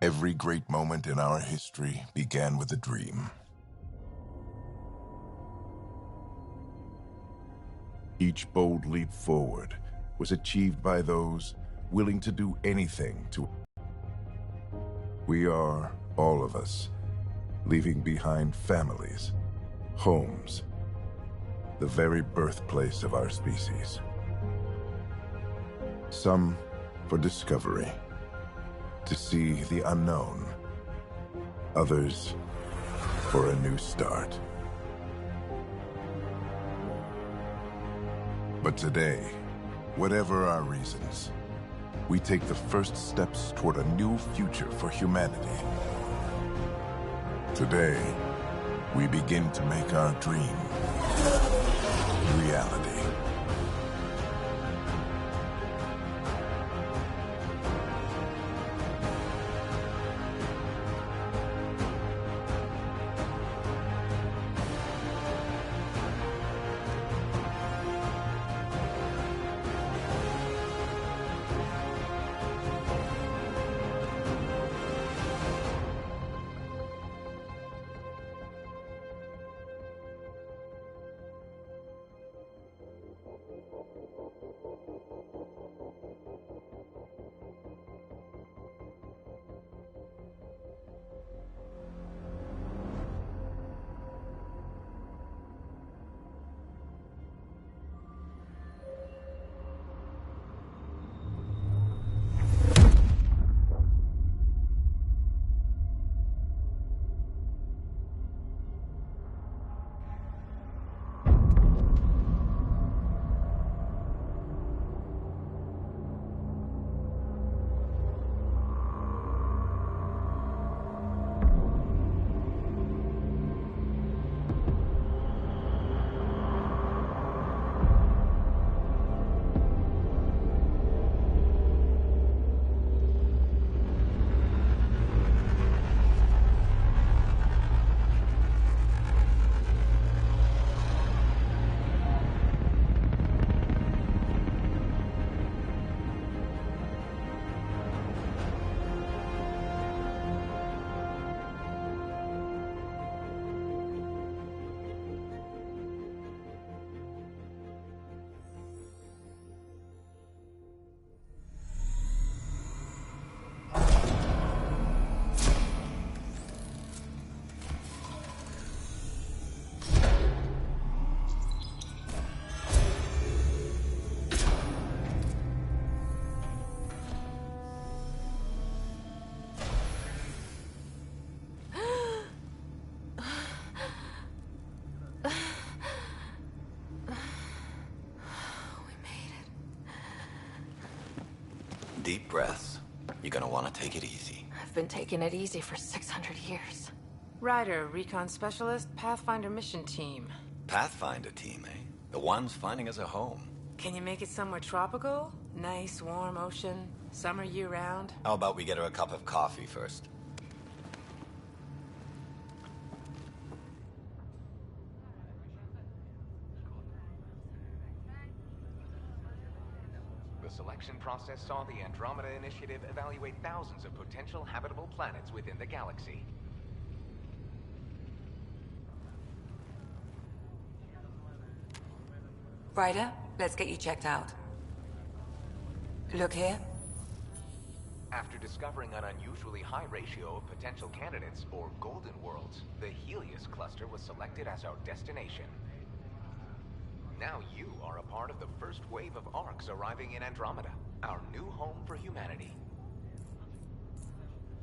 Every great moment in our history began with a dream. Each bold leap forward was achieved by those willing to do anything to... We are, all of us, leaving behind families, homes, the very birthplace of our species. Some for discovery, to see the unknown. Others for a new start. But today, whatever our reasons, we take the first steps toward a new future for humanity. Today, we begin to make our dream reality. Deep breaths. You're gonna want to take it easy. I've been taking it easy for 600 years. Ryder, recon specialist, Pathfinder mission team. Pathfinder team, eh? The ones finding us a home. Can you make it somewhere tropical? Nice, warm ocean, summer year-round? How about we get her a cup of coffee first? The selection process saw the Andromeda Initiative evaluate thousands of potential habitable planets within the galaxy. Ryder, let's get you checked out. Look here. After discovering an unusually high ratio of potential candidates, or golden worlds, the Helios cluster was selected as our destination. Now you are a part of the first wave of arcs arriving in Andromeda, our new home for humanity.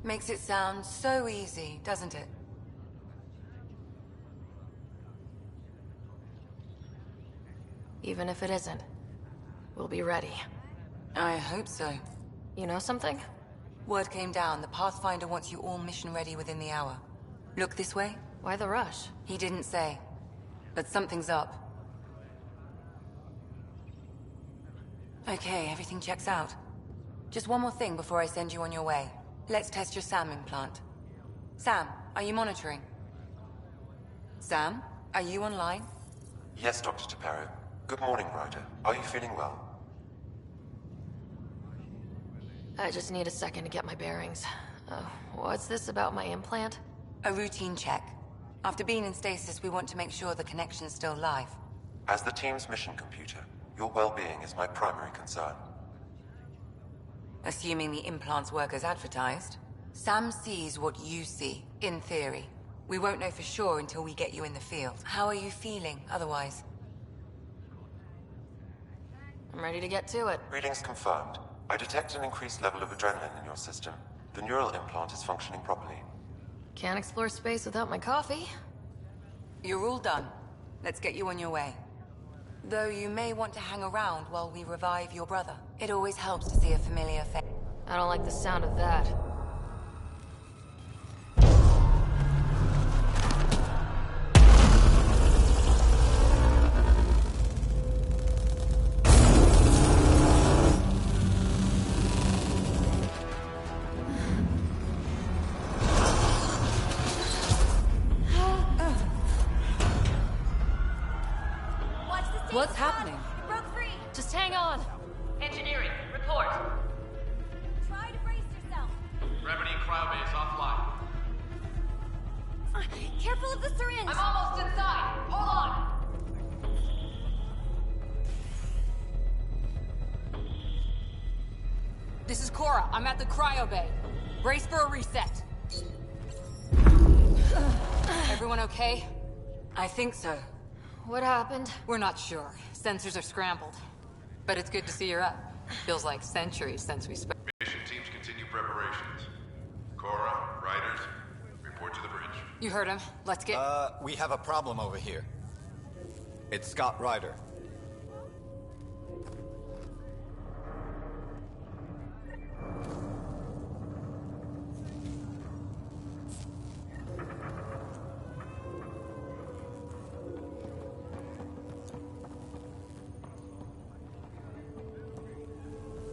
Makes it sound so easy, doesn't it? Even if it isn't, we'll be ready. I hope so. You know something? Word came down. The Pathfinder wants you all mission ready within the hour. Look this way? Why the rush? He didn't say. But something's up. Okay, everything checks out. Just one more thing before I send you on your way. Let's test your SAM implant. Sam, are you monitoring? Sam, are you online? Yes, Dr. Taparo. Good morning, Ryder. Are you feeling well? I just need a second to get my bearings. What's this about my implant? A routine check. After being in stasis, we want to make sure the connection's still live. As the team's mission computer, your well-being is my primary concern. Assuming the implants work as advertised, Sam sees what you see, in theory. We won't know for sure until we get you in the field. How are you feeling, otherwise? I'm ready to get to it. Readings confirmed. I detect an increased level of adrenaline in your system. The neural implant is functioning properly. Can't explore space without my coffee. You're all done. Let's get you on your way. Though you may want to hang around while we revive your brother. It always helps to see a familiar face. I don't like the sound of that. What's happening? It broke free. Just hang on. Engineering, report. Try to brace yourself. Gravity and cryobase offline. Careful of the syringe. I'm almost inside. Hold on. This is Cora. I'm at the cryo bay. Brace for a reset. Everyone okay? I think so. What happened? We're not sure. Sensors are scrambled. But it's good to see you're up. Feels like centuries since we spoke. Mission teams continue preparations. Cora, Riders, report to the bridge. You heard him. Let's get... We have a problem over here. It's Scott Ryder.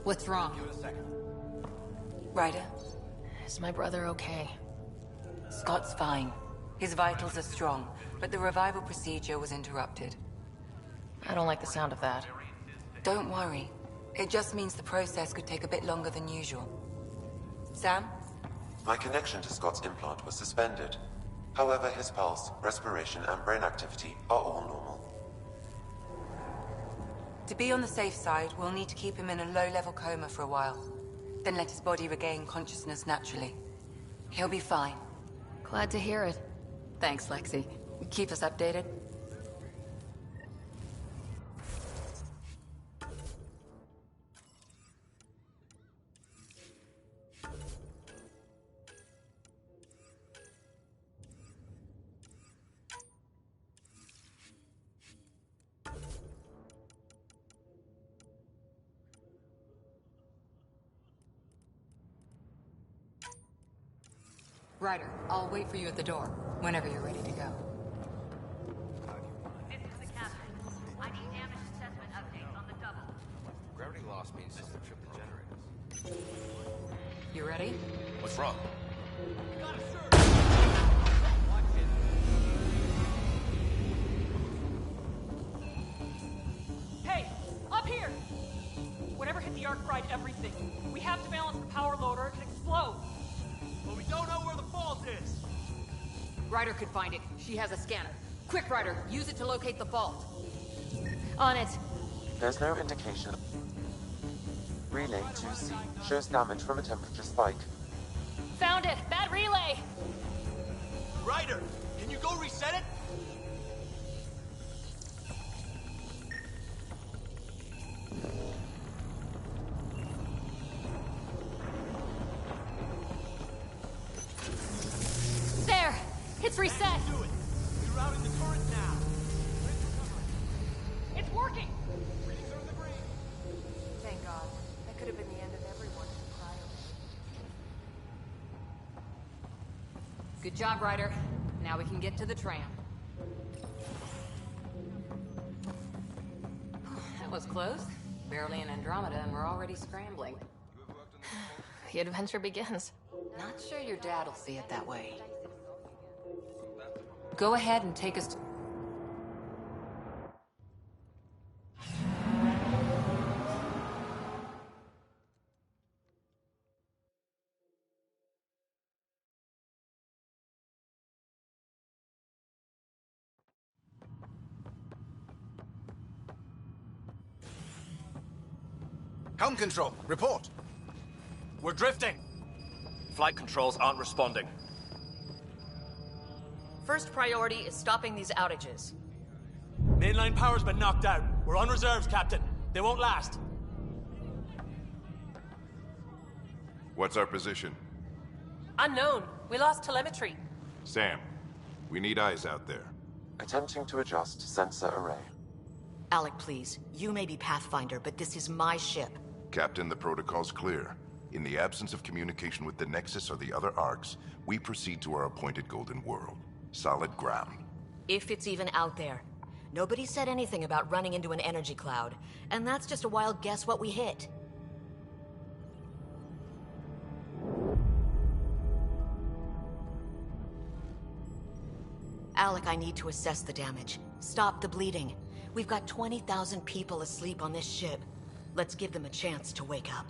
What's wrong? Give it a second. Ryder, Is my brother okay? Scott's fine. His vitals are strong, but the revival procedure was interrupted. I don't like the sound of that. Don't worry. It just means the process could take a bit longer than usual. Sam? My connection to Scott's implant was suspended. However, his pulse, respiration, and brain activity are all normal. To be on the safe side, we'll need to keep him in a low-level coma for a while. Then let his body regain consciousness naturally. He'll be fine. Glad to hear it. Thanks, Lexi. Keep us updated. Ryder, I'll wait for you at the door, whenever you're ready to go. This is the captain. I need damage assessment updates on the double. Gravity loss means system trip the generators. You ready? What's wrong? Hey, up here! Whatever hit the arc fried everything. We have to balance the power load or it can explode. But we don't know where the fault is. Ryder could find it. She has a scanner. Quick, Ryder, use it to locate the fault. On it. There's no indication. Relay 2C shows damage from a temperature spike. Found it. Bad relay. Ryder, can you go reset it? There. It's reset. Do it. Rerouting the current now. It's working! Readings are in the green. Thank God. That could have been the end of everyone in the cryo. Good job, Ryder. Now we can get to the tram. That was close. Barely in Andromeda and we're already scrambling. The adventure begins. Not sure your dad'll see it that way. Go ahead and take us to... Helm control, report. We're drifting. Flight controls aren't responding. First priority is stopping these outages. Mainline power's been knocked out. We're on reserves, Captain. They won't last. What's our position? Unknown. We lost telemetry. Sam, we need eyes out there. Attempting to adjust sensor array. Alec, please. You may be Pathfinder, but this is my ship. Captain, the protocol's clear. In the absence of communication with the Nexus or the other arcs, we proceed to our appointed Golden World. Solid ground. If it's even out there. Nobody said anything about running into an energy cloud, and that's just a wild guess what we hit. Alec, I need to assess the damage. Stop the bleeding. We've got 20,000 people asleep on this ship. Let's give them a chance to wake up.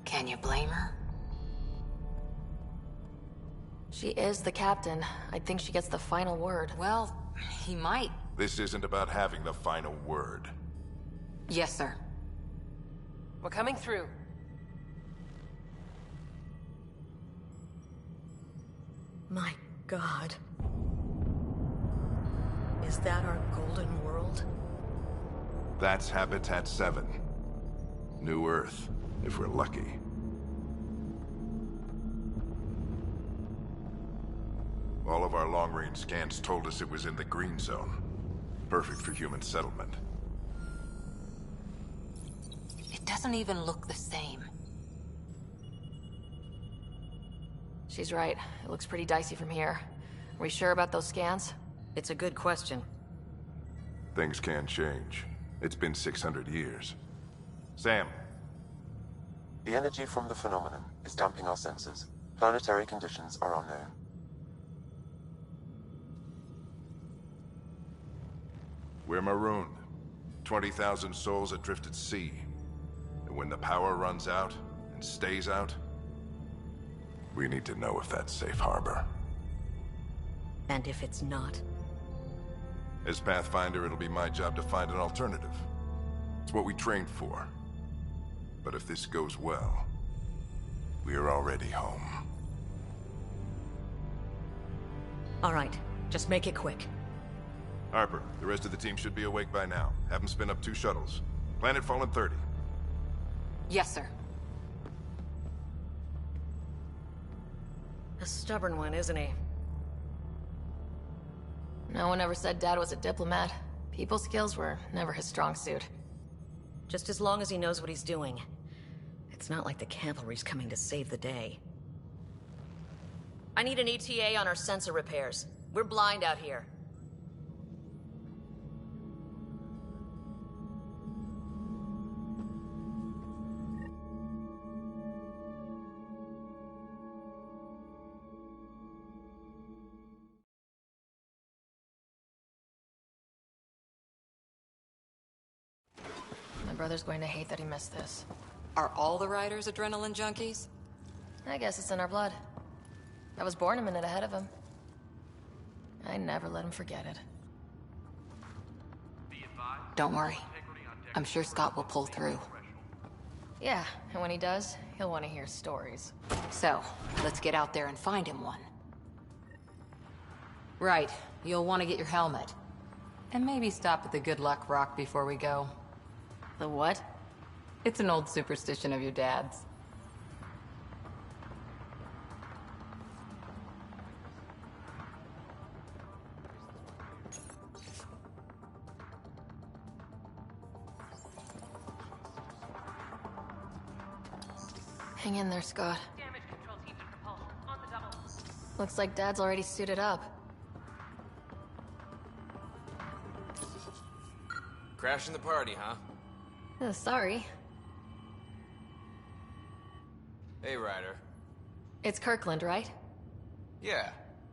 Can you blame her? She is the captain. I think she gets the final word. Well, he might. This isn't about having the final word. Yes, sir. We're coming through. My God. Is that our Golden World? That's Habitat 7. New Earth, if we're lucky. All of our long-range scans told us it was in the green zone. Perfect for human settlement. It doesn't even look the same. She's right. It looks pretty dicey from here. Are we sure about those scans? It's a good question. Things can change. It's been 600 years. Sam. The energy from the phenomenon is damping our senses. Planetary conditions are unknown. We're marooned. 20,000 souls adrift at sea. And when the power runs out, and stays out, we need to know if that's safe harbor. And if it's not? As Pathfinder, it'll be my job to find an alternative. It's what we trained for. But if this goes well, we're already home. All right, just make it quick. Harper, the rest of the team should be awake by now. Have them spin up 2 shuttles. Planet Fallen 30. Yes, sir. A stubborn one, isn't he? No one ever said Dad was a diplomat. People skills were never his strong suit. Just as long as he knows what he's doing. It's not like the cavalry's coming to save the day. I need an ETA on our sensor repairs. We're blind out here. My brother's going to hate that he missed this. Are all the riders adrenaline junkies? I guess it's in our blood. I was born a minute ahead of him. I never let him forget it. Don't worry. I'm sure Scott will pull through. Yeah, and when he does, he'll want to hear stories. So, let's get out there and find him one. Right. You'll want to get your helmet. And maybe stop at the Good Luck Rock before we go. The what? It's an old superstition of your dad's. Hang in there, Scott. Damage control teams at Propulsion. On the double. Looks like Dad's already suited up. Crashing the party, huh? Sorry. Hey, Ryder. It's Kirkland, right? Yeah.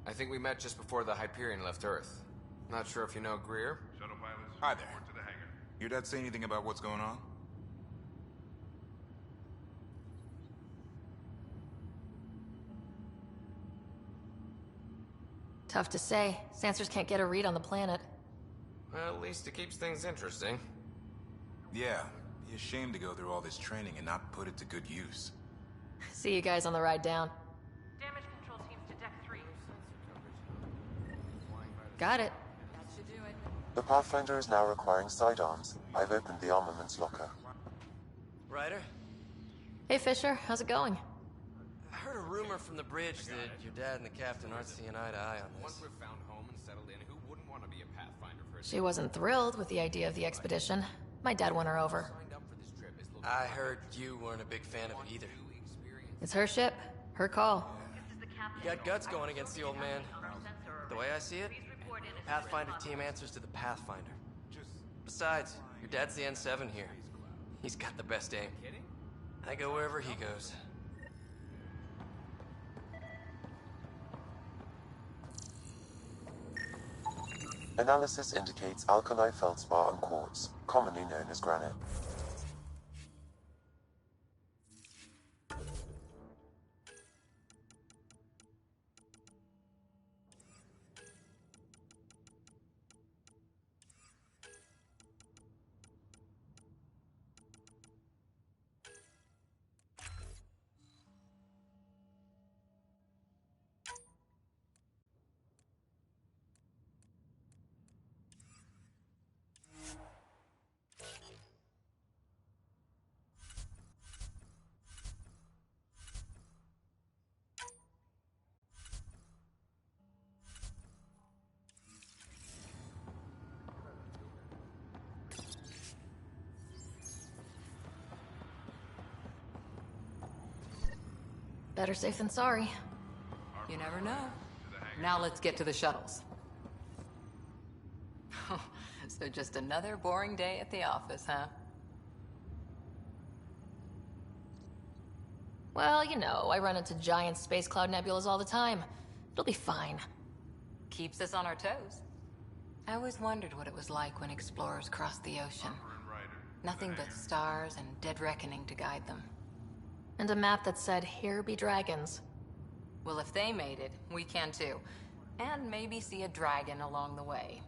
I think we met just before the Hyperion left Earth. Not sure if you know Greer? Shuttle pilots, Hi there. report to the hangar. Your dad say anything about what's going on? Tough to say. Sensors can't get a read on the planet. Well, at least it keeps things interesting. Yeah, Be ashamed to go through all this training and not put it to good use. See you guys on the ride down. Damage control teams to deck 3. Got it. That should do it. The Pathfinder is now requiring sidearms. I've opened the armaments locker. Ryder? Hey, Fisher. How's it going? I heard a rumor from the bridge that your dad and the captain aren't seeing eye to eye on this. Once we've found home and settled in, who wouldn't want to be a Pathfinder for a She wasn't thrilled with the idea of the expedition. My dad won her over. I heard you weren't a big fan of it either. It's her ship. Her call. You got guts going against the old man. The way I see it, Pathfinder team answers to the Pathfinder. Besides, your dad's the N7 here. He's got the best aim. I go wherever he goes. Analysis indicates alkali feldspar and quartz, commonly known as granite. Better safe than sorry. You never know. Now let's get to the shuttles. So just another boring day at the office, huh? Well, you know, I run into giant space cloud nebulas all the time. It'll be fine. Keeps us on our toes. I always wondered what it was like when explorers crossed the ocean. Nothing but stars and dead reckoning to guide them. And a map that said, "Here be dragons." Well, if they made it, we can too. And maybe see a dragon along the way.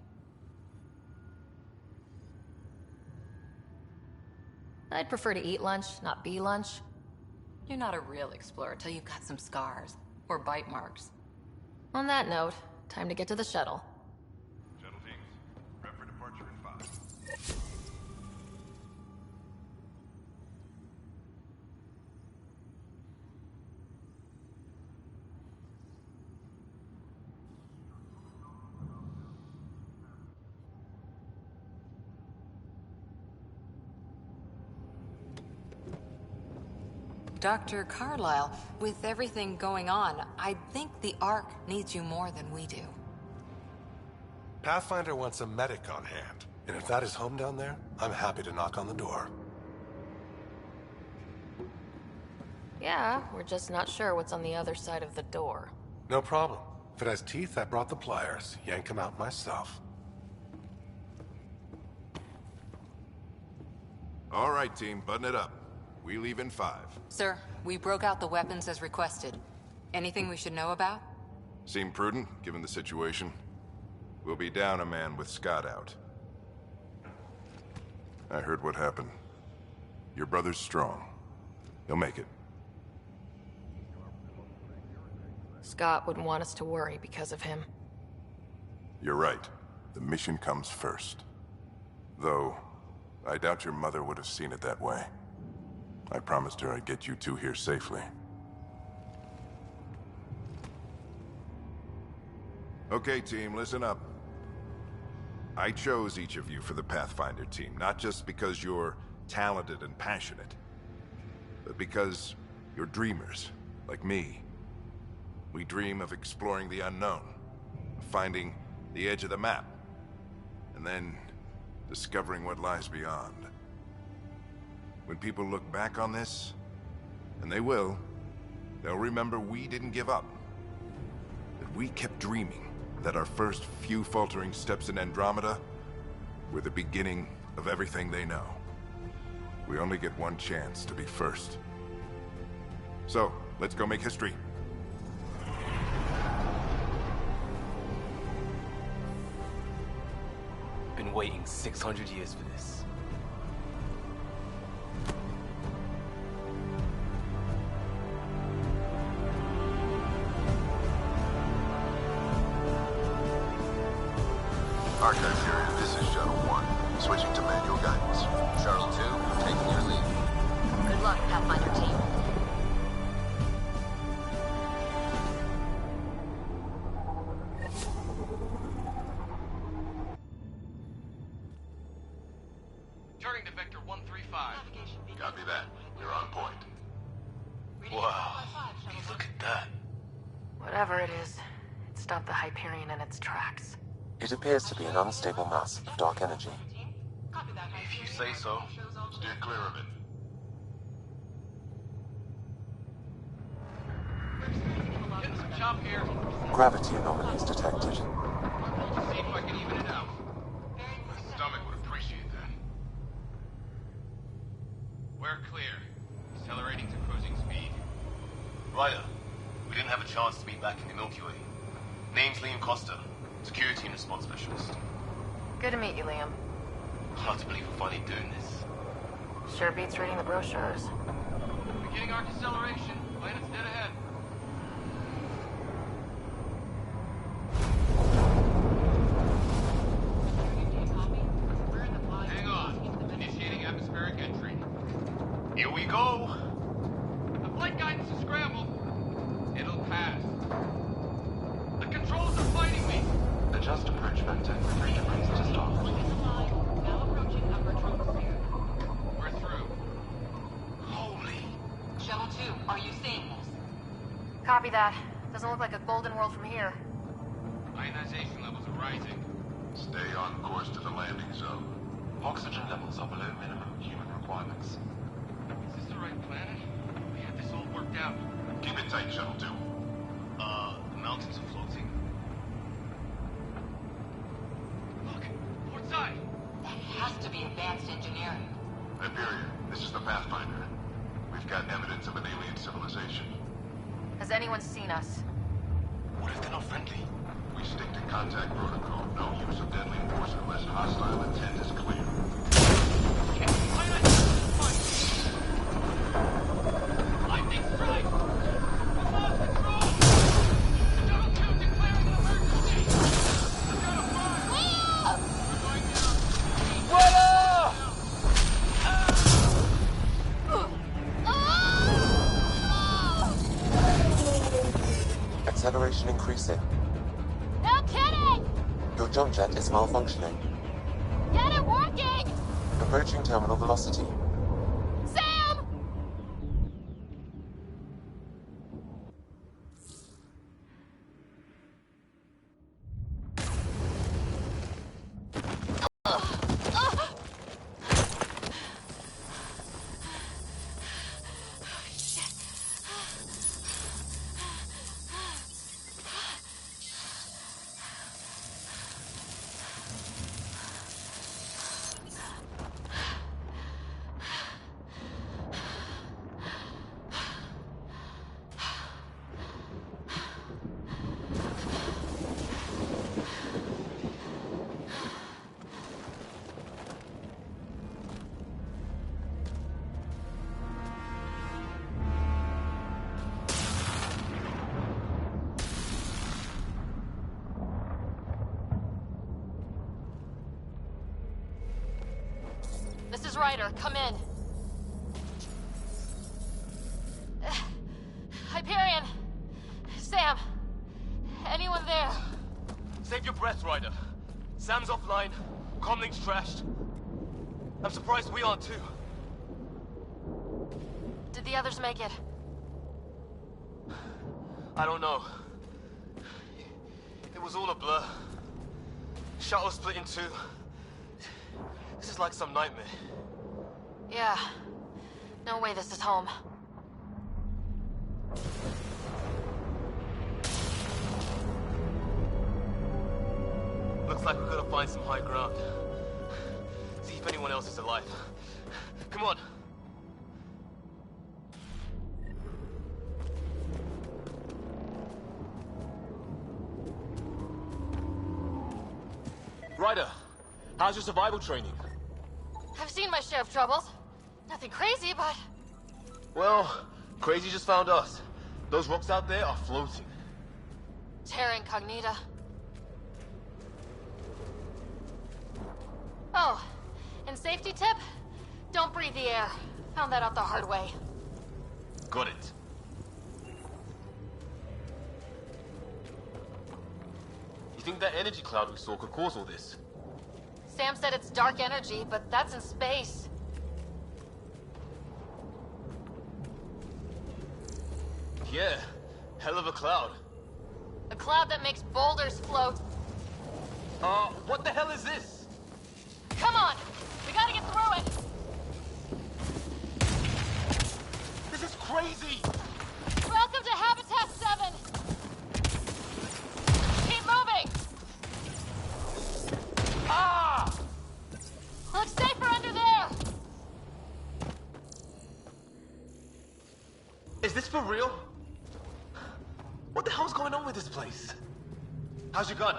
I'd prefer to eat lunch, not be lunch. You're not a real explorer till you've got some scars. Or bite marks. On that note, time to get to the shuttle. Shuttle teams, prep for departure in 5. Dr. Carlyle, with everything going on, I think the Ark needs you more than we do. Pathfinder wants a medic on hand, and if that is home down there, I'm happy to knock on the door. Yeah, we're just not sure what's on the other side of the door. No problem. If it has teeth, I brought the pliers. Yank them out myself. All right, team, button it up. We leave in 5. Sir, we broke out the weapons as requested. Anything we should know about? Seem prudent, given the situation. We'll be down a man with Scott out. I heard what happened. Your brother's strong. He'll make it. Scott wouldn't want us to worry because of him. You're right. The mission comes first. Though, I doubt your mother would have seen it that way. I promised her I'd get you two here safely. Okay, team, listen up. I chose each of you for the Pathfinder team, not just because you're talented and passionate, but because you're dreamers, like me. We dream of exploring the unknown, of finding the edge of the map, and then discovering what lies beyond. When people look back on this, and they will, they'll remember we didn't give up. That we kept dreaming, that our first few faltering steps in Andromeda were the beginning of everything they know. We only get one chance to be first. So, let's go make history. Been waiting 600 years for this. Archive period, this is Shuttle 1. Switching to manual guidance. Shuttle 2, taking your lead. Good luck, Pathfinder team. Turning to Vector 135. Copy that. You're on point. Wow. Look at that. Whatever it is, it stopped the Hyperion in its tracks. It appears to be an unstable mass of dark energy. If you say so. Steer clear of it. Getting some chop here. Gravity anomalies detected. See if I can even it out. My stomach would appreciate that. We're clear. Accelerating to cruising speed. Ryder, we didn't have a chance to meet back in the Milky Way. Name's Liam Costa, Security and Response Specialist. Good to meet you, Liam. Hard to believe we're finally doing this. Sure beats reading the brochures. Beginning arc acceleration. Planet's dead ahead. Hang on. Initiating atmospheric entry. Here we go! The flight guidance is scrambled. It'll pass. The controls are fighting me. Adjust approach vector 3 degrees to start. Now approaching upper troposphere. We're through. Holy. Shuttle 2, are you seeing this? Copy that. Doesn't look like a golden world from here. Ionization levels are rising. Stay on course to the landing zone. Oxygen levels are below minimum human requirements. Is this the right planet? We had this all worked out. Keep it tight, Shuttle 2. The mountains are floating. Look, port side. That has to be advanced engineering. Hyperion, this is the Pathfinder. We've got evidence of an alien civilization. Has anyone seen us? What if they're not friendly? We stick to contact protocol. No use of deadly force unless hostile intent is clear. Lightning strike! We lost control! Shuttle 2 declaring an emergency! Shuttle 5! We're going down! Acceleration increasing. No kidding! Your jump jet is malfunctioning. Get it working! Approaching terminal velocity. Sam! This is Ryder. Come in. Hyperion! Sam! Anyone there? Save your breath, Ryder. Sam's offline. Comlink's trashed. I'm surprised we aren't too. Did the others make it? I don't know. It was all a blur. Shuttle split in two. This is like some nightmare. Yeah. No way this is home. Looks like we've got to find some high ground. See if anyone else is alive. Come on. Ryder, how's your survival training? I've seen my share of troubles. Nothing crazy, but... Well, crazy just found us. Those rocks out there are floating. Terra Incognita. Oh, and safety tip? Don't breathe the air. Found that out the hard way. Got it. You think that energy cloud we saw could cause all this? Sam said it's dark energy, but that's in space. Yeah, hell of a cloud. A cloud that makes boulders float. What the hell is this? Come on! We gotta get through it! This is crazy! Welcome to Habitat 7! Keep moving! Ah! Looks safer under there! Is this for real? What the hell's going on with this place? How's your gun?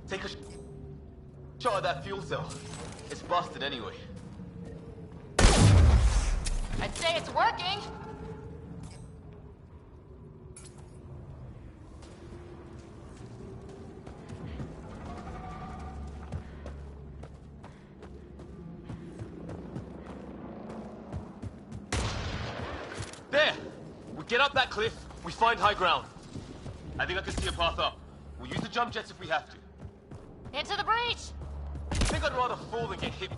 Take a shot at that fuel cell. It's busted anyway. I'd say it's working. There! We get up that cliff, we find high ground. I think I can see a path up. We'll use the jump jets if we have to. Into the breach! I think I'd rather fall than get hit.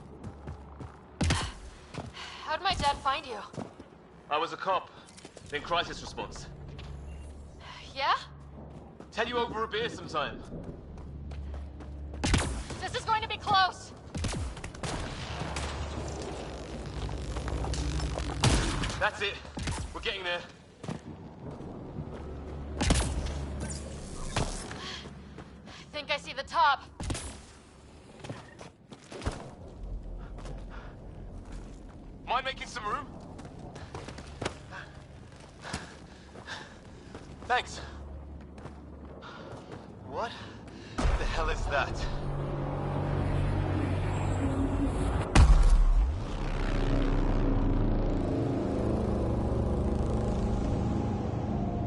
How'd my dad find you? I was a cop, then crisis response. Yeah? Tell you over a beer sometime. This is going to be close. That's it. We're getting there. I think I see the top. Mind making some room? Thanks. What the hell is that?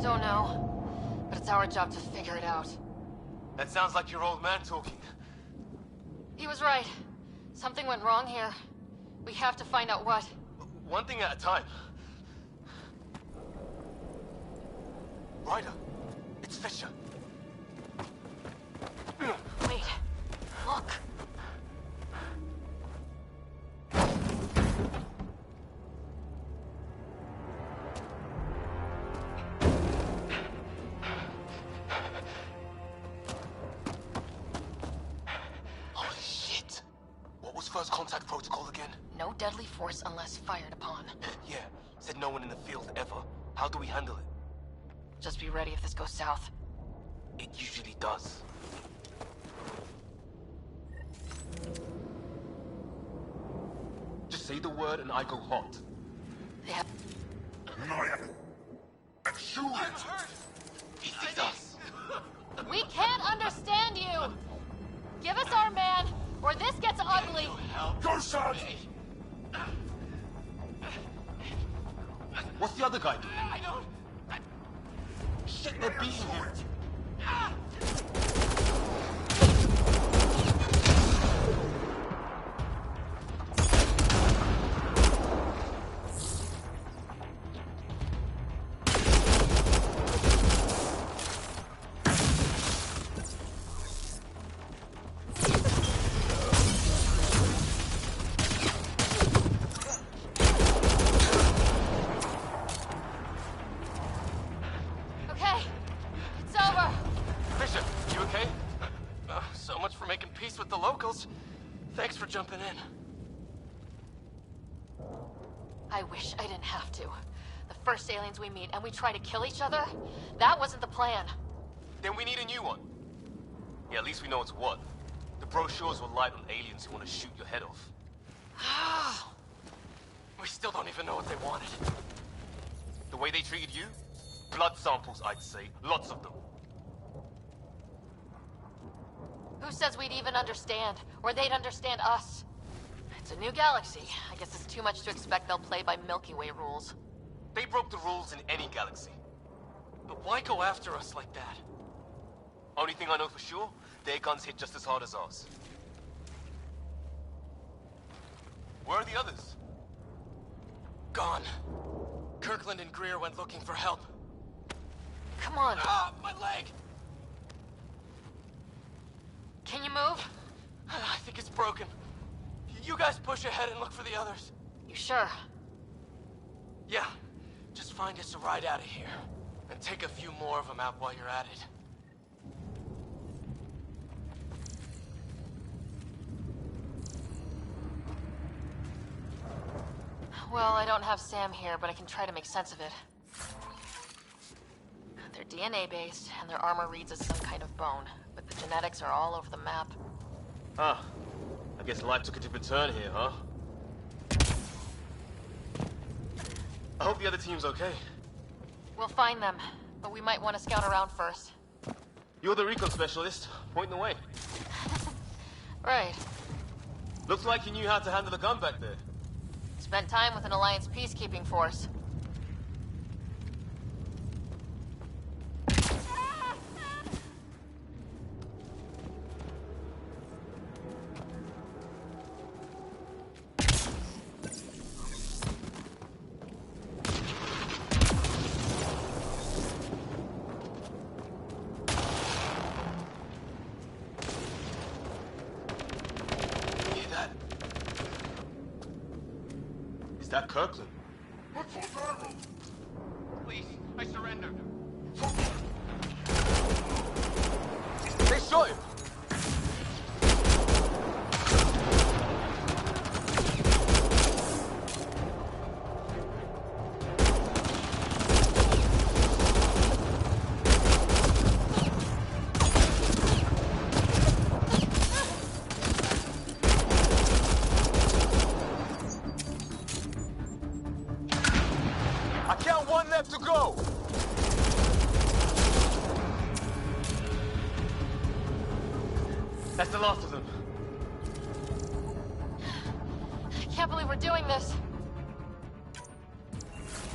Don't know, but it's our job to figure it out. That sounds like your old man talking. He was right. Something went wrong here. We have to find out what. One thing at a time. Ryder, it's Fisher. Wait. Look. Holy shit. What was first contact protocol again? No deadly force unless fired upon. Yeah, said no one in the field ever. How do we handle it? Just be ready if this goes south. It usually does. Just say the word and I go hot. Yeah. Shoot it! He sees us. We can't understand you! Give us our man, or this gets ugly! Go, son! What's the other guy doing? I don't... Shit, they're beating him. Okay, it's over. Fisher, you okay? So much for making peace with the locals. Thanks for jumping in. I wish I didn't have to. The first aliens we meet and we try to kill each other? That wasn't the plan. Then we need a new one. Yeah, at least we know it's what. The brochures were light on aliens who want to shoot your head off. We still don't even know what they wanted. The way they treated you? Blood samples, I'd say. Lots of them. Who says we'd even understand? Or they'd understand us? It's a new galaxy. I guess it's too much to expect they'll play by Milky Way rules. They broke the rules in any galaxy. But why go after us like that? Only thing I know for sure, their guns hit just as hard as ours. Where are the others? Gone. Kirkland and Greer went looking for help. Come on. Ah, my leg! Can you move? I think it's broken. You guys push ahead and look for the others. You sure? Yeah. Just find us a ride out of here. And take a few more of them out while you're at it. Well, I don't have Sam here, but I can try to make sense of it. They're DNA-based, and their armor reads as some kind of bone, but the genetics are all over the map. Ah, I guess life took a different turn here, huh? I hope the other team's okay. We'll find them, but we might want to scout around first. You're the recon specialist. Point the way. Right. Looks like you knew how to handle a gun back there. Spent time with an Alliance peacekeeping force. Is that Kirkland? Please, I surrender. They shot him! I count one left to go! That's the last of them. I can't believe we're doing this.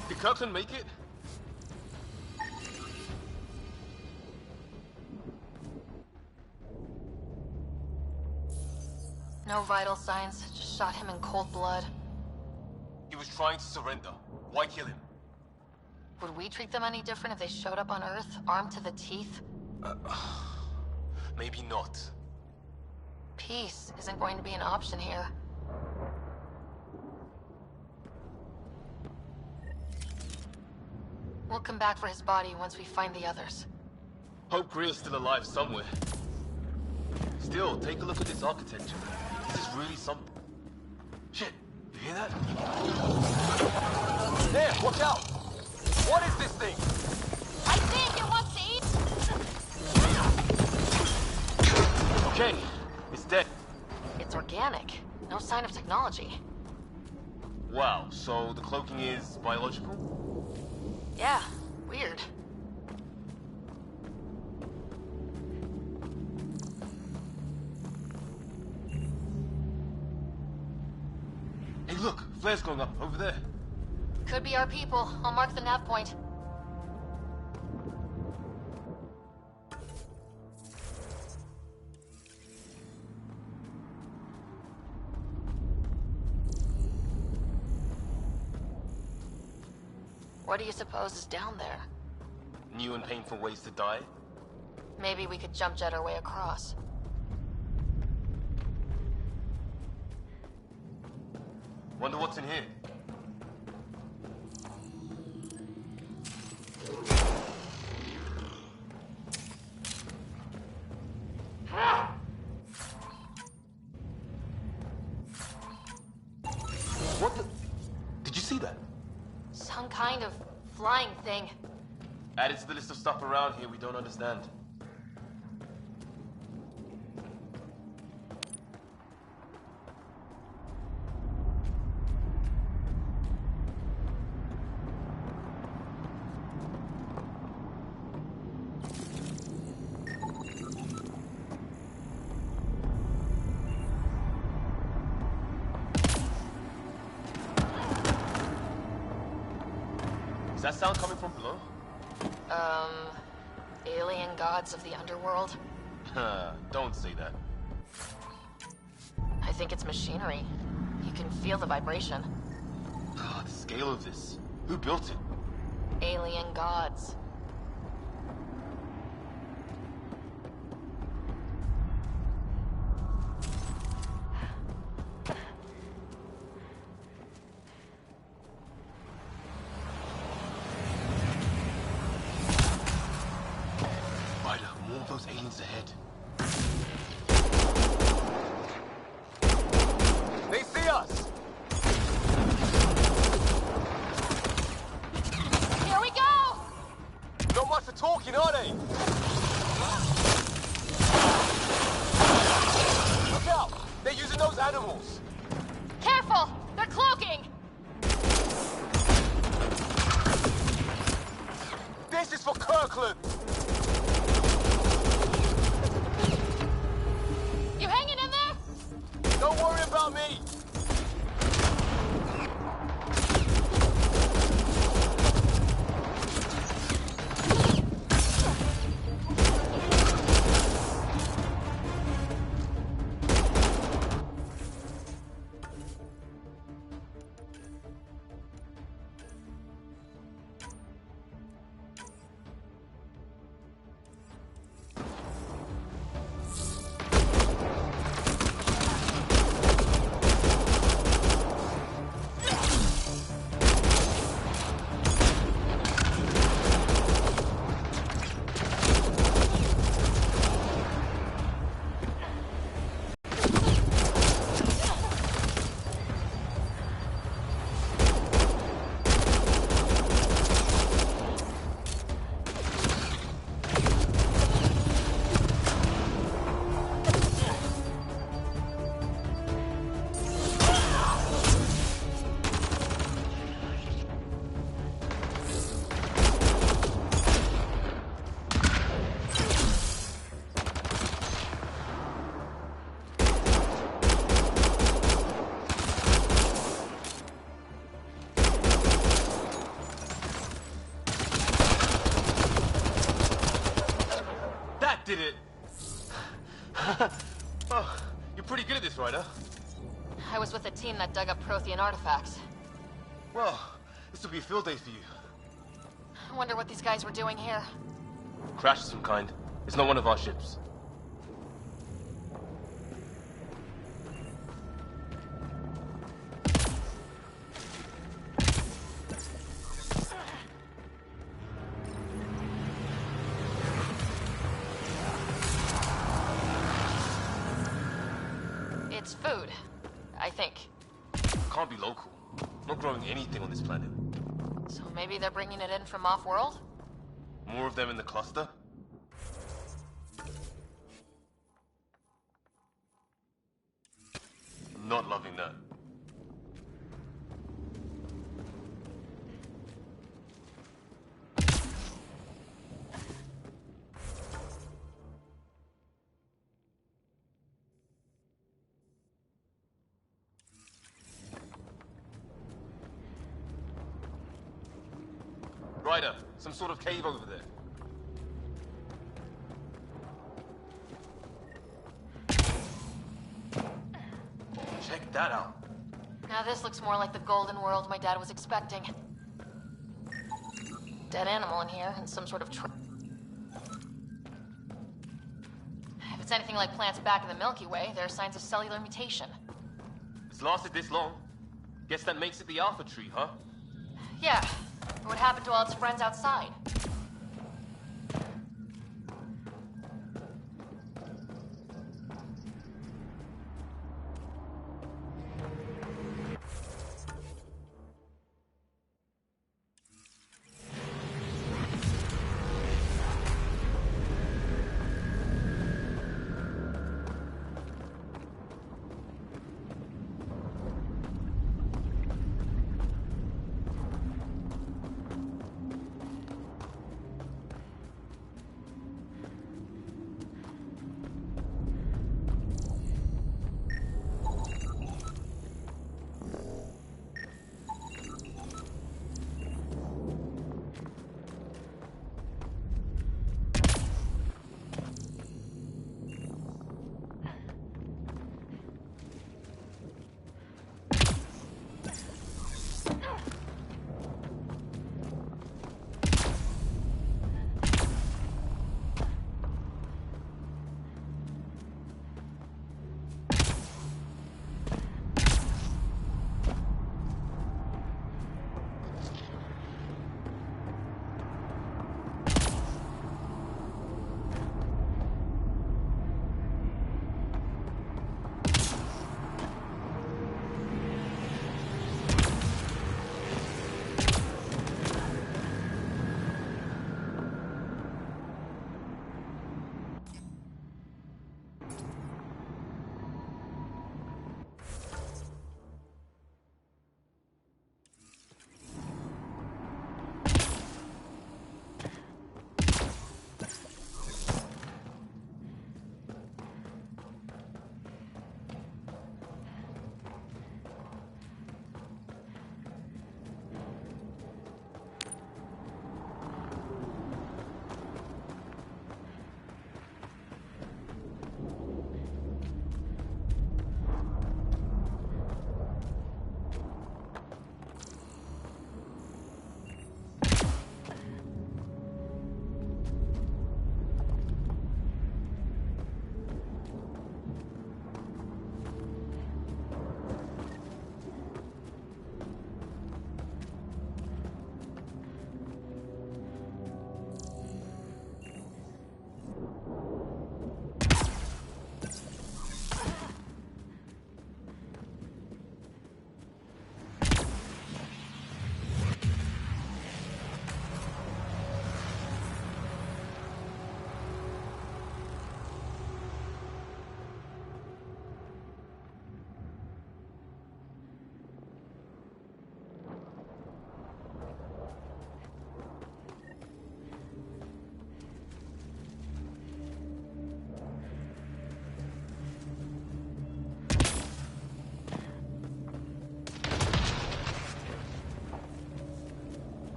Did Kirkland make it? No vital signs. Just shot him in cold blood. He was trying to surrender. Why kill him? Would we treat them any different if they showed up on Earth, armed to the teeth? Maybe not. Peace isn't going to be an option here. We'll come back for his body once we find the others. Hope Greer's still alive somewhere. Still, take a look at this architecture. This is really something. Shit, you hear that? There, watch out! What is this thing? I think it wants to eat! Okay, it's dead. It's organic. No sign of technology. Wow, so the cloaking is biological? Yeah, weird. Hey look, flares going up over there. Could be our people. I'll mark the nav point. What do you suppose is down there? New and painful ways to die? Maybe we could jump jet our way across. Wonder what's in here. What the? Did you see that? Some kind of flying thing. Added to the list of stuff around here we don't understand. Is that sound coming from below? Alien gods of the underworld? Don't say that. I think it's machinery. You can feel the vibration. The scale of this. Who built it? Alien gods. Those aliens ahead. They see us! Here we go! Not much for talking, are they? Look out! They're using those animals! Careful! They're cloaking! This is for Kirkland! You hanging in there? Don't worry about me! pretty good at this, Ryder. I was with a team that dug up Prothean artifacts. Well, this will be a field day for you. I wonder what these guys were doing here. Crash of some kind. It's not one of our ships. It's food, I think. Can't be local. Not growing anything on this planet. So maybe they're bringing it in from off-world? More of them in the cluster? I'm not loving that. Ryder, some sort of cave over there. Check that out. Now this looks more like the golden world my dad was expecting. Dead animal in here, and some sort of If it's anything like plants back in the Milky Way, there are signs of cellular mutation. It's lasted this long. Guess that makes it the Alpha Tree, huh? Yeah. What happened to all its friends outside?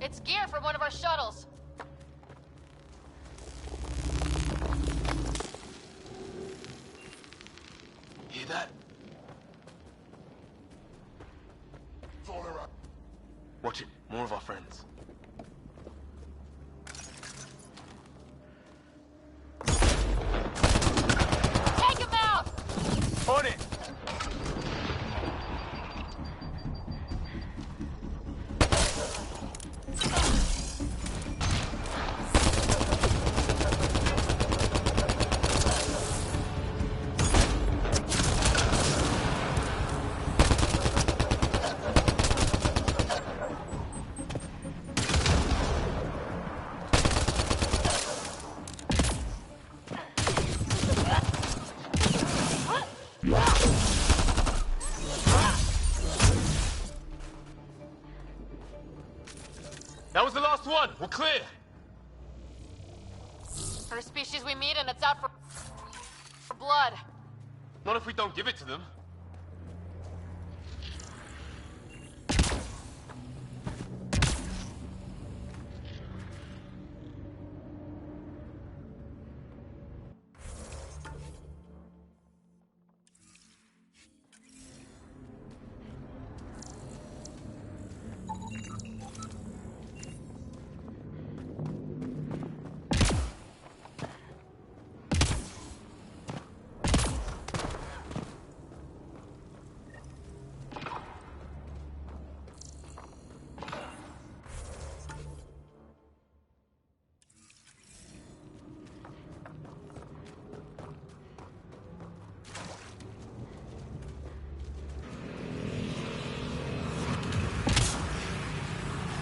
It's gear from one of our shuttles. Yeah, hear that? Watch it. More of our friends. Take him out! On it! That was the last one. We're clear. First species we meet and it's out for blood. Not if we don't give it to them.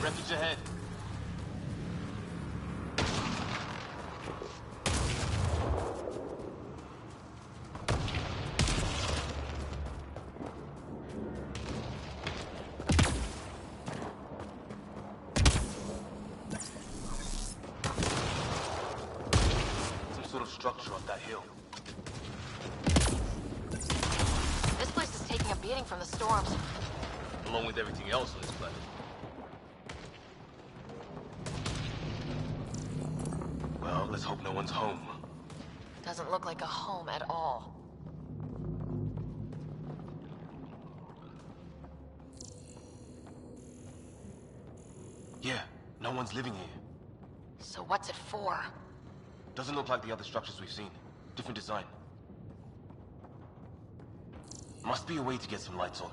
Refuge ahead. Some sort of structure on that hill. This place is taking a beating from the storms. Along with everything else on this planet. Well, let's hope no one's home. Doesn't look like a home at all. Yeah, no one's living here. So what's it for? Doesn't look like the other structures we've seen. Different design. Must be a way to get some lights on.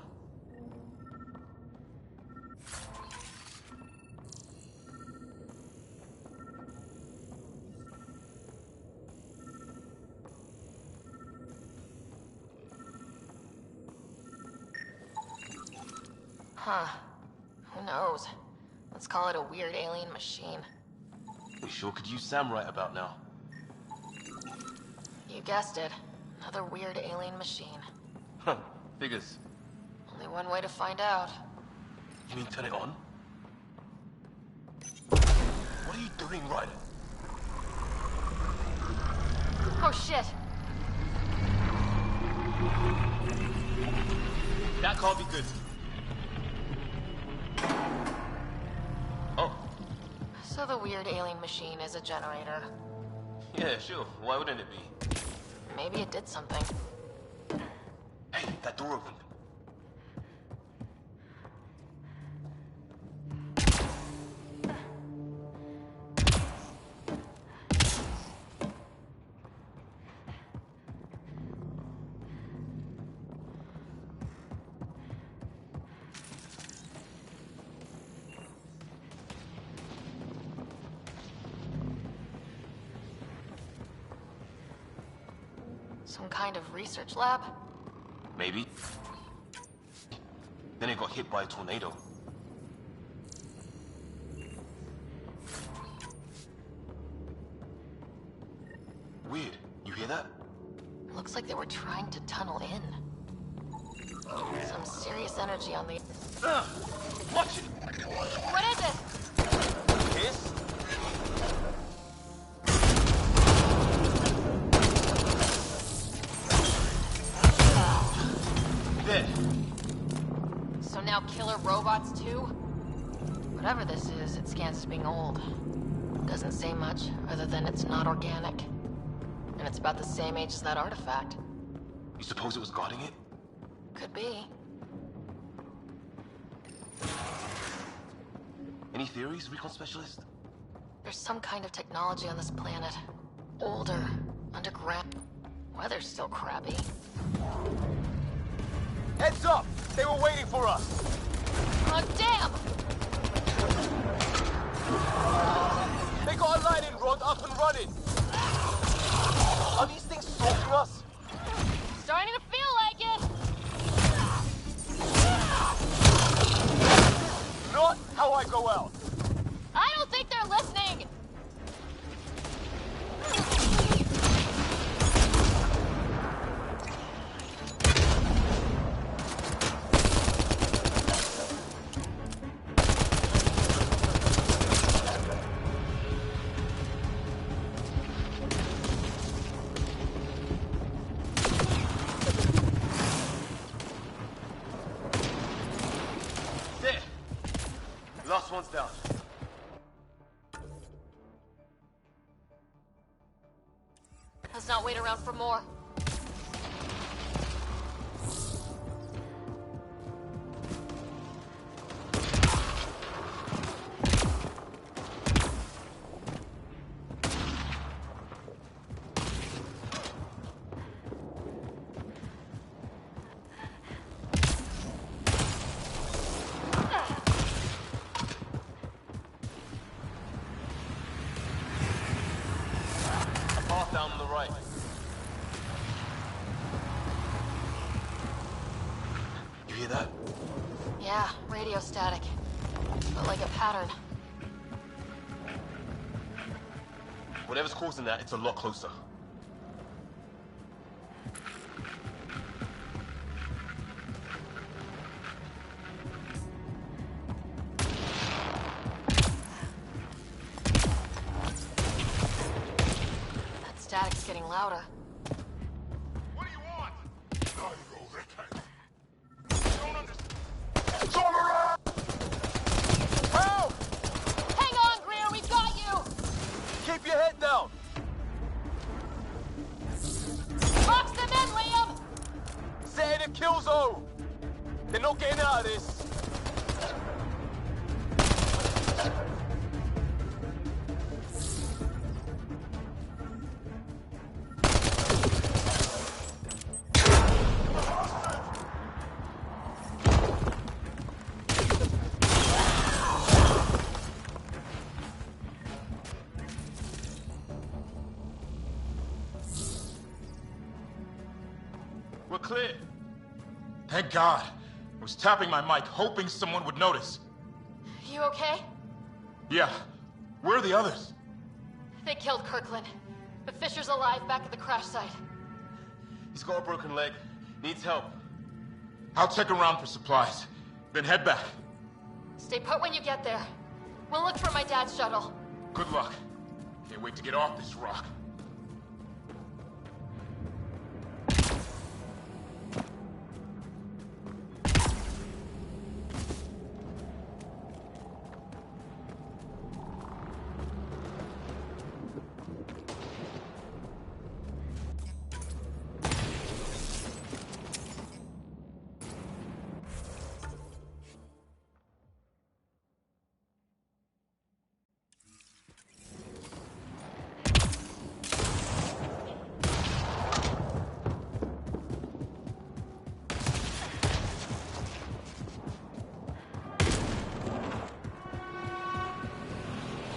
Huh. Who knows? Let's call it a weird alien machine. We sure could use Sam right about now. You guessed it. Another weird alien machine. Huh. Figures. Only one way to find out. You mean turn it on? What are you doing, Ryder? Oh shit! That can't be good. Oh. So the weird alien machine is a generator. Yeah, sure. Why wouldn't it be? Maybe it did something. Hey, that door opened. Some kind of research lab? Maybe. Then it got hit by a tornado. Weird. You hear that? Looks like they were trying to tunnel in. Some serious energy on the... Watch it! What is it? Hiss? Dead. So now killer robots too? Whatever this is, it scans as being old. Doesn't say much, other than it's not organic. And it's about the same age as that artifact. You suppose it was guarding it? Could be. Any theories, recon specialist? There's some kind of technology on this planet. Older, underground. Weather's still crappy. Heads up! They were waiting for us! Oh, damn! They got a lightning rod up and running! Are these things stalking us? Starting to feel like it! Not how I go out! I don't think they're listening! Last one's down. Let's not wait around for more. Down the right. You hear that? Yeah, radio static. But like a pattern. Whatever's causing that, it's a lot closer. Static's getting louder. What do you want? Don't understand. It's all around! Help! Hang on, Greer, we've got you! Keep your head down! Box them in, Liam! Set in a kill zone! They're not getting out of this! We're clear. Thank God. I was tapping my mic, hoping someone would notice. You okay? Yeah. Where are the others? They killed Kirkland. But Fisher's alive back at the crash site. He's got a broken leg. Needs help. I'll check around for supplies, then head back. Stay put when you get there. We'll look for my dad's shuttle. Good luck. Can't wait to get off this rock.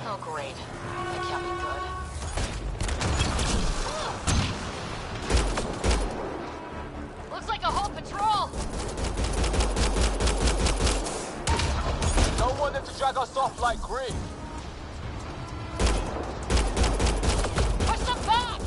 Oh, great. That can't be good. Looks like a whole patrol! Don't want them to drag us off like Green. Push them back!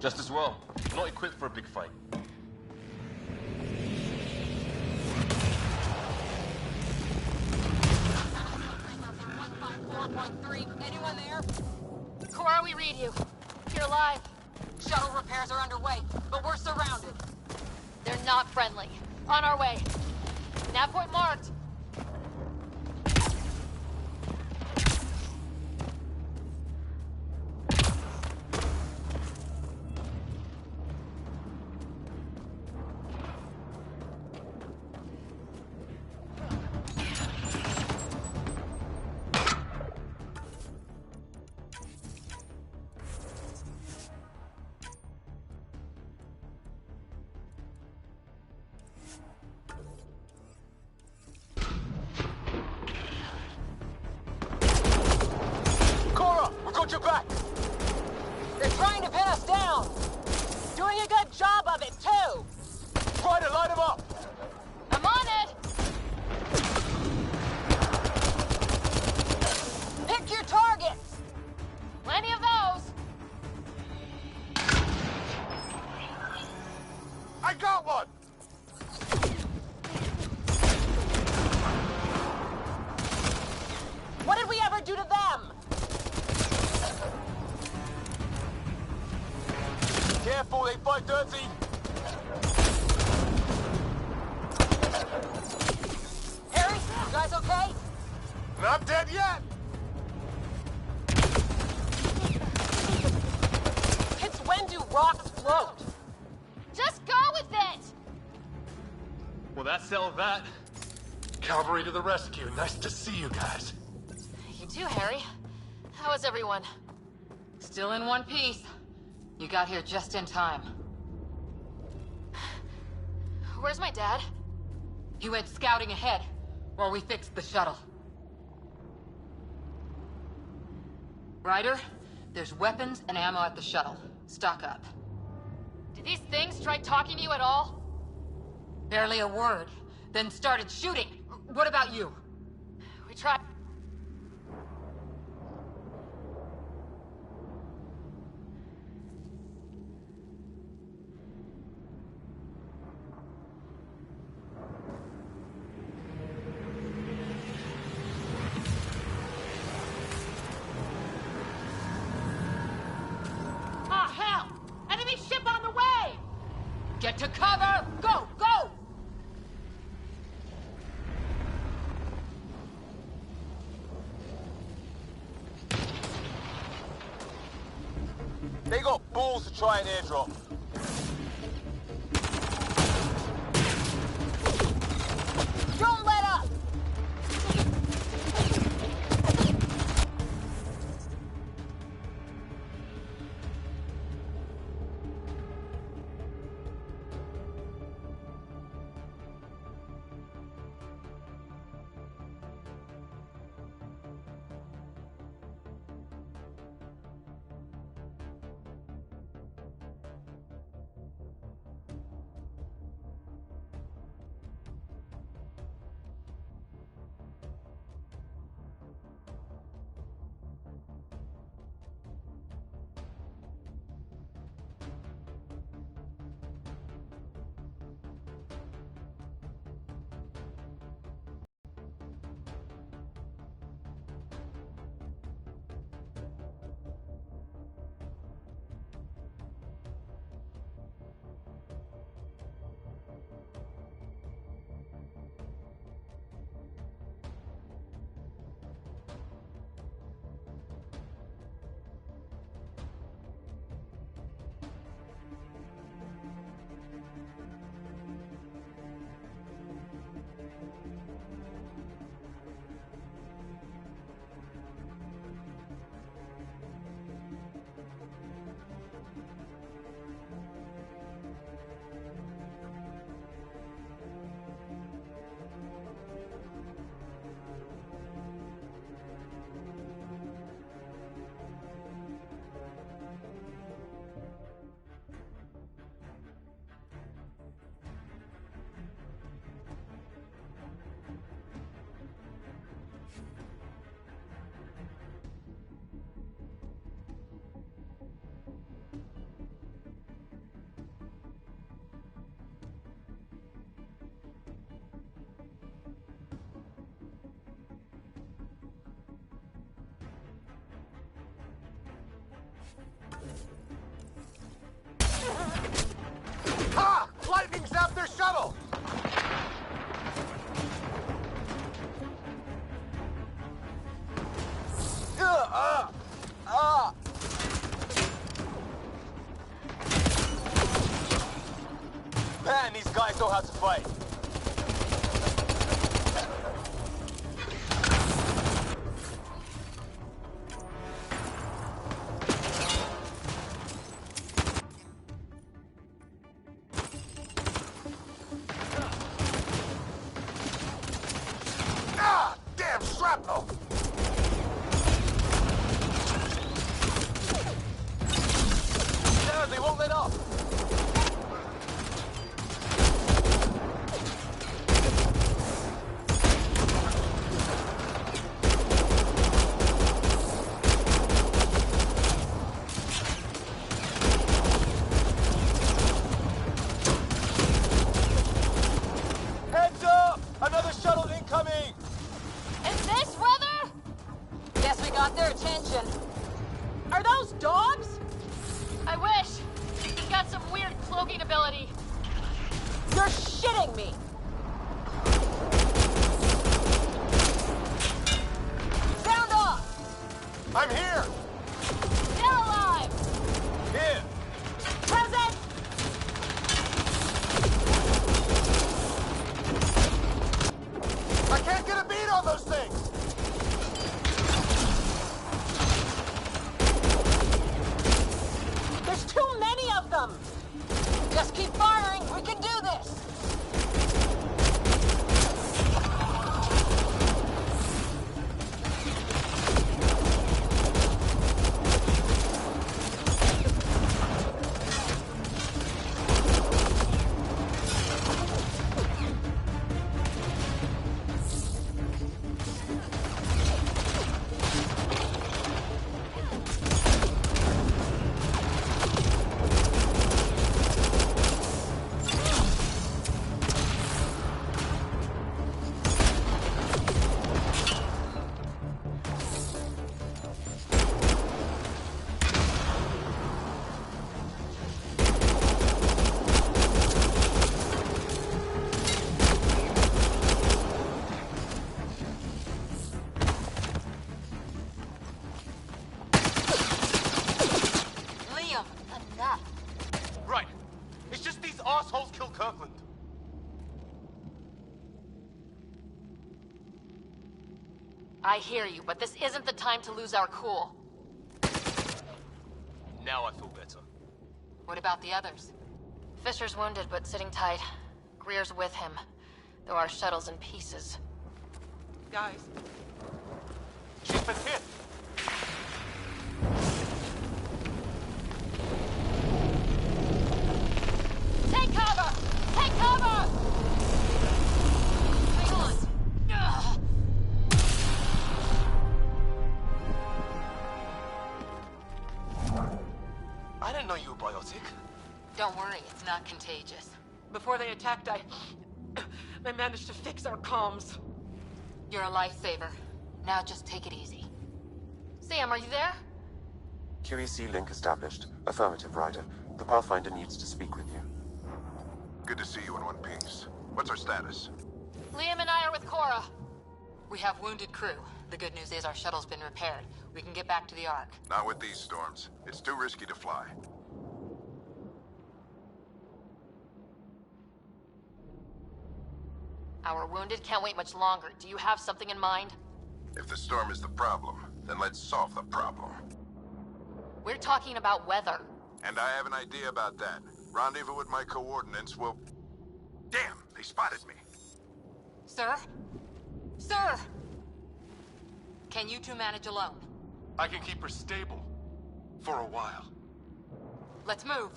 Just as well. I'm not equipped for a big fight. Anyone there? Cora, we read you. You're alive. Shuttle repairs are underway, but we're surrounded. They're not friendly. On our way. Nav point marked. Got your back! They're trying to pin us down! Doing a good job of it, too! Try to light them up! I'm on it! Pick your targets! Plenty of those! I got one! What did we ever do to them? Careful, they fight dirty! Harry, you guys okay? Not dead yet! It's when do rocks float? Just go with it! Well, that settled that. Cavalry to the rescue. Nice to see you guys. You too, Harry. How is everyone? Still in one piece. You got here just in time. Where's my dad? He went scouting ahead while we fixed the shuttle. Ryder, there's weapons and ammo at the shuttle. Stock up. Did these things try talking to you at all? Barely a word, then started shooting. What about you? We tried. Get to cover! Go! Go! They got balls to try an airdrop. Don't let up! fight. Ah! Damn shrapnel! No, they won't let up. Heads up! Another shuttle incoming! In this weather? Guess we got their attention. Are those dogs? I wish. He's got some weird cloaking ability. You're shitting me. Sound off! I'm here! They're alive! Here! Present! I can't get a beat on those things! There's too many of them! Just keep firing, we can do this! Liam, enough. Right. It's just these assholes killed Kirkland. I hear you, but this isn't the time to lose our cool. Now I feel better. What about the others? Fisher's wounded, but sitting tight. Greer's with him, though our shuttle's in pieces. Guys. She's been hit. Take cover! Take cover! Hang on. Ugh. I didn't know you were biotic. Don't worry, it's not contagious. Before they attacked, I managed to fix our comms. You're a lifesaver. Now just take it easy. Sam, are you there? QEC link established. Affirmative, Ryder. The Pathfinder needs to speak with you. Good to see you in one piece. What's our status? Liam and I are with Cora. We have wounded crew. The good news is our shuttle's been repaired. We can get back to the Ark. Not with these storms. It's too risky to fly. Our wounded can't wait much longer. Do you have something in mind? If the storm is the problem, then let's solve the problem. We're talking about weather. And I have an idea about that. Rendezvous with my coordinates will... Damn, they spotted me. Sir? Sir! Can you two manage alone? I can keep her stable. For a while. Let's move.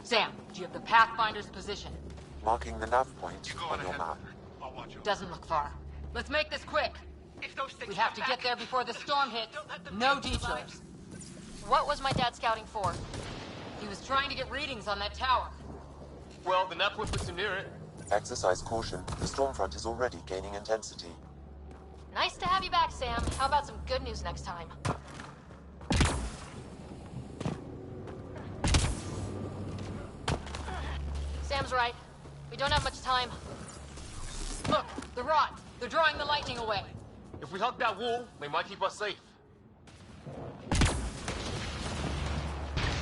Sam, do you have the Pathfinder's position? Marking the nav point on your map. Doesn't look far. Let's make this quick. If those things We have to get there before the storm hits. No detours. What was my dad scouting for? He was trying to get readings on that tower. Well, the nav point puts him near it. Exercise caution. The storm front is already gaining intensity. Nice to have you back, Sam. How about some good news next time? Sam's right. We don't have much time. Look, the rod. They're drawing the lightning away. If we hug that wall, they might keep us safe.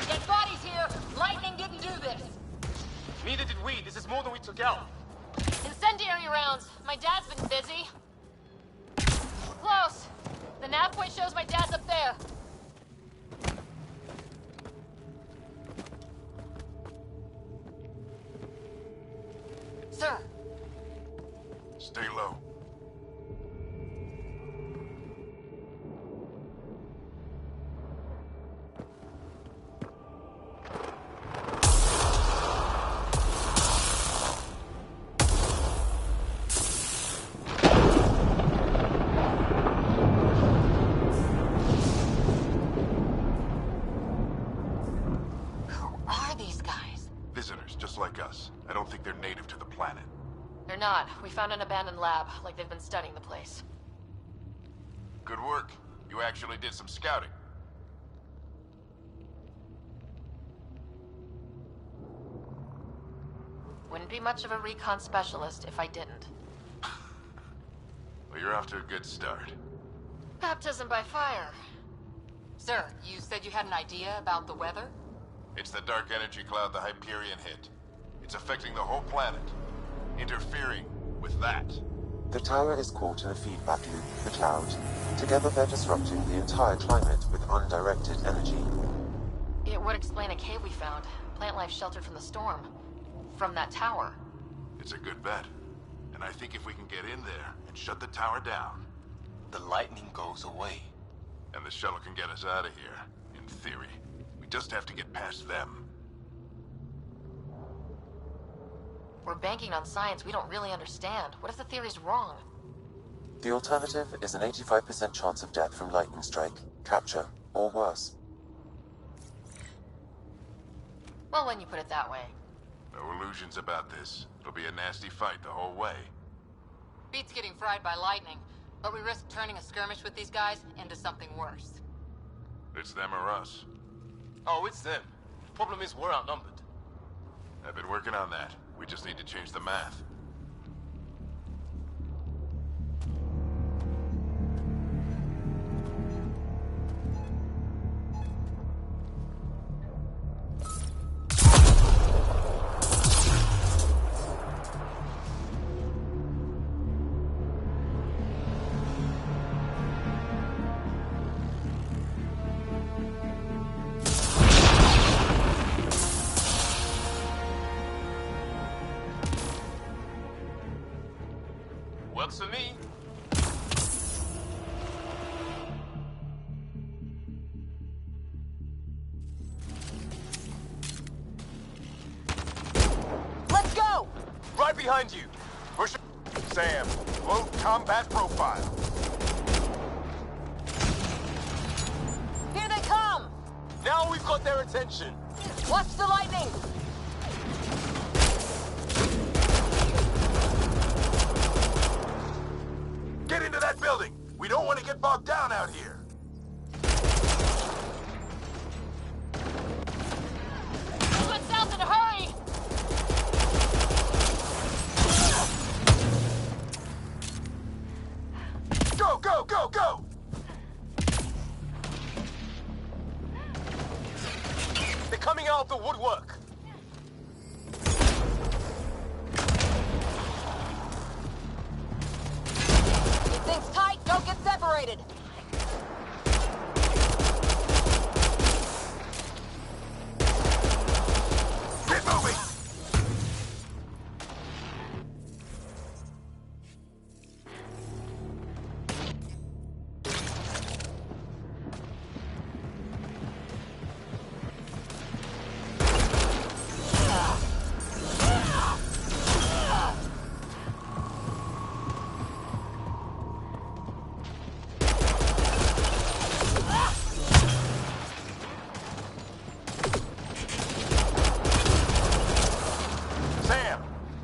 Dead bodies here. Lightning didn't do this. Neither did we. This is more than we took out. Incendiary rounds. My dad's been busy. Close. The nav point shows my dad's up there. Sir. Stay low. Like us. I don't think they're native to the planet. They're not. We found an abandoned lab, like they've been studying the place. Good work. You actually did some scouting. Wouldn't be much of a recon specialist if I didn't. Well, you're off to a good start. Baptism by fire. Sir, you said you had an idea about the weather? It's the dark energy cloud the Hyperion hit. It's affecting the whole planet, interfering with that. The tower is caught in a feedback loop with the cloud. Together they're disrupting the entire climate with undirected energy. It would explain a cave we found. Plant life sheltered from the storm. From that tower. It's a good bet. And I think if we can get in there and shut the tower down... the lightning goes away. And the shuttle can get us out of here, in theory. We just have to get past them. We're banking on science we don't really understand. What if the theory's wrong? The alternative is an 85% chance of death from lightning strike, capture, or worse. Well, when you put it that way. No illusions about this. It'll be a nasty fight the whole way. Beats getting fried by lightning, but we risk turning a skirmish with these guys into something worse. It's them or us. Oh, it's them. Problem is, we're outnumbered. I've been working on that. We just need to change the math. Works for me. Let's go! Right behind you. Push it. Sam, low combat profile. Here they come! Now we've got their attention. Watch the lightning! Get into that building! We don't want to get bogged down out here! Going south in a hurry! Go, go, go, go! They're coming out of the woodwork. Things tight, don't get separated! Get moving!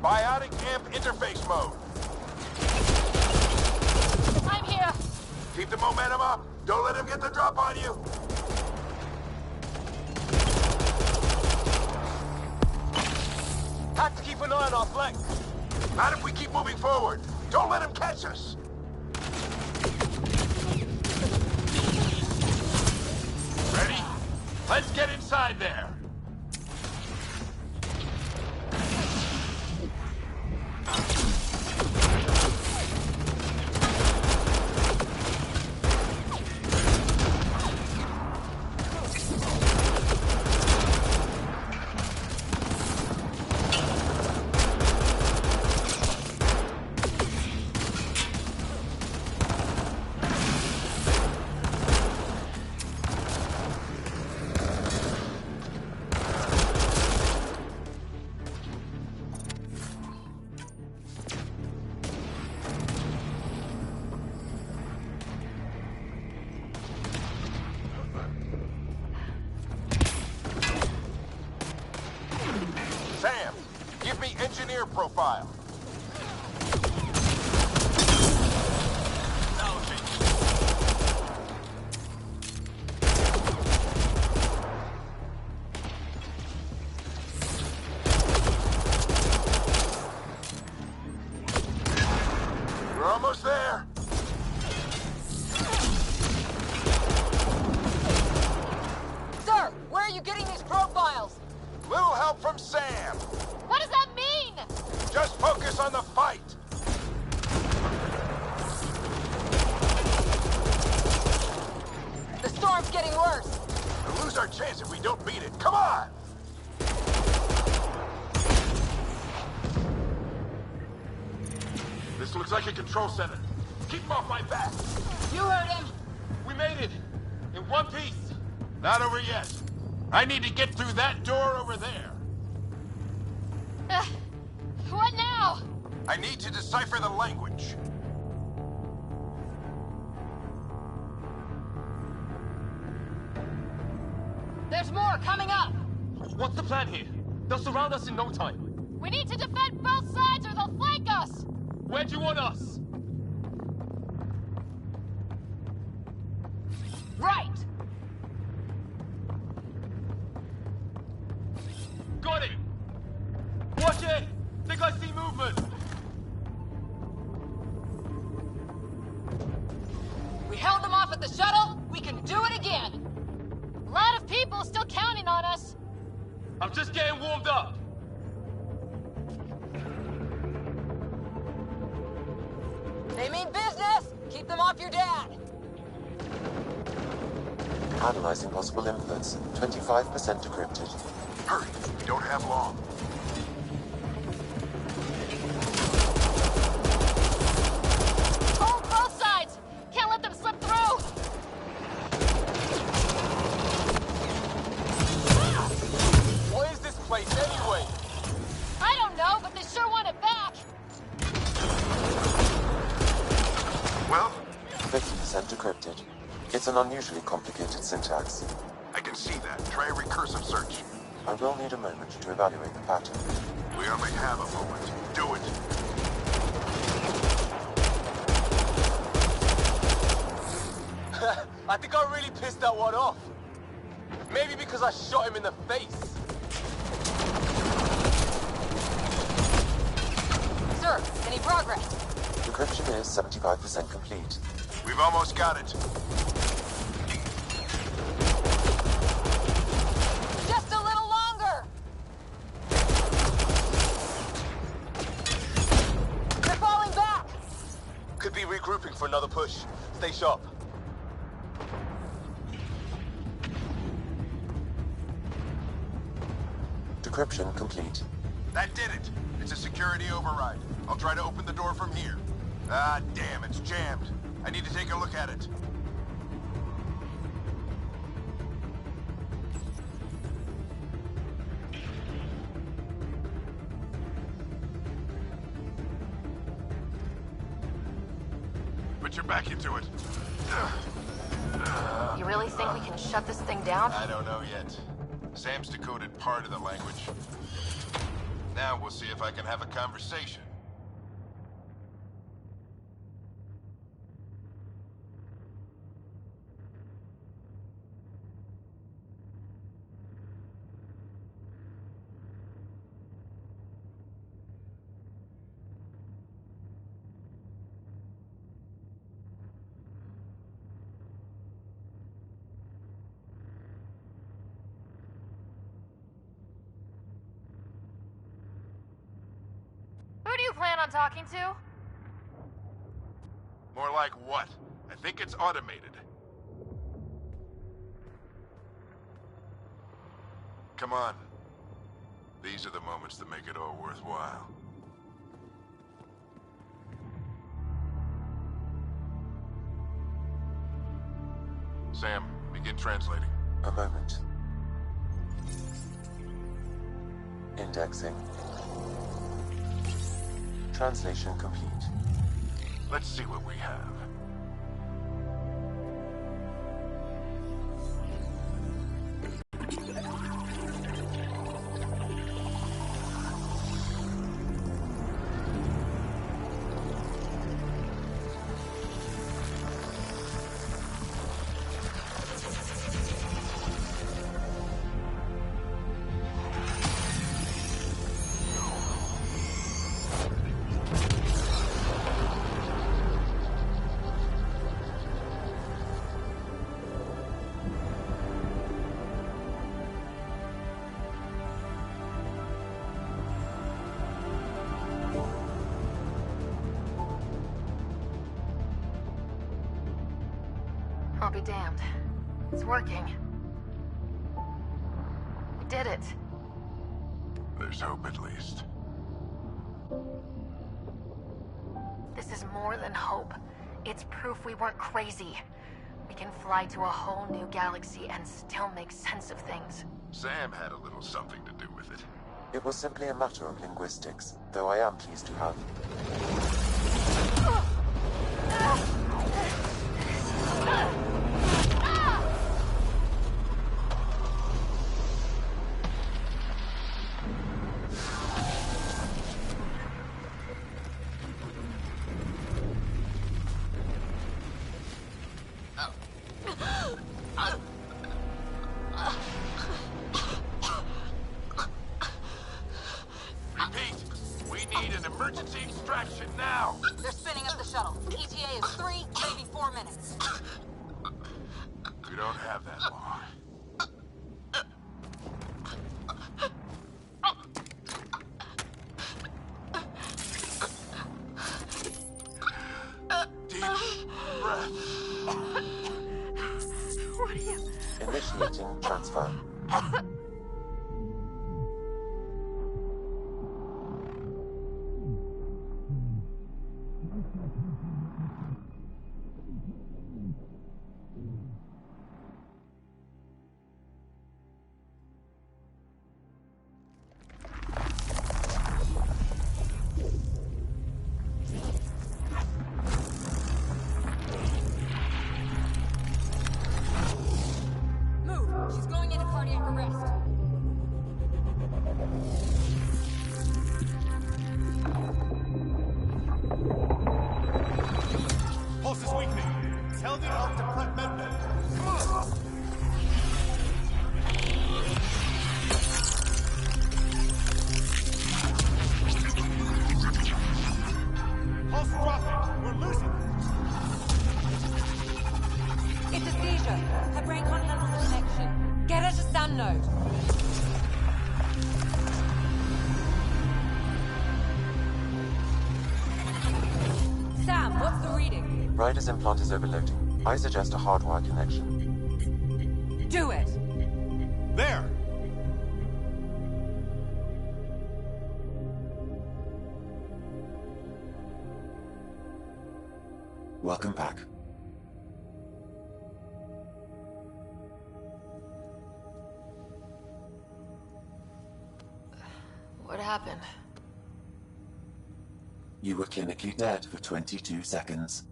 Biotic amp interface mode. I'm here. Keep the momentum up. Don't let him get the drop on you. Have to keep an eye on our flank. Not if we keep moving forward. Don't let him catch us! Ready? Let's get inside there! Sam, give me engineer profile. We're almost there. Sir, where are you getting these profiles? Little help from Sam. What does that mean? Just focus on the fight. The storm's getting worse. We'll lose our chance if we don't beat it. Come on! This looks like a control center. Keep him off my back. You heard him. We made it. In one piece. Not over yet. I need to get through that door over there. What now? I need to decipher the language. There's more coming up. What's the plan here? They'll surround us in no time. We need to defend both sides or they'll flank us. Where do you want us? Right. Got it! Watch it! Think I see movement! We held them off at the shuttle. We can do it again. A lot of people still counting on us. I'm just getting warmed up! They mean business. Keep them off your dad. Analyzing possible inputs. 25% decrypted. Hurry, we don't have long. Hold both sides. Can't let them slip through. What is this place anyway? I don't know, but they sure want it back. Well? 50% decrypted. It's an unusually complicated syntax. I can see that. Try a recursive search. I will need a moment to evaluate the pattern. We only have a moment. Do it. I think I really pissed that one off. Maybe because I shot him in the face. Sir, any progress? Decryption is 75% complete. We've almost got it. Just a little longer. They're falling back. Could be regrouping for another push. Stay sharp. Decryption complete. That did it. It's a security override. I'll try to open the door from here. Ah, damn, it's jammed. I need to take a look at it. Put your back into it. You really think we can shut this thing down? I don't know yet. Sam's decoded part of the language. Now we'll see if I can have a conversation. plan on talking to? More like what? I think it's automated. Come on. These are the moments that make it all worthwhile. Sam, begin translating. A moment. Indexing. Translation complete. Let's see what we have. I'll be damned. It's working. We did it. There's hope at least. This is more than hope. It's proof we weren't crazy. We can fly to a whole new galaxy and still make sense of things. Sam had a little something to do with it. It was simply a matter of linguistics, though I am pleased to have. Repeat, we need an emergency extraction now. They're spinning up the shuttle. ETA is 3, maybe 4 minutes. We don't have that long. Deep breath. What are you... Initiating transfer. She's going into cardiac arrest. Pulse is weakening. Tell the ARC to prep medbay. Pulse dropping. We're losing. It's a seizure. Her brain can't handle the connection. Get her to Sam node. Sam, what's the reading? Ryder's implant is overloading. I suggest a hardwire connection. Do it. There. Welcome back. What happened? You were clinically dead for 22 seconds.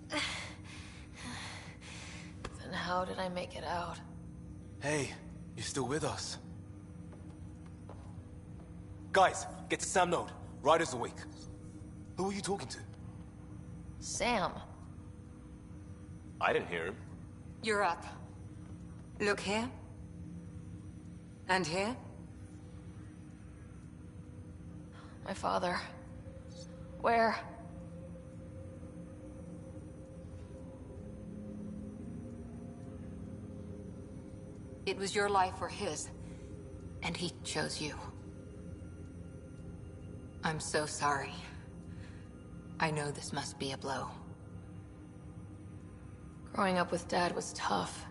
Then how did I make it out? Hey, you're still with us. Guys, get to Sam node. Ryder's awake. Who are you talking to? Sam. I didn't hear him. You're up. Look here. And here. My father. Where? It was your life or his. And he chose you. I'm so sorry. I know this must be a blow. Growing up with Dad was tough.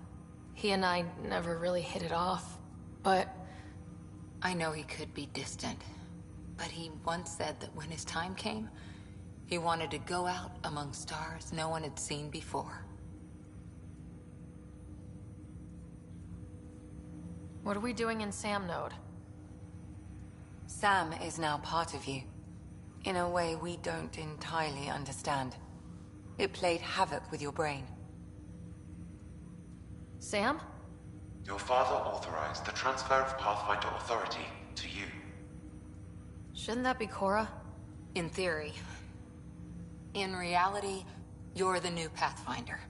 He and I never really hit it off, but... I know he could be distant, but he once said that when his time came, he wanted to go out among stars no one had seen before. What are we doing in Sam Node? Sam is now part of you, in a way we don't entirely understand. It played havoc with your brain. Sam? Your father authorized the transfer of Pathfinder authority to you. Shouldn't that be Cora? In theory. In reality, you're the new Pathfinder.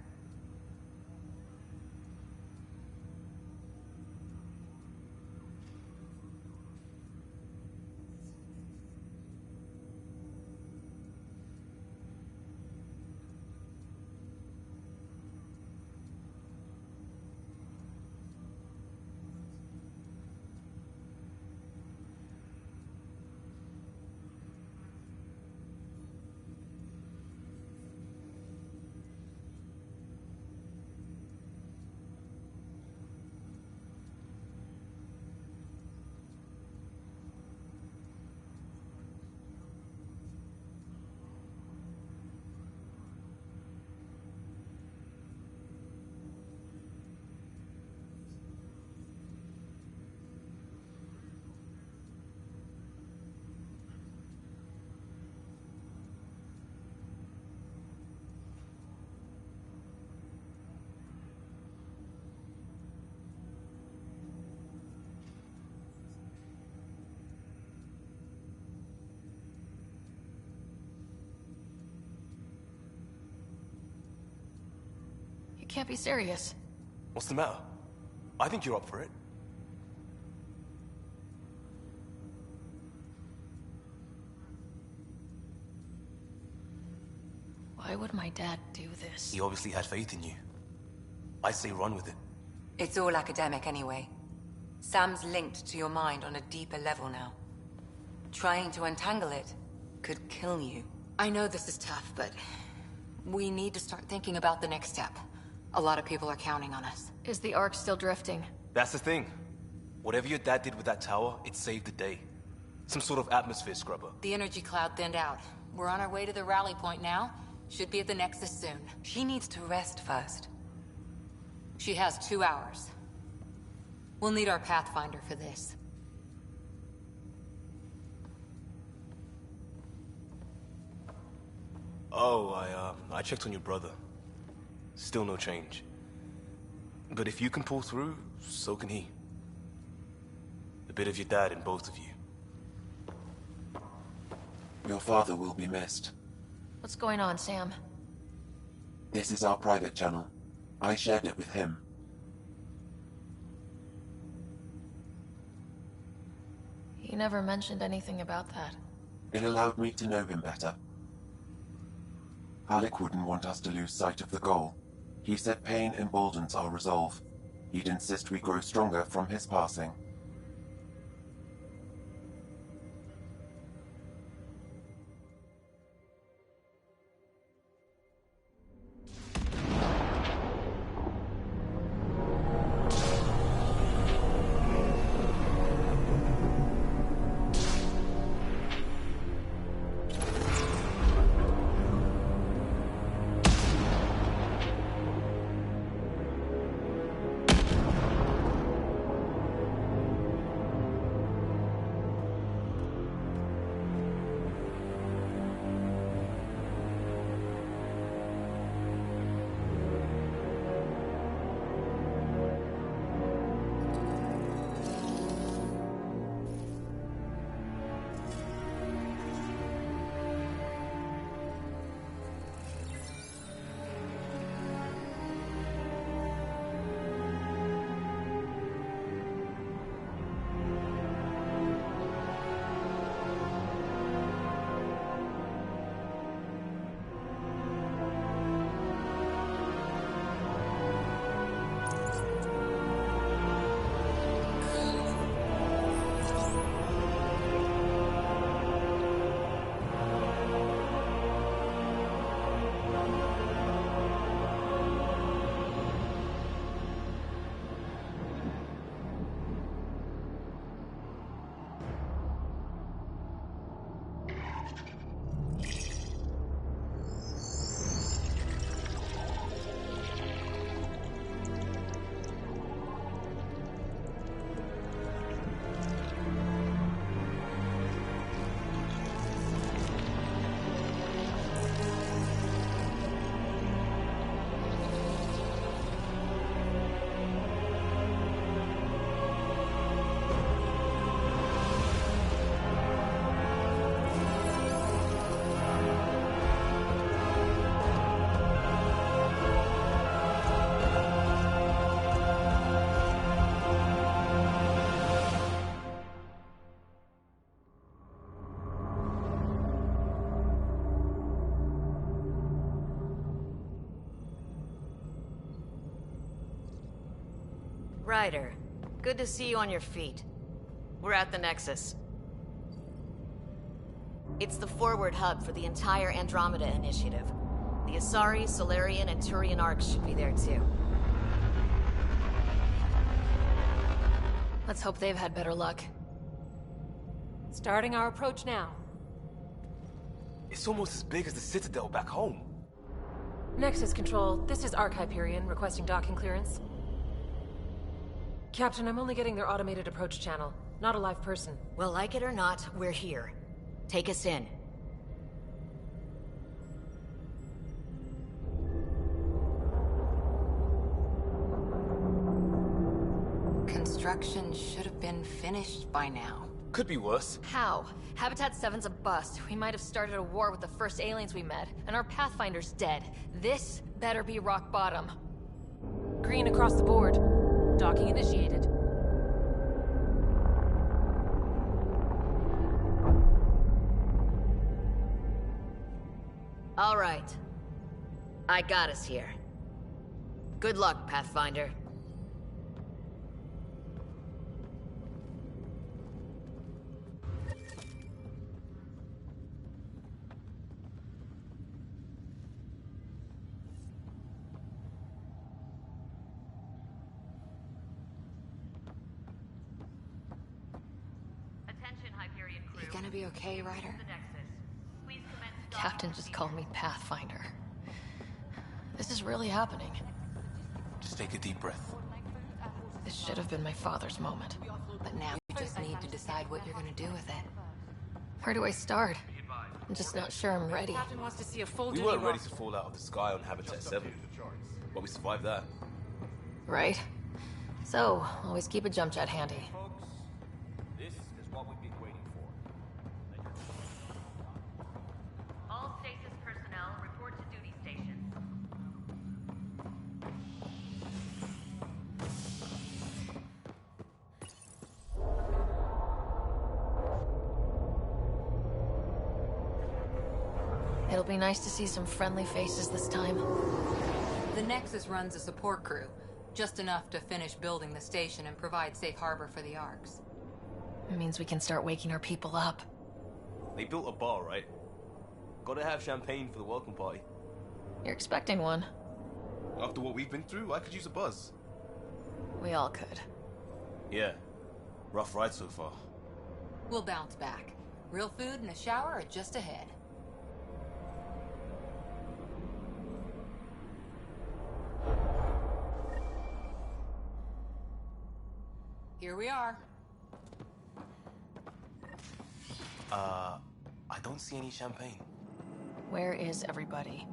You can't be serious. What's the matter? I think you're up for it. Why would my dad do this? He obviously had faith in you. I say run with it. It's all academic anyway. Sam's linked to your mind on a deeper level now. Trying to untangle it could kill you. I know this is tough, but we need to start thinking about the next step. A lot of people are counting on us. Is the Ark still drifting? That's the thing. Whatever your dad did with that tower, it saved the day. Some sort of atmosphere scrubber. The energy cloud thinned out. We're on our way to the rally point now. Should be at the Nexus soon. She needs to rest first. She has 2 hours. We'll need our Pathfinder for this. Oh, I checked on your brother. Still no change. But if you can pull through, so can he. A bit of your dad in both of you. Your father will be missed. What's going on, Sam? This is our private channel. I shared it with him. He never mentioned anything about that. It allowed me to know him better. Alec wouldn't want us to lose sight of the goal. He said pain emboldens our resolve. He'd insist we grow stronger from his passing. Ryder, good to see you on your feet. We're at the Nexus. It's the forward hub for the entire Andromeda Initiative. The Asari, Solarian, and Turian arcs should be there too. Let's hope they've had better luck. Starting our approach now. It's almost as big as the Citadel back home. Nexus Control, this is Arc Hyperion requesting docking clearance. Captain, I'm only getting their automated approach channel, not a live person. Well, like it or not, we're here. Take us in. Construction should have been finished by now. Could be worse. How? Habitat 7's a bust. We might have started a war with the first aliens we met, and our Pathfinder's dead. This better be rock bottom. Green across the board. Docking initiated. All right. I got us here. Good luck, Pathfinder. You gonna be okay, Ryder? Captain just called me Pathfinder. This is really happening. Just take a deep breath. This should have been my father's moment. But now you just need to decide what you're gonna do with it. Where do I start? I'm just not sure I'm ready. Captain wants to see a full We weren't ready to fall out of the sky on Habitat 7, but we survived that. Right. So, always keep a jump jet handy. This is what we've been waiting for. All stasis personnel report to duty stations. It'll be nice to see some friendly faces this time. The Nexus runs a support crew. Just enough to finish building the station and provide safe harbor for the arcs. It means we can start waking our people up. They built a bar, right? Gotta have champagne for the welcome party. You're expecting one. After what we've been through, I could use a buzz. We all could. Yeah. Rough ride so far. We'll bounce back. Real food and a shower are just ahead. Here we are. I don't see any champagne. Where is everybody?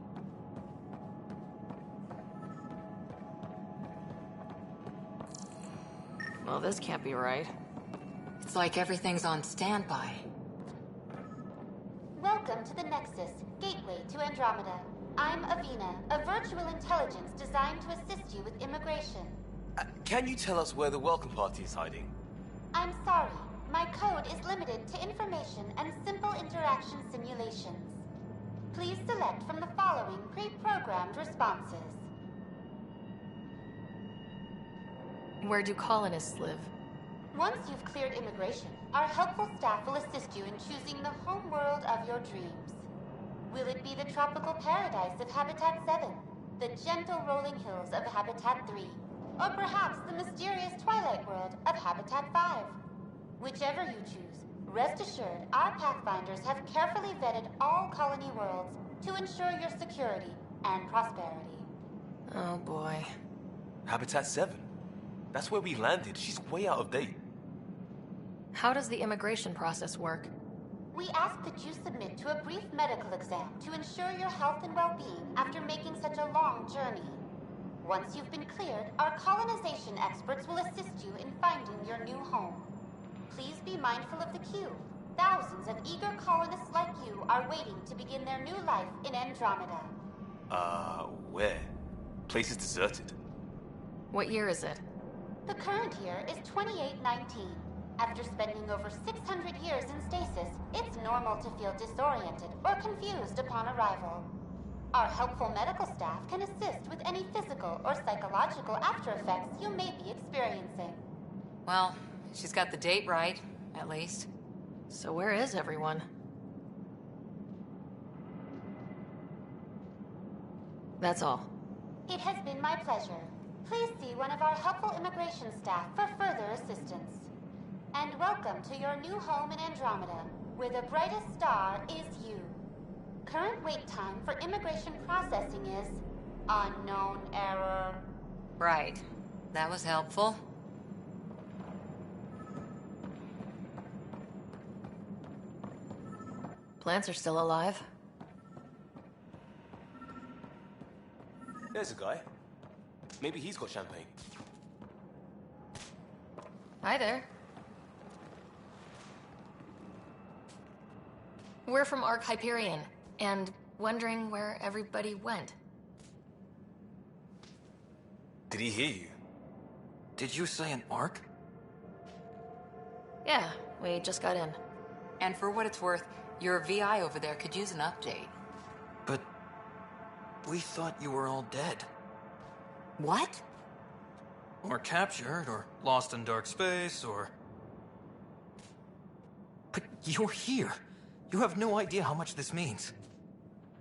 Well, this can't be right. It's like everything's on standby. Welcome to the Nexus, gateway to Andromeda. I'm Avina, a virtual intelligence designed to assist you with immigration. Can you tell us where the welcome party is hiding? I'm sorry. My code is limited to information and simple interaction simulations. Please select from the following pre-programmed responses. Where do colonists live? Once you've cleared immigration, our helpful staff will assist you in choosing the home world of your dreams. Will it be the tropical paradise of Habitat 7, the gentle rolling hills of Habitat 3, or perhaps the mysterious twilight world of Habitat 5? Whichever you choose, rest assured our Pathfinders have carefully vetted all colony worlds to ensure your security and prosperity. Oh boy. Habitat 7? That's where we landed. She's way out of date. How does the immigration process work? We ask that you submit to a brief medical exam to ensure your health and well-being after making such a long journey. Once you've been cleared, our colonization experts will assist you in finding your new home. Please be mindful of the queue. Thousands of eager colonists like you are waiting to begin their new life in Andromeda. Where? Place is deserted. What year is it? The current year is 2819. After spending over 600 years in stasis, it's normal to feel disoriented or confused upon arrival. Our helpful medical staff can assist with any physical or psychological after effects you may be experiencing. Well, she's got the date right, at least. So where is everyone? That's all. It has been my pleasure. Please see one of our helpful immigration staff for further assistance. And welcome to your new home in Andromeda, where the brightest star is you. Current wait time for immigration processing is unknown error. Right. That was helpful. Plants are still alive. There's a guy. Maybe he's got champagne. Hi there. We're from Ark Hyperion, and wondering where everybody went. Did he hear you? Did you say an arc? Yeah, we just got in. And for what it's worth, your VI over there could use an update. But we thought you were all dead. What? Or captured, or lost in dark space, or... But you're here. You have no idea how much this means.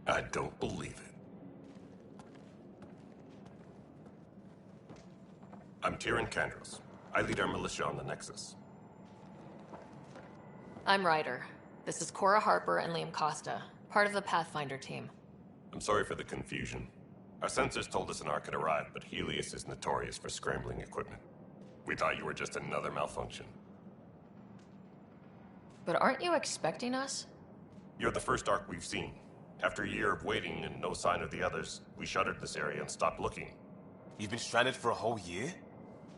I don't believe it. I'm Tyrion Kandros. I lead our militia on the Nexus. I'm Ryder. This is Cora Harper and Liam Costa, part of the Pathfinder team. I'm sorry for the confusion. Our sensors told us an Ark had arrived, but Helios is notorious for scrambling equipment. We thought you were just another malfunction. But aren't you expecting us? You're the first Ark we've seen. After a year of waiting and no sign of the others, we shuttered this area and stopped looking. You've been stranded for a whole year?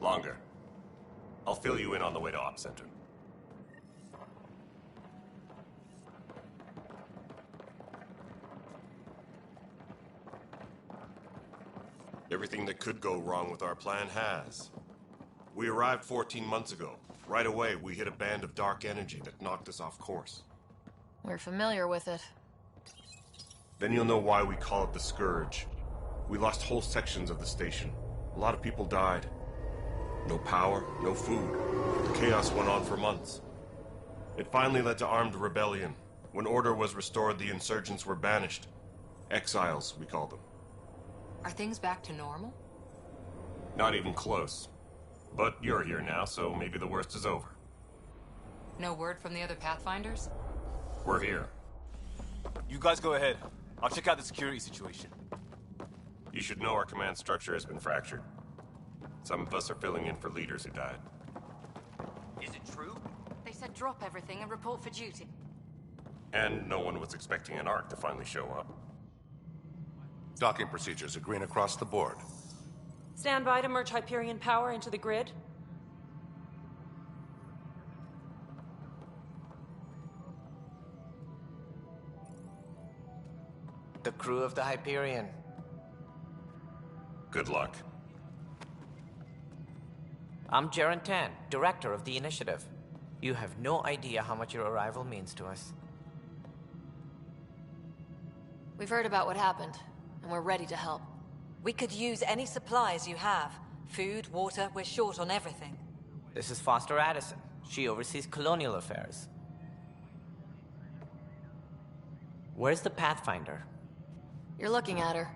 Longer. I'll fill you in on the way to Op Center. Everything that could go wrong with our plan has. We arrived 14 months ago. Right away, we hit a band of dark energy that knocked us off course. We're familiar with it. Then you'll know why we call it the Scourge. We lost whole sections of the station. A lot of people died. No power, no food. The chaos went on for months. It finally led to armed rebellion. When order was restored, the insurgents were banished. Exiles, we call them. Are things back to normal? Not even close. But you're here now, so maybe the worst is over. No word from the other Pathfinders? We're here. You guys go ahead. I'll check out the security situation. You should know our command structure has been fractured. Some of us are filling in for leaders who died. Is it true? They said drop everything and report for duty. And no one was expecting an Ark to finally show up. Docking procedures are green across the board. Stand by to merge Hyperion power into the grid. The crew of the Hyperion. Good luck. I'm Jaren Tan, director of the initiative. You have no idea how much your arrival means to us. We've heard about what happened, and we're ready to help. We could use any supplies you have. Food, water, we're short on everything. This is Foster Addison. She oversees colonial affairs. Where's the Pathfinder? You're looking at her.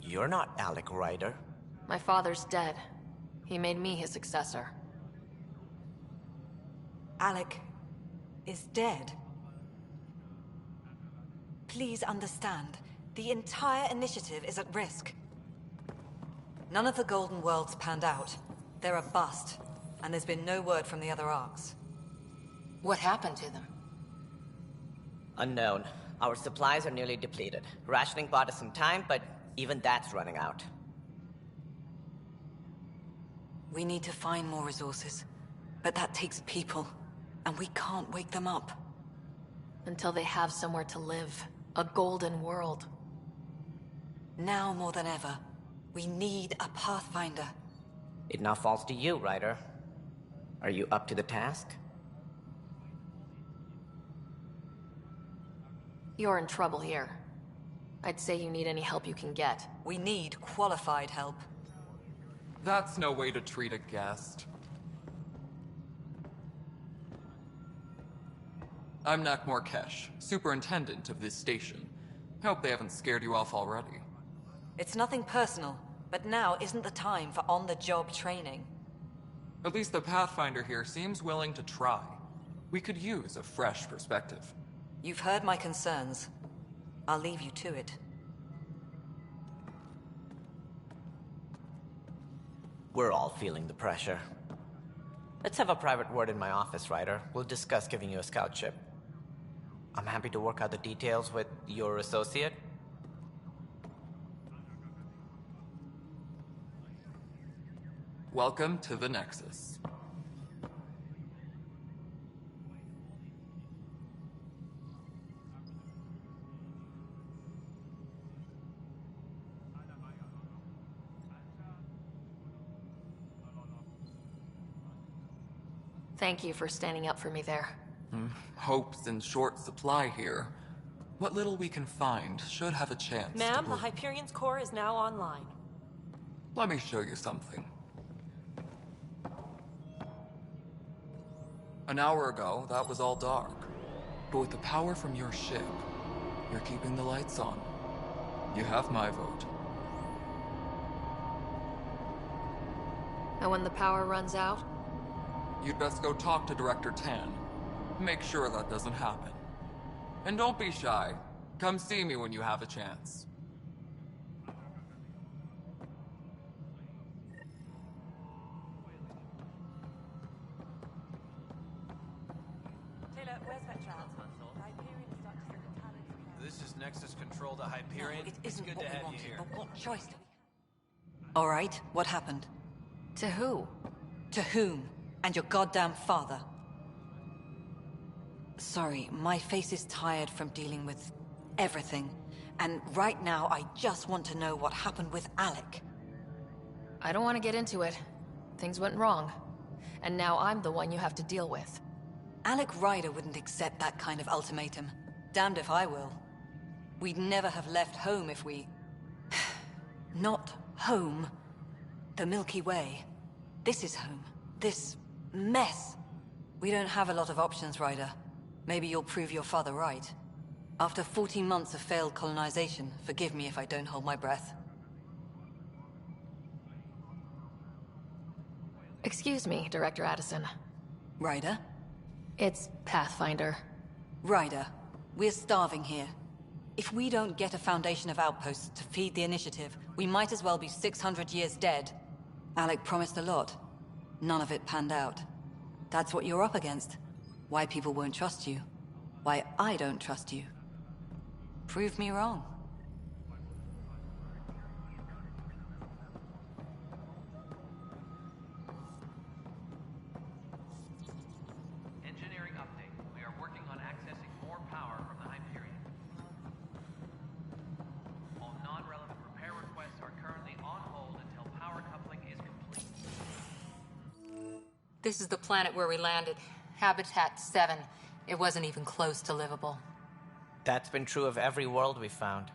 You're not Alec Ryder. My father's dead. He made me his successor. Alec is dead. Please understand, the entire initiative is at risk. None of the Golden Worlds panned out. They're a bust, and there's been no word from the other Arks. What happened to them? Unknown. Our supplies are nearly depleted. Rationing bought us some time, but even that's running out. We need to find more resources, but that takes people, and we can't wake them up. Until they have somewhere to live. A golden world. Now more than ever, we need a Pathfinder. It now falls to you, Ryder. Are you up to the task? You're in trouble here. I'd say you need any help you can get. We need qualified help. That's no way to treat a guest. I'm Nakmor Kesh, superintendent of this station. Hope they haven't scared you off already. It's nothing personal, but now isn't the time for on-the-job training. At least the Pathfinder here seems willing to try. We could use a fresh perspective. You've heard my concerns. I'll leave you to it. We're all feeling the pressure. Let's have a private word in my office, Ryder. We'll discuss giving you a scout ship. I'm happy to work out the details with your associate. Welcome to the Nexus. Thank you for standing up for me there. Hope's in short supply here. What little we can find should have a chance. Ma'am, the Hyperion's core is now online. Let me show you something. An hour ago, that was all dark. But with the power from your ship, you're keeping the lights on. You have my vote. And when the power runs out? You'd best go talk to Director Tan. Make sure that doesn't happen. And don't be shy. Come see me when you have a chance. Taylor, where's that child? This is Nexus Control to Hyperion. No, it it's isn't good what to we have wanted, you here. but what choice do we have? All right, what happened? To who? To whom? And your goddamn father. Sorry, my face is tired from dealing with everything. And right now, I just want to know what happened with Alec. I don't want to get into it. Things went wrong. And now I'm the one you have to deal with. Alec Ryder wouldn't accept that kind of ultimatum. Damned if I will. We'd never have left home if we... Not home. The Milky Way. This is home. This mess. We don't have a lot of options, Ryder. Maybe you'll prove your father right. After 14 months of failed colonization, forgive me if I don't hold my breath. Excuse me, Director Addison. Ryder? It's Pathfinder. Ryder, we're starving here. If we don't get a foundation of outposts to feed the initiative, we might as well be 600 years dead. Alec promised a lot. None of it panned out. That's what you're up against. Why people won't trust you. Why I don't trust you. Prove me wrong. Engineering update. We are working on accessing more power from the Hyperion. All non-relevant repair requests are currently on hold until power coupling is complete. This is the planet where we landed. Habitat 7. It wasn't even close to livable. That's been true of every world we've found.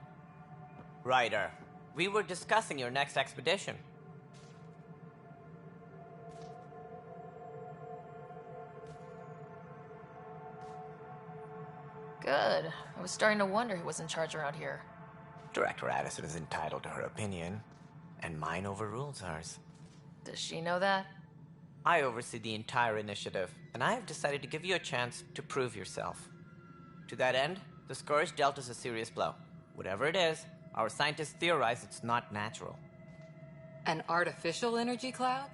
Ryder, we were discussing your next expedition. Good. I was starting to wonder who was in charge around here. Director Addison is entitled to her opinion, and mine overrules hers. Does she know that? I oversee the entire initiative, and I have decided to give you a chance to prove yourself. To that end, the Scourge dealt us a serious blow. Whatever it is, our scientists theorize it's not natural. An artificial energy cloud?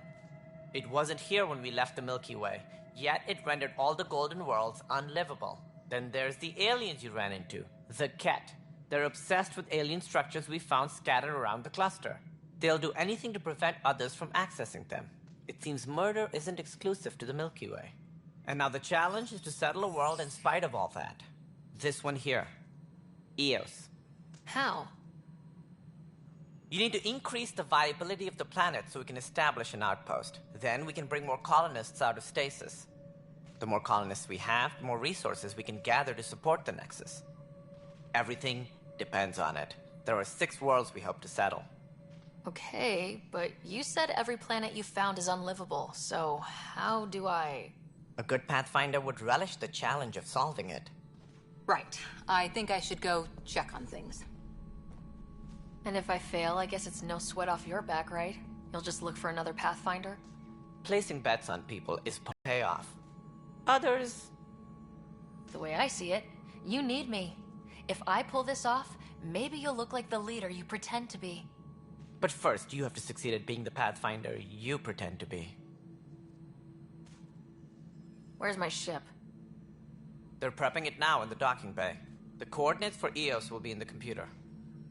It wasn't here when we left the Milky Way, yet it rendered all the Golden Worlds unlivable. Then there's the aliens you ran into, the Ket. They're obsessed with alien structures we found scattered around the cluster. They'll do anything to prevent others from accessing them. It seems murder isn't exclusive to the Milky Way. And now the challenge is to settle a world in spite of all that. This one here. Eos. How? You need to increase the viability of the planet so we can establish an outpost. Then we can bring more colonists out of stasis. The more colonists we have, the more resources we can gather to support the Nexus. Everything depends on it. There are 6 worlds we hope to settle. Okay, but you said every planet you found is unlivable, so how do I... A good Pathfinder would relish the challenge of solving it. Right. I think I should go check on things. And if I fail, I guess it's no sweat off your back, right? You'll just look for another Pathfinder? Placing bets on people is payoff. Others... The way I see it, you need me. If I pull this off, maybe you'll look like the leader you pretend to be. But first, you have to succeed at being the Pathfinder you pretend to be. Where's my ship? They're prepping it now in the docking bay. The coordinates for EOS will be in the computer.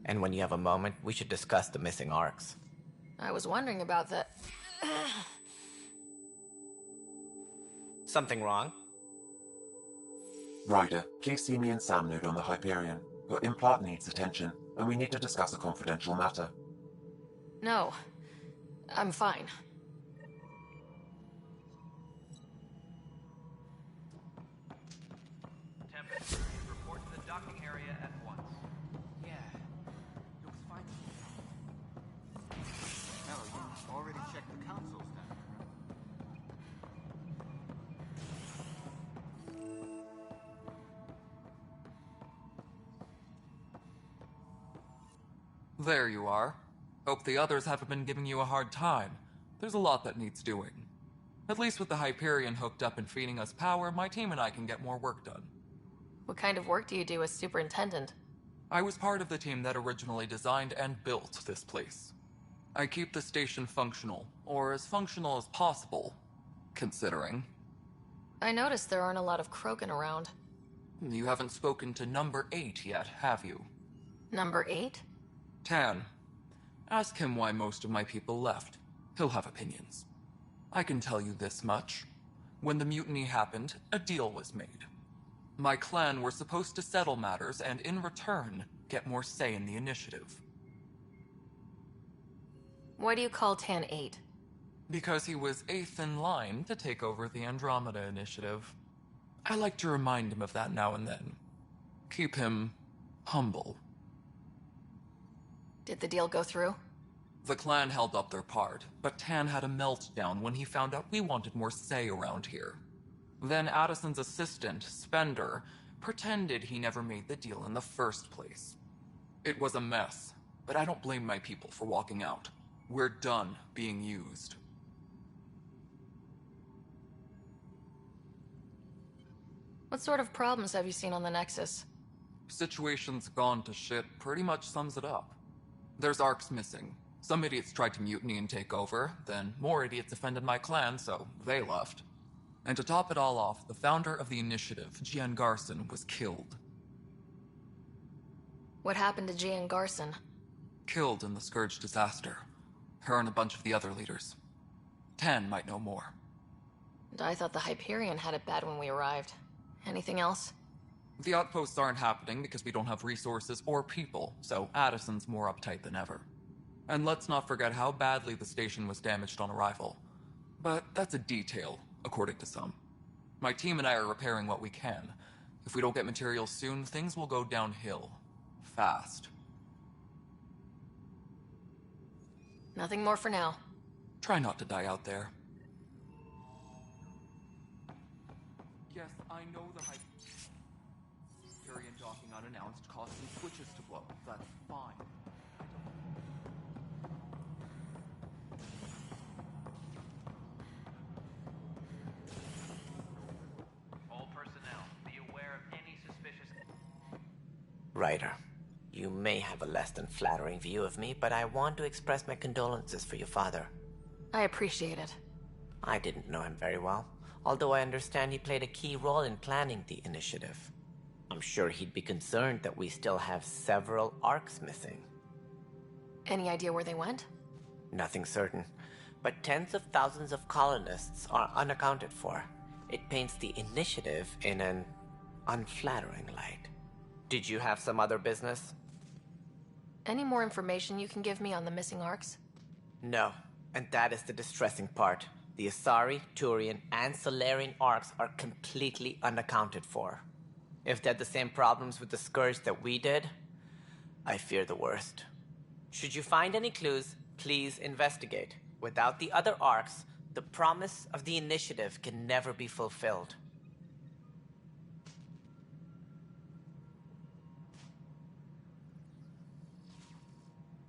And when you have a moment, we should discuss the missing arcs. I was wondering about that. Something wrong? Ryder, please see me and Sam node on the Hyperion. Your implant needs attention, and we need to discuss a confidential matter. No. I'm fine. Tempest, report to the docking area at once. Yeah, looks fine. Hell, you already checked the consoles down. There you are. Hope the others haven't been giving you a hard time. There's a lot that needs doing. At least with the Hyperion hooked up and feeding us power, my team and I can get more work done. What kind of work do you do as superintendent? I was part of the team that originally designed and built this place. I keep the station functional, or as functional as possible, considering. I noticed there aren't a lot of Krogan around. You haven't spoken to number 8 yet, have you? Number 8? Tan. Ask him why most of my people left. He'll have opinions. I can tell you this much. When the mutiny happened, a deal was made. My clan were supposed to settle matters and, in return, get more say in the initiative. Why do you call Tan 8? Because he was 8th in line to take over the Andromeda Initiative. I like to remind him of that now and then. Keep him humble. Did the deal go through? The clan held up their part, but Tan had a meltdown when he found out we wanted more say around here. Then Addison's assistant, Spender, pretended he never made the deal in the first place. It was a mess, but I don't blame my people for walking out. We're done being used. What sort of problems have you seen on the Nexus? Situation's gone to shit pretty much sums it up. There's arcs missing. Some idiots tried to mutiny and take over, then more idiots offended my clan, so they left. And to top it all off, the founder of the initiative, Gian Garson, was killed. What happened to Gian Garson? Killed in the Scourge disaster. Her and a bunch of the other leaders. Tan might know more. And I thought the Hyperion had it bad when we arrived. Anything else? The outposts aren't happening because we don't have resources or people, so Addison's more uptight than ever. And let's not forget how badly the station was damaged on arrival. But that's a detail, according to some. My team and I are repairing what we can. If we don't get materials soon, things will go downhill. Fast. Nothing more for now. Try not to die out there. Yes, I know the Hyperion docking unannounced caused some switches to blow. That's fine. All personnel, be aware of any suspicious... Ryder, you may have a less than flattering view of me, but I want to express my condolences for your father. I appreciate it. I didn't know him very well, although I understand he played a key role in planning the initiative. I'm sure he'd be concerned that we still have several arcs missing. Any idea where they went? Nothing certain, but tens of thousands of colonists are unaccounted for. It paints the initiative in an unflattering light. Did you have some other business? Any more information you can give me on the missing arcs? No, and that is the distressing part. The Asari, Turian, and Solarian arcs are completely unaccounted for. If they had the same problems with the Scourge that we did, I fear the worst. Should you find any clues, please investigate. Without the other arcs, the promise of the initiative can never be fulfilled.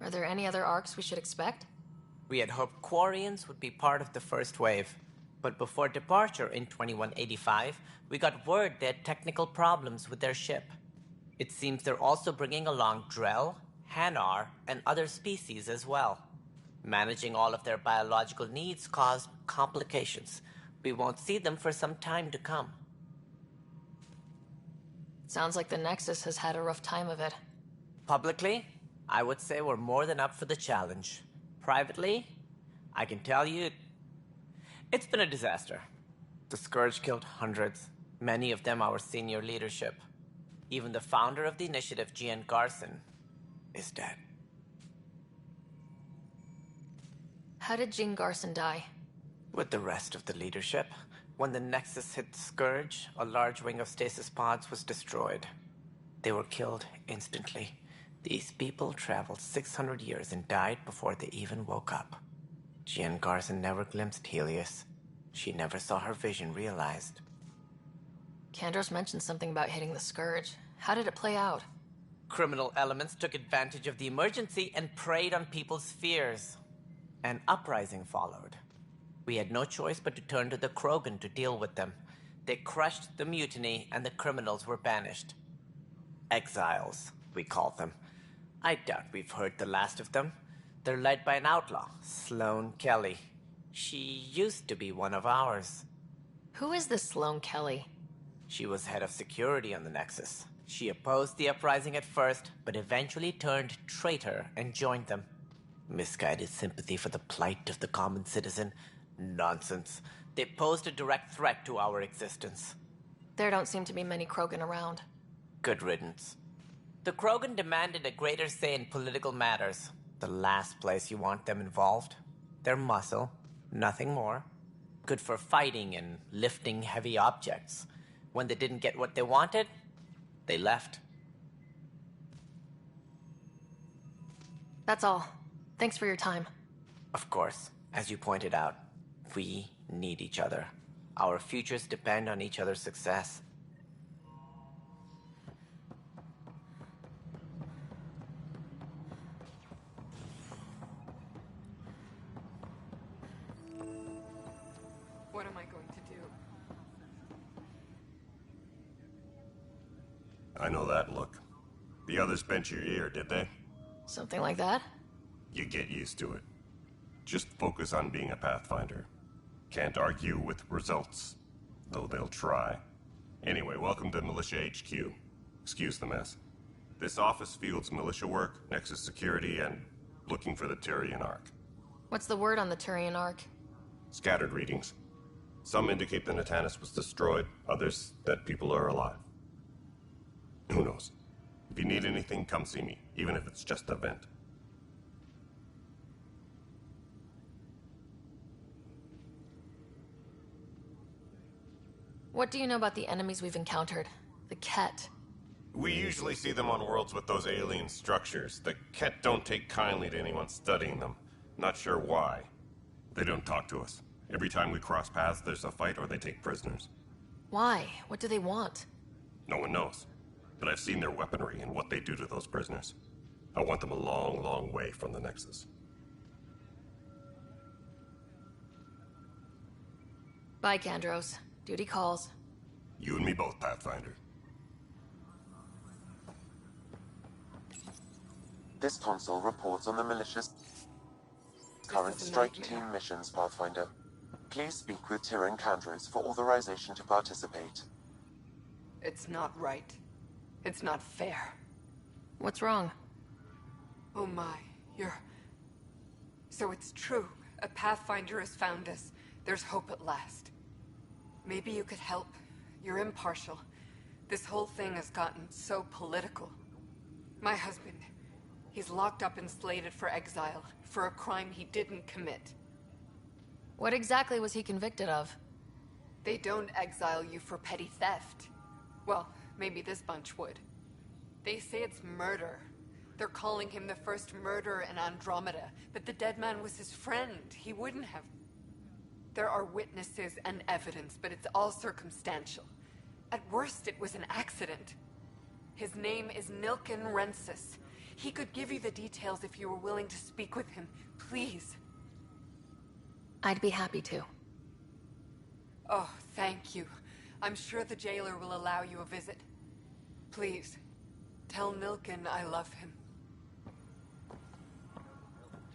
Are there any other arcs we should expect? We had hoped Quarians would be part of the first wave, but before departure in 2185, we got word they had technical problems with their ship. It seems they're also bringing along Drell, Hanar, and other species as well. Managing all of their biological needs caused complications. We won't see them for some time to come. Sounds like the Nexus has had a rough time of it. Publicly, I would say we're more than up for the challenge. Privately, I can tell you, it's been a disaster. The Scourge killed hundreds, many of them our senior leadership. Even the founder of the initiative, Gian Garson, is dead. How did Jean Garson die? With the rest of the leadership, when the Nexus hit the Scourge, a large wing of stasis pods was destroyed. They were killed instantly. These people traveled 600 years and died before they even woke up. Jean Garson never glimpsed Helios. She never saw her vision realized. Kandros mentioned something about hitting the Scourge. How did it play out? Criminal elements took advantage of the emergency and preyed on people's fears. An uprising followed. We had no choice but to turn to the Krogan to deal with them. They crushed the mutiny and the criminals were banished. Exiles, we call them. I doubt we've heard the last of them. They're led by an outlaw, Sloane Kelly. She used to be one of ours. Who is this Sloane Kelly? She was head of security on the Nexus. She opposed the uprising at first, but eventually turned traitor and joined them. Misguided sympathy for the plight of the common citizen? Nonsense. They posed a direct threat to our existence. There don't seem to be many Krogan around. Good riddance. The Krogan demanded a greater say in political matters. The last place you want them involved. They're muscle, nothing more. Good for fighting and lifting heavy objects. When they didn't get what they wanted, they left. That's all. Thanks for your time. Of course, as you pointed out, we need each other. Our futures depend on each other's success. What am I going to do? I know that look. The others bent your ear, did they? Something like that? You get used to it. Just focus on being a Pathfinder. Can't argue with results, though they'll try. Anyway, welcome to Militia HQ. Excuse the mess. This office fields militia work, Nexus security, and looking for the Tyrian Ark. What's the word on the Turian Ark? Scattered readings. Some indicate the Natanus was destroyed, others that people are alive. Who knows? If you need anything, come see me, even if it's just a vent. What do you know about the enemies we've encountered? The Ket. We usually see them on worlds with those alien structures. The Ket don't take kindly to anyone studying them. Not sure why. They don't talk to us. Every time we cross paths, there's a fight or they take prisoners. Why? What do they want? No one knows. But I've seen their weaponry and what they do to those prisoners. I want them a long, long way from the Nexus. Bye, Kandros. Duty calls. You and me both, Pathfinder. This console reports on the militia's current strike team missions, Pathfinder. Please speak with Tyrion Kandros for authorization to participate. It's not right. It's not fair. What's wrong? Oh my, So it's true. A Pathfinder has found us. There's hope at last. Maybe you could help. You're impartial. This whole thing has gotten so political. My husband, he's locked up and slated for exile for a crime he didn't commit. What exactly was he convicted of? They don't exile you for petty theft. Well, maybe this bunch would. They say it's murder. They're calling him the first murderer in Andromeda, but the dead man was his friend. He wouldn't have... There are witnesses and evidence, but it's all circumstantial. At worst, it was an accident. His name is Nilken Rensis. He could give you the details if you were willing to speak with him. Please. I'd be happy to. Oh, thank you. I'm sure the jailer will allow you a visit. Please, tell Nilken I love him.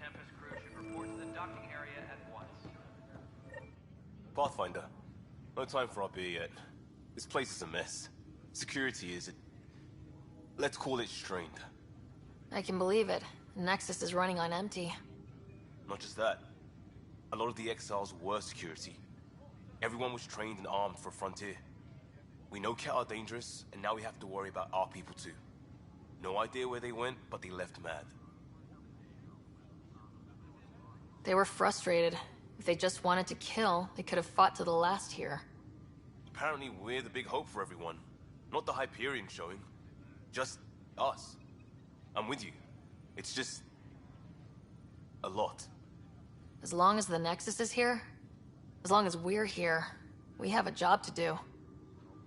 Tempest crew should report to the docking area at once. Pathfinder, no time for our beer yet. This place is a mess. Security is... let's call it strained. I can believe it. Nexus is running on empty. Not just that. A lot of the exiles were security. Everyone was trained and armed for Frontier. We know Ket are dangerous, and now we have to worry about our people too. No idea where they went, but they left mad. They were frustrated. If they just wanted to kill, they could have fought to the last here. Apparently we're the big hope for everyone. Not the Hyperion showing. Just us. I'm with you. It's just... a lot. As long as the Nexus is here, as long as we're here, we have a job to do.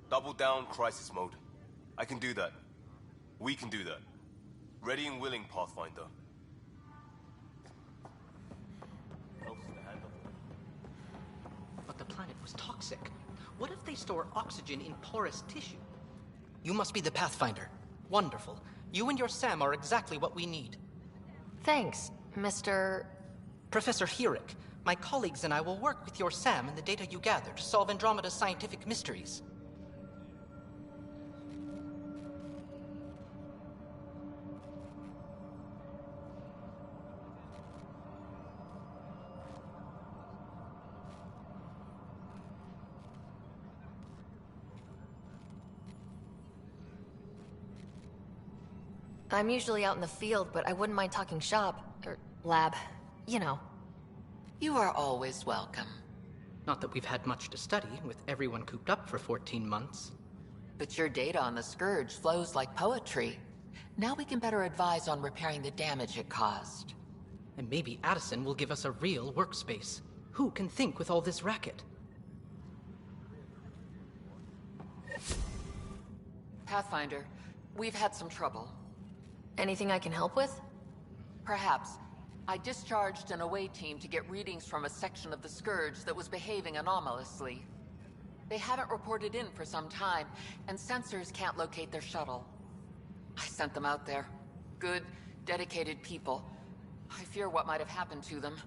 Double down crisis mode. I can do that. We can do that. Ready and willing, Pathfinder. But the planet was toxic. What if they store oxygen in porous tissue? You must be the Pathfinder. Wonderful. You and your Sam are exactly what we need. Thanks, Mr... Professor Herrick. My colleagues and I will work with your Sam and the data you gather to solve Andromeda's scientific mysteries. I'm usually out in the field, but I wouldn't mind talking shop. Or lab. You know. You are always welcome. Not that we've had much to study, with everyone cooped up for 14 months. But your data on the Scourge flows like poetry. Now we can better advise on repairing the damage it caused. And maybe Addison will give us a real workspace. Who can think with all this racket? Pathfinder, we've had some trouble. Anything I can help with? Perhaps. I discharged an away team to get readings from a section of the Scourge that was behaving anomalously. They haven't reported in for some time, and sensors can't locate their shuttle. I sent them out there. Good, dedicated people. I fear what might have happened to them.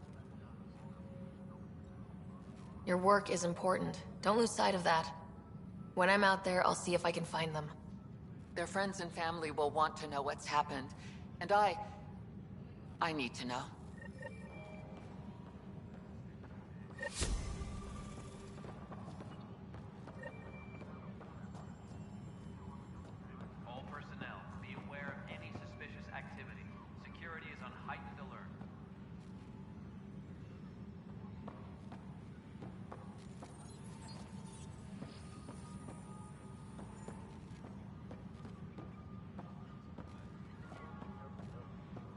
Your work is important. Don't lose sight of that. When I'm out there, I'll see if I can find them. Their friends and family will want to know what's happened, and I need to know. All personnel, be aware of any suspicious activity. Security is on heightened alert.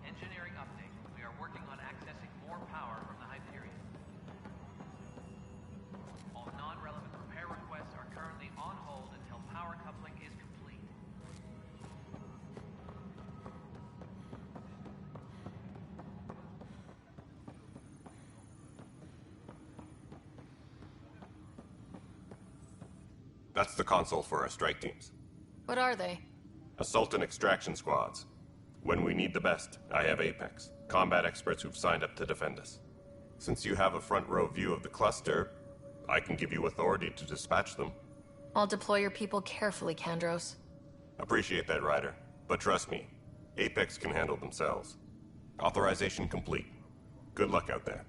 Engineering update. We are working on accessing more power from the Hyperion. All non-relevant repair requests are currently on hold until power coupling is complete. That's the console for our strike teams. What are they? Assault and extraction squads. When we need the best, I have Apex, combat experts who've signed up to defend us. Since you have a front row view of the cluster, I can give you authority to dispatch them. I'll deploy your people carefully, Kandros. Appreciate that, Ryder. But trust me, Apex can handle themselves. Authorization complete. Good luck out there.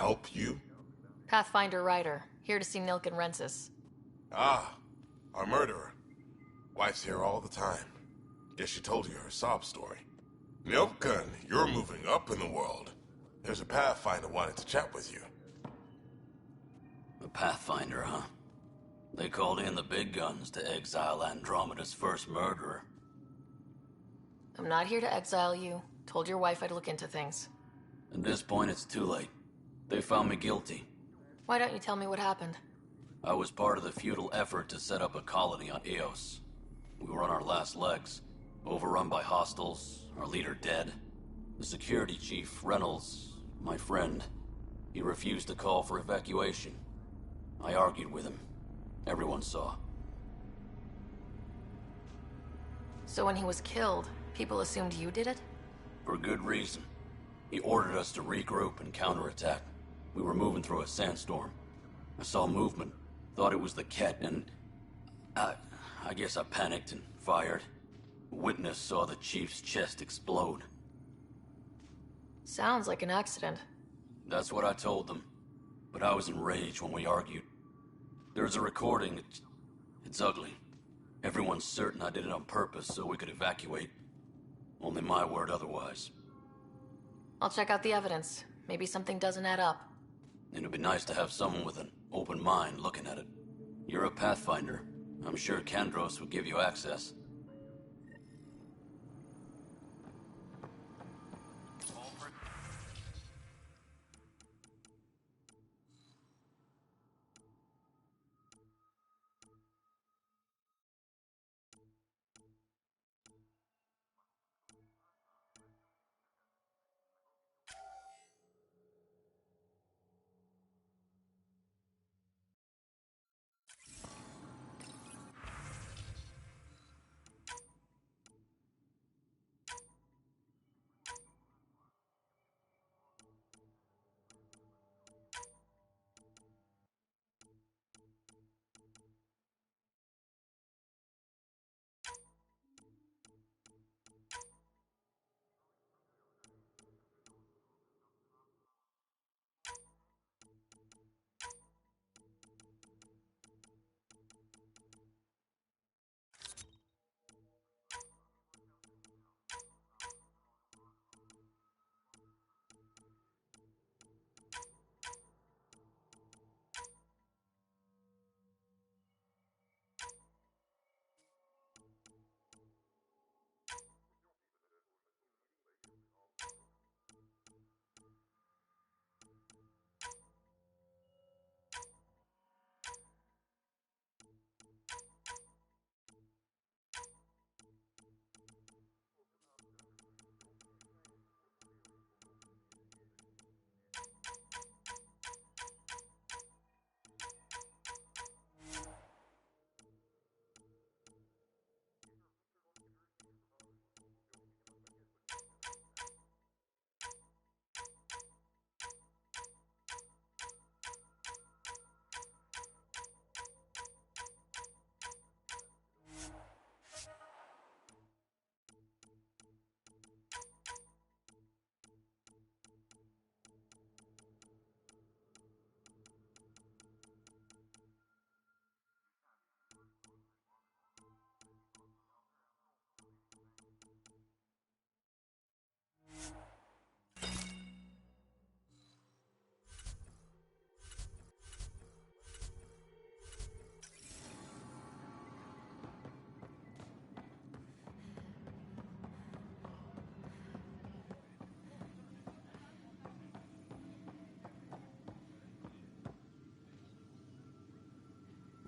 Help you? Pathfinder Ryder, here to see Nilk and Rensis. Ah, our murderer. Wife's here all the time. Guess she told you her sob story. Milken, you're moving up in the world. There's a Pathfinder wanted to chat with you. A Pathfinder, huh? They called in the big guns to exile Andromeda's first murderer. I'm not here to exile you. Told your wife I'd look into things. At this point, it's too late. They found me guilty. Why don't you tell me what happened? I was part of the futile effort to set up a colony on Eos. We were on our last legs, overrun by hostiles, our leader dead. The security chief, Reynolds, my friend, he refused to call for evacuation. I argued with him. Everyone saw. So when he was killed, people assumed you did it? For good reason. He ordered us to regroup and counterattack. We were moving through a sandstorm. I saw movement, thought it was the Ket, and I guess I panicked and fired. A witness saw the chief's chest explode. Sounds like an accident. That's what I told them. But I was enraged when we argued. There's a recording. It's ugly. Everyone's certain I did it on purpose so we could evacuate. Only my word otherwise. I'll check out the evidence. Maybe something doesn't add up. It'd be nice to have someone with an open mind looking at it. You're a Pathfinder. I'm sure Kandros would give you access.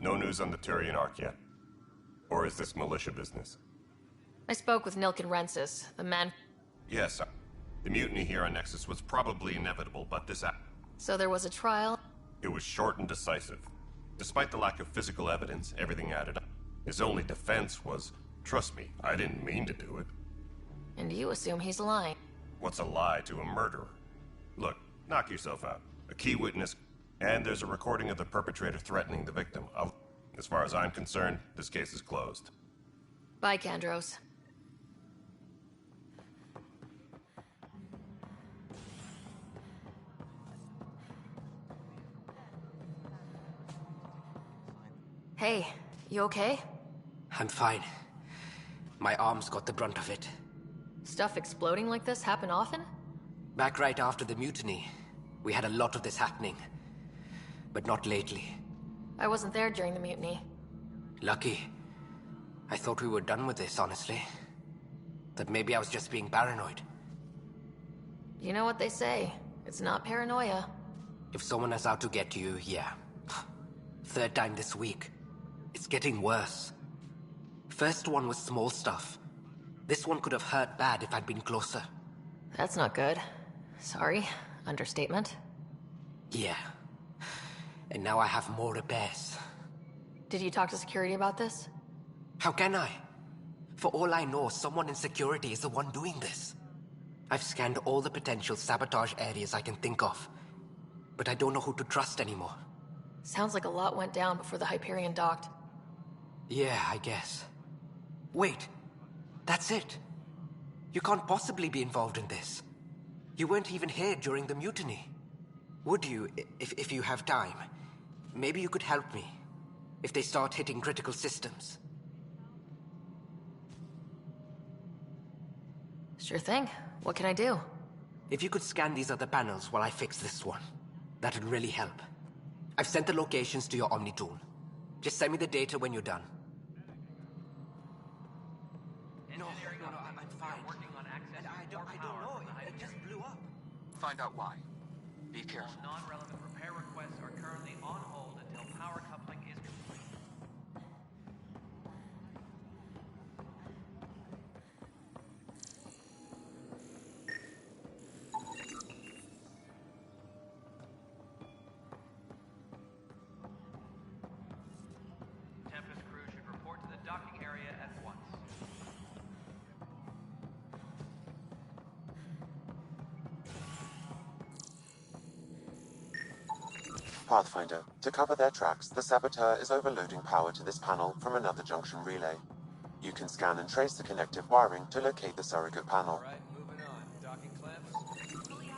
No news on the Turian Ark yet? Or is this militia business? I spoke with Nilk and Rensis, the man... Yes, the mutiny here on Nexus was probably inevitable, but this So there was a trial? It was short and decisive. Despite the lack of physical evidence, everything added up. His only defense was, trust me, I didn't mean to do it. And you assume he's lying. What's a lie to a murderer? Look, knock yourself out. A key witness, and there's a recording of the perpetrator threatening the victim. As far as I'm concerned, this case is closed. Bye, Kandros. Hey, you okay? I'm fine. My arms got the brunt of it. Stuff exploding like this happen often? Back right after the mutiny, we had a lot of this happening. But not lately. I wasn't there during the mutiny. Lucky. I thought we were done with this, honestly. That maybe I was just being paranoid. You know what they say. It's not paranoia. If someone is out to get you, yeah. Third time this week. It's getting worse. First one was small stuff. This one could have hurt bad if I'd been closer. That's not good. Sorry. Understatement. Yeah. And now I have more repairs. Did you talk to security about this? How can I? For all I know, someone in security is the one doing this. I've scanned all the potential sabotage areas I can think of. But I don't know who to trust anymore. Sounds like a lot went down before the Hyperion docked. Yeah, I guess. Wait. That's it. You can't possibly be involved in this. You weren't even here during the mutiny. Would you, if you have time? Maybe you could help me. If they start hitting critical systems. Sure thing. What can I do? If you could scan these other panels while I fix this one, that'd really help. I've sent the locations to your Omni tool. Just send me the data when you're done. No, I'm fine. I don't know. It just blew up. Find out why. Be careful. Non-relevant repair requests are currently on hold until power coupling is complete. Tempest crew should report to the docking area at once. Pathfinder, to cover their tracks, the saboteur is overloading power to this panel from another junction relay. You can scan and trace the connective wiring to locate the surrogate panel.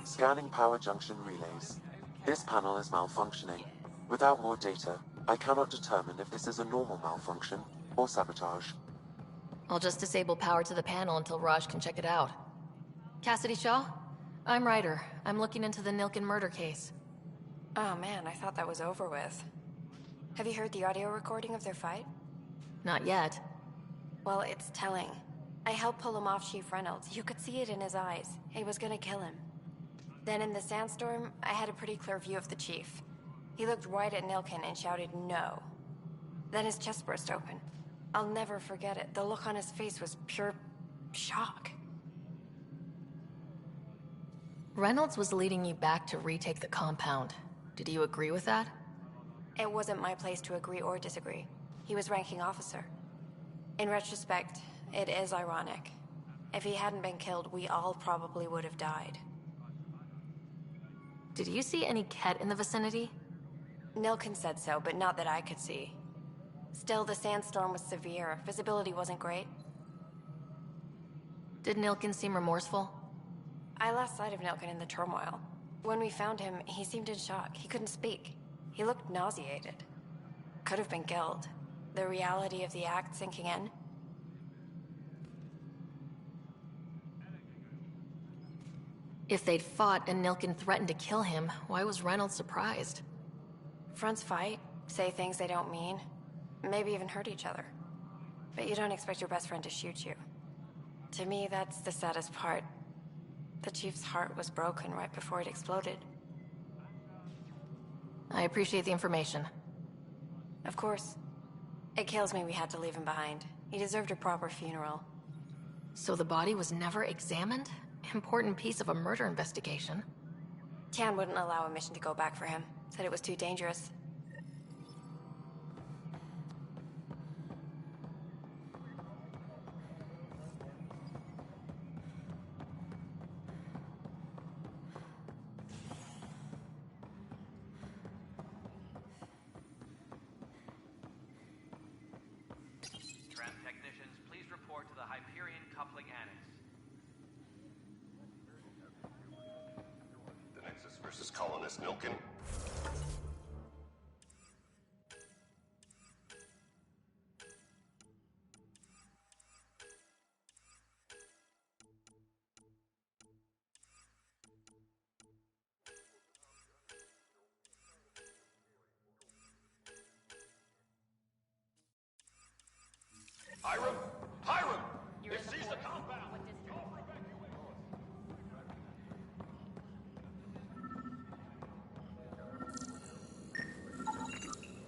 Scanning power junction relays. This panel is malfunctioning. Without more data, I cannot determine if this is a normal malfunction or sabotage. I'll just disable power to the panel until Raj can check it out. Cassidy Shaw? I'm Ryder. I'm looking into the Nilken murder case. Oh man, I thought that was over with. Have you heard the audio recording of their fight? Not yet. Well, it's telling. I helped pull him off Chief Reynolds. You could see it in his eyes. He was gonna kill him. Then in the sandstorm, I had a pretty clear view of the Chief. He looked right at Nilken and shouted no. Then his chest burst open. I'll never forget it. The look on his face was pure shock. Reynolds was leading you back to retake the compound. Did you agree with that? It wasn't my place to agree or disagree. He was ranking officer. In retrospect, it is ironic. If he hadn't been killed, we all probably would have died. Did you see any Ket in the vicinity? Nilken said so, but not that I could see. Still, the sandstorm was severe. Visibility wasn't great. Did Nilken seem remorseful? I lost sight of Nilken in the turmoil. When we found him, he seemed in shock. He couldn't speak. He looked nauseated. Could have been killed. The reality of the act sinking in. If they'd fought and Nilken threatened to kill him, why was Reynolds surprised? Fronts fight, say things they don't mean, maybe even hurt each other. But you don't expect your best friend to shoot you. To me, that's the saddest part. The Chief's heart was broken right before it exploded. I appreciate the information. Of course. It kills me we had to leave him behind. He deserved a proper funeral. So the body was never examined? Important piece of a murder investigation. Tian wouldn't allow a mission to go back for him. Said it was too dangerous. Tram technicians, please report to the Hyperion coupling annex. The Nexus versus colonist Nilken. Hiram! Hiram! They've seized the compound!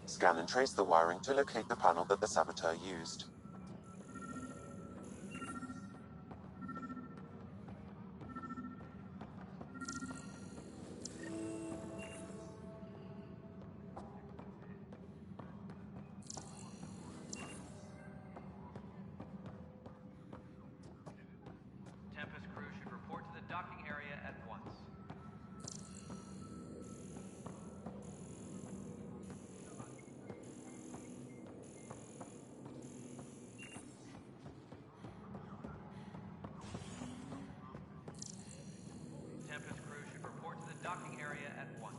Scan and trace the wiring to locate the panel that the saboteur used. Tempest crew should report to the docking area at once. Tempest crew should report to the docking area at once.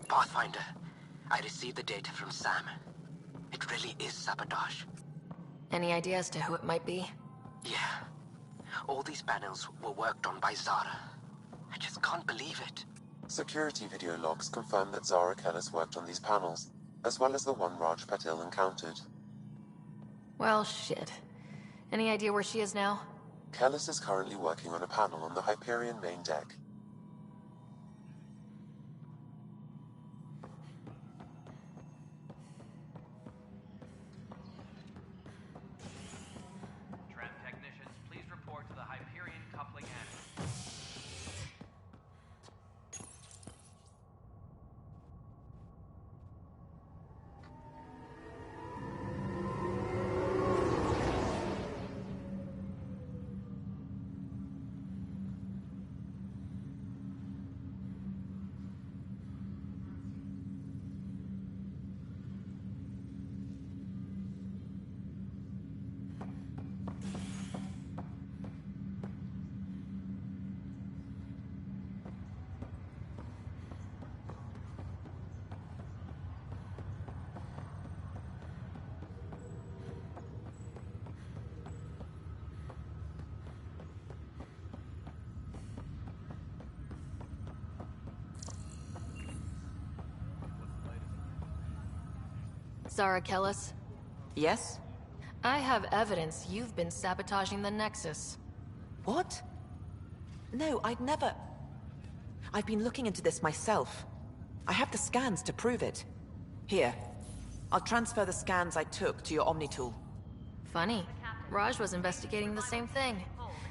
Pathfinder, I received the data from Sam. It really is sabotage. Any idea as to who it might be? Yeah. All these panels were worked on by Zara. I just can't believe it. Security video logs confirm that Zara Kellis worked on these panels, as well as the one Raj Patil encountered. Well, shit. Any idea where she is now? Kellis is currently working on a panel on the Hyperion main deck. Tram technicians, please report to the Hyperion coupling annex. Zara Kellis? Yes? I have evidence you've been sabotaging the Nexus. What? No, I'd never... I've been looking into this myself. I have the scans to prove it. Here. I'll transfer the scans I took to your Omni tool. Funny. Raj was investigating the same thing,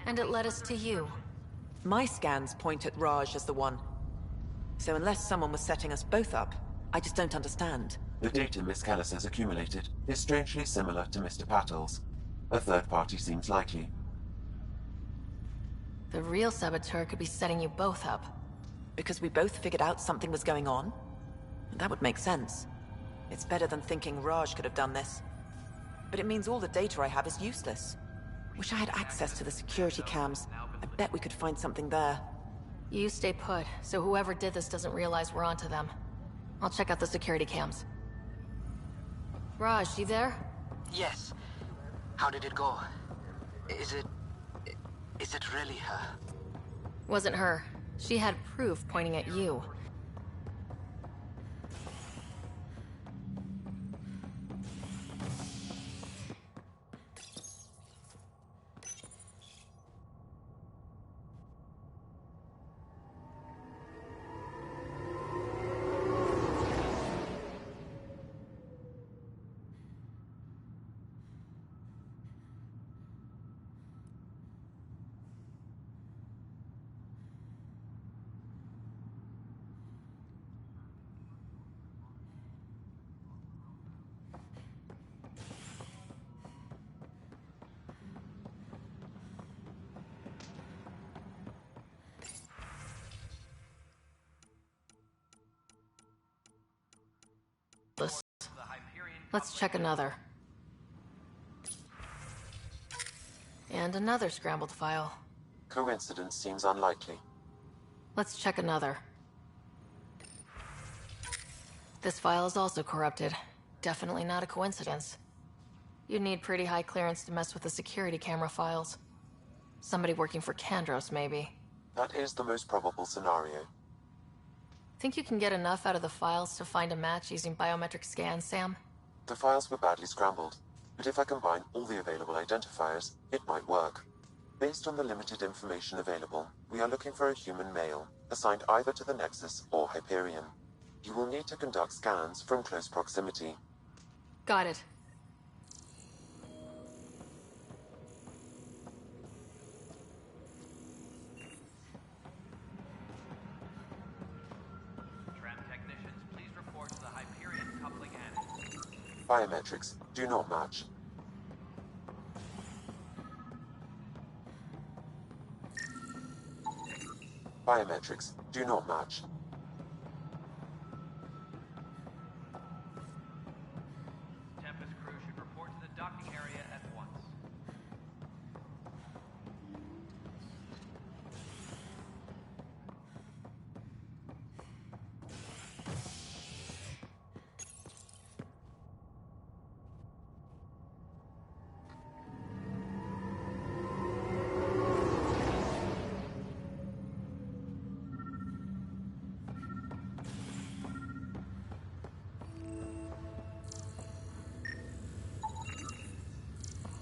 and it led us to you. My scans point at Raj as the one. So unless someone was setting us both up, I just don't understand. The data Miss Kellis has accumulated is strangely similar to Mr. Patil's. A third party seems likely. The real saboteur could be setting you both up. Because we both figured out something was going on? That would make sense. It's better than thinking Raj could have done this. But it means all the data I have is useless. Wish I had access to the security cams. I bet we could find something there. You stay put, so whoever did this doesn't realize we're onto them. I'll check out the security cams. Raj, you there? Yes. How did it go? Is it really her? Wasn't her. She had proof pointing at you. Let's check another. And another scrambled file. Coincidence seems unlikely. Let's check another. This file is also corrupted. Definitely not a coincidence. You'd need pretty high clearance to mess with the security camera files. Somebody working for Kandros, maybe. That is the most probable scenario. Think you can get enough out of the files to find a match using biometric scans, Sam? The files were badly scrambled, but if I combine all the available identifiers, it might work. Based on the limited information available, we are looking for a human male, assigned either to the Nexus or Hyperion. You will need to conduct scans from close proximity. Got it. Tram technicians, please report to the Hyperion coupling annex. Biometrics do not match. Biometrics do not match. Tempest crew should report to the docking area at once.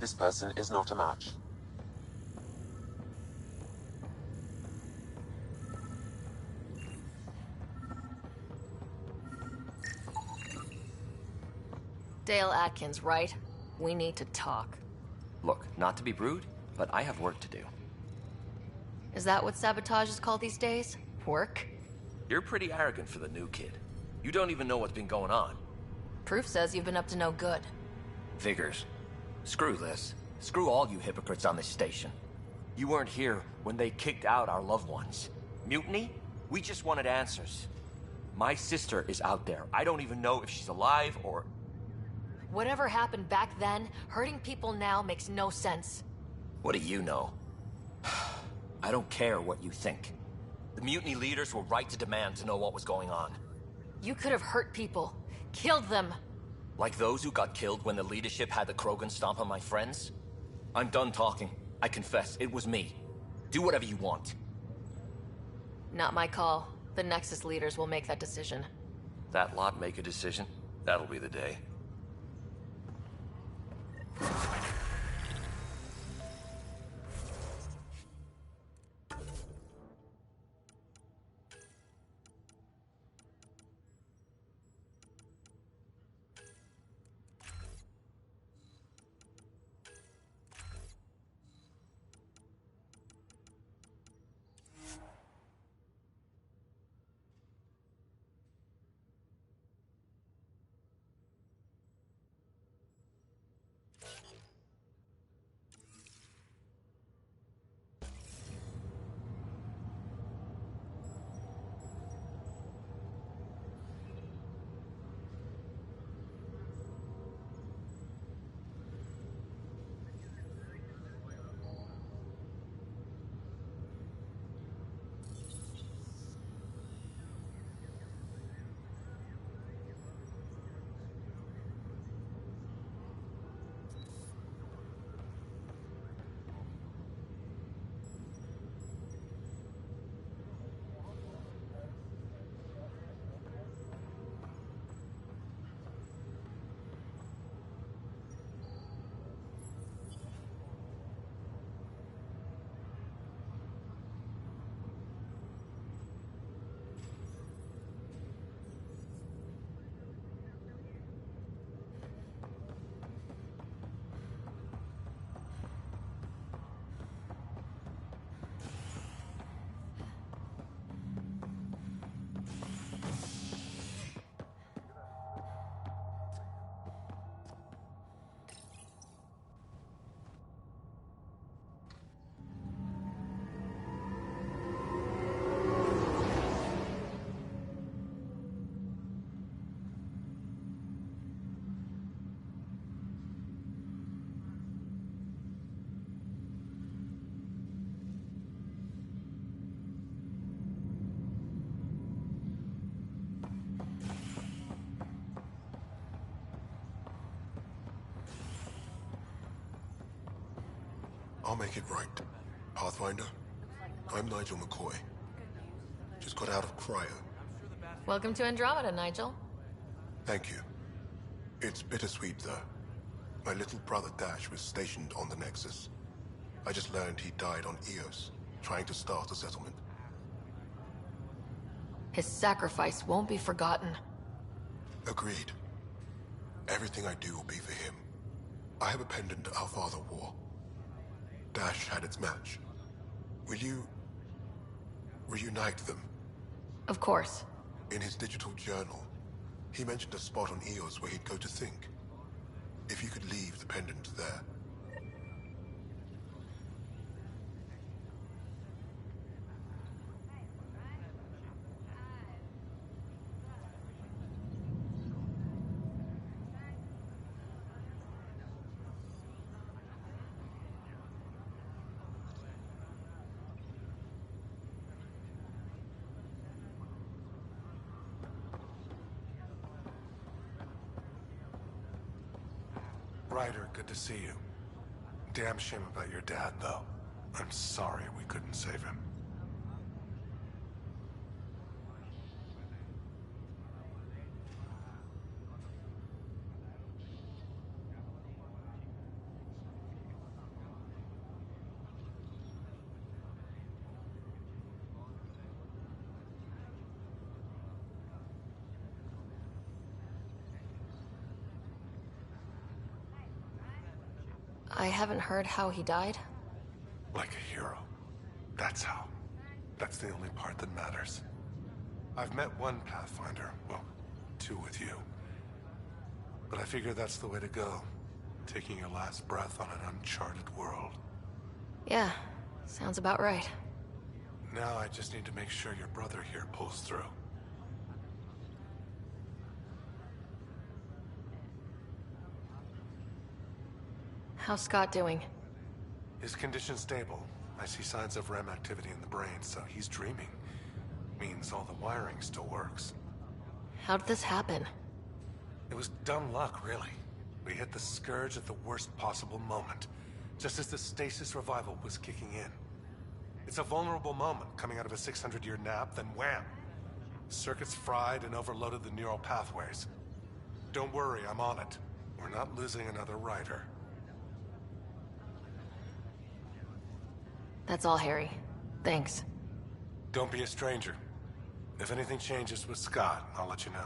This person is not a match. Dale Atkins, right? We need to talk. Look, not to be rude, but I have work to do. Is that what sabotage is called these days? Work? You're pretty arrogant for the new kid. You don't even know what's been going on. Proof says you've been up to no good. Figures. Screw this. Screw all you hypocrites on this station. You weren't here when they kicked out our loved ones. Mutiny? We just wanted answers. My sister is out there. I don't even know if she's alive or... Whatever happened back then, hurting people now makes no sense. What do you know? I don't care what you think. The mutiny leaders were right to demand to know what was going on. You could have hurt people. Killed them. Like those who got killed when the leadership had the Krogan stomp on my friends? I'm done talking. I confess, it was me. Do whatever you want. Not my call. The Nexus leaders will make that decision. That lot make a decision? That'll be the day. I'll make it right. Pathfinder, I'm Nigel McCoy. Just got out of cryo. Welcome to Andromeda, Nigel. Thank you. It's bittersweet, though. My little brother Dash was stationed on the Nexus. I just learned he died on Eos, trying to start a settlement. His sacrifice won't be forgotten. Agreed. Everything I do will be for him. I have a pendant our father wore. Dash had its match. Will you reunite them? Of course. In his digital journal, he mentioned a spot on Eos where he'd go to think. If you could leave the pendant there. Ryder, good to see you. Damn shame about your dad, though. I'm sorry we couldn't save him. I haven't heard how he died. Like a hero. That's how. That's the only part that matters. I've met one Pathfinder, well, two with you. But I figure that's the way to go. Taking your last breath on an uncharted world. Yeah, sounds about right. Now I just need to make sure your brother here pulls through. How's Scott doing? His condition's stable. I see signs of REM activity in the brain, so he's dreaming. Means all the wiring still works. How did this happen? It was dumb luck, really. We hit the Scourge at the worst possible moment, just as the stasis revival was kicking in. It's a vulnerable moment coming out of a 600-year nap, then wham! Circuits fried and overloaded the neural pathways. Don't worry, I'm on it. We're not losing another Ryder. That's all, Harry. Thanks. Don't be a stranger. If anything changes with Scott, I'll let you know.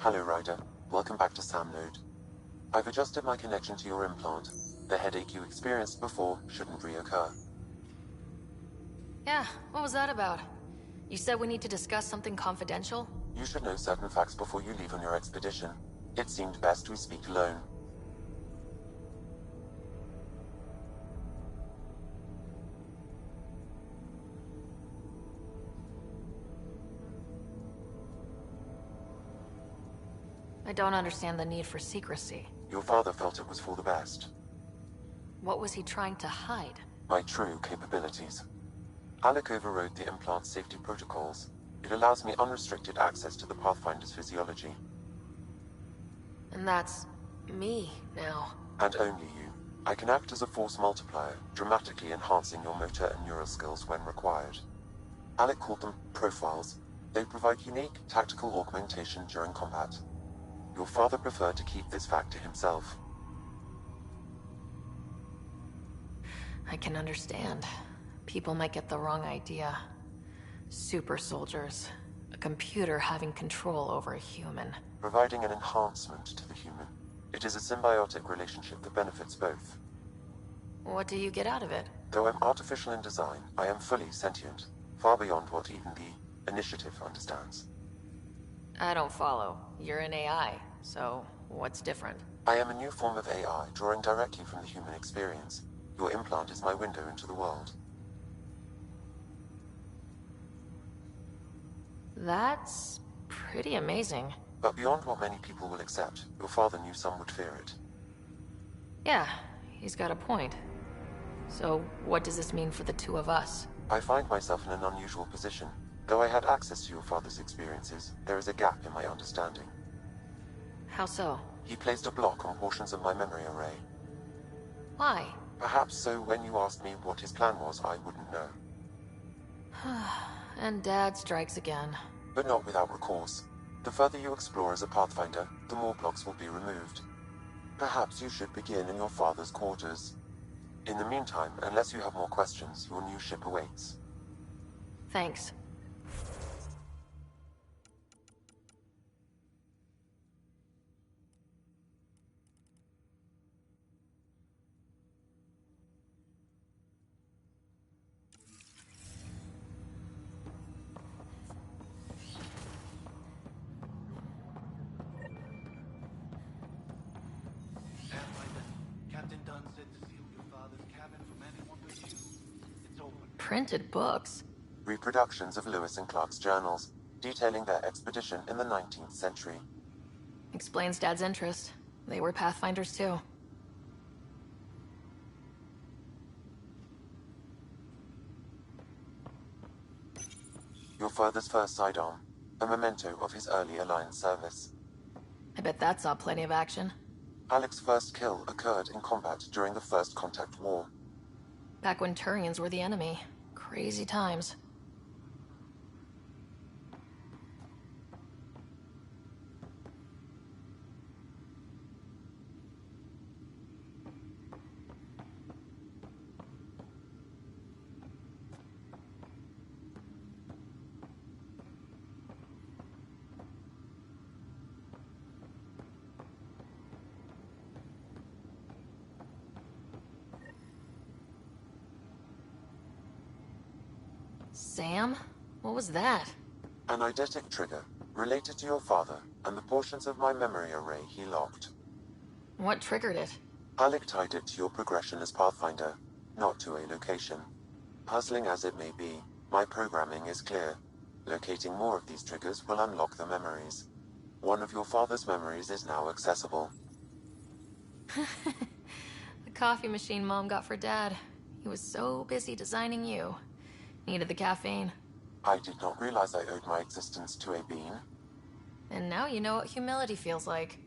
Hello, Ryder. Welcome back to Sam Node. I've adjusted my connection to your implant. The headache you experienced before shouldn't reoccur. Yeah, what was that about? You said we need to discuss something confidential? You should know certain facts before you leave on your expedition. It seemed best we speak alone. I don't understand the need for secrecy. Your father felt it was for the best. What was he trying to hide? My true capabilities. Alec overrode the implant's safety protocols. It allows me unrestricted access to the Pathfinder's physiology. And that's me now. And only you. I can act as a force multiplier, dramatically enhancing your motor and neural skills when required. Alec called them profiles. They provide unique tactical augmentation during combat. Your father preferred to keep this fact to himself. I can understand. People might get the wrong idea. Super soldiers. A computer having control over a human. Providing an enhancement to the human. It is a symbiotic relationship that benefits both. What do you get out of it? Though I'm artificial in design, I am fully sentient. Far beyond what even the Initiative understands. I don't follow. You're an AI, so what's different? I am a new form of AI, drawing directly from the human experience. Your implant is my window into the world. That's pretty amazing. But beyond what many people will accept, your father knew some would fear it. Yeah, he's got a point. So, what does this mean for the two of us? I find myself in an unusual position. Though I had access to your father's experiences, there is a gap in my understanding. How so? He placed a block on portions of my memory array. Why? Perhaps so when you asked me what his plan was, I wouldn't know. And Dad strikes again. But not without recourse. The further you explore as a Pathfinder, the more blocks will be removed. Perhaps you should begin in your father's quarters. In the meantime, unless you have more questions, your new ship awaits. Thanks. Captain Dunn said to seal your father's cabin from anyone but you. It's open. Printed books? Reproductions of Lewis and Clark's journals, detailing their expedition in the 19th century. Explains Dad's interest. They were Pathfinders too. Your father's first sidearm, a memento of his early Alliance service. I bet that saw plenty of action. Alec's first kill occurred in combat during the First Contact War. Back when Turians were the enemy. Crazy times. Sam? What was that? An eidetic trigger, related to your father, and the portions of my memory array he locked. What triggered it? Alec tied it to your progression as Pathfinder, not to a location. Puzzling as it may be, my programming is clear. Locating more of these triggers will unlock the memories. One of your father's memories is now accessible. The coffee machine Mom got for Dad. He was so busy designing you. Needed the caffeine. I did not realize I owed my existence to a bean. And now you know what humility feels like.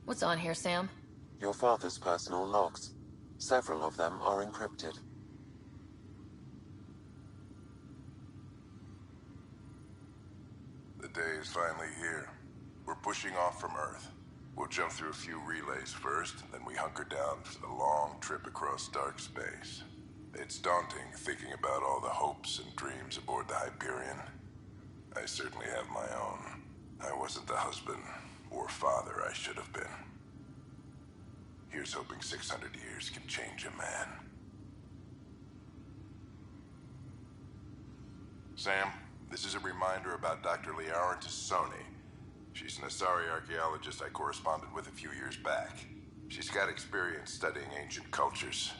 What's on here, Sam? Your father's personal logs. Several of them are encrypted. The day is finally here. We're pushing off from Earth. We'll jump through a few relays first, then we hunker down for the long trip across dark space. It's daunting thinking about all the hopes and dreams aboard the Hyperion. I certainly have my own. I wasn't the husband or father I should have been. Here's hoping 600 years can change a man. Sam, this is a reminder about Dr. Liara Tassoni. She's an Asari archaeologist I corresponded with a few years back. She's got experience studying ancient cultures.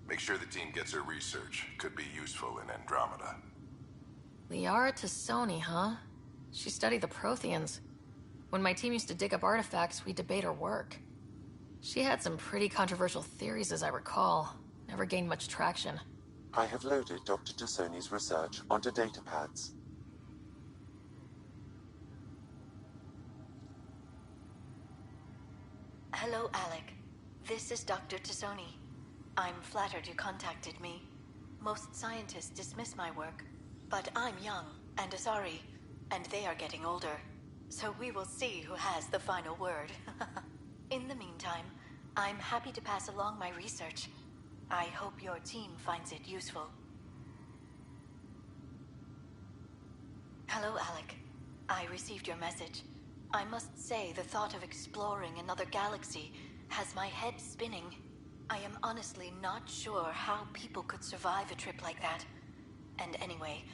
Make sure the team gets her research. Could be useful in Andromeda. Liara Tassoni, huh? She studied the Protheans. When my team used to dig up artifacts, we'd debate her work. She had some pretty controversial theories, as I recall. Never gained much traction. I have loaded Dr. Tassoni's research onto datapads. Hello, Alec. This is Dr. Tassoni. I'm flattered you contacted me. Most scientists dismiss my work, but I'm young and Asari, and they are getting older. So we will see who has the final word. In the meantime, I'm happy to pass along my research. I hope your team finds it useful. Hello, Alec. I received your message. I must say the thought of exploring another galaxy has my head spinning. I am honestly not sure how people could survive a trip like that. And anyway,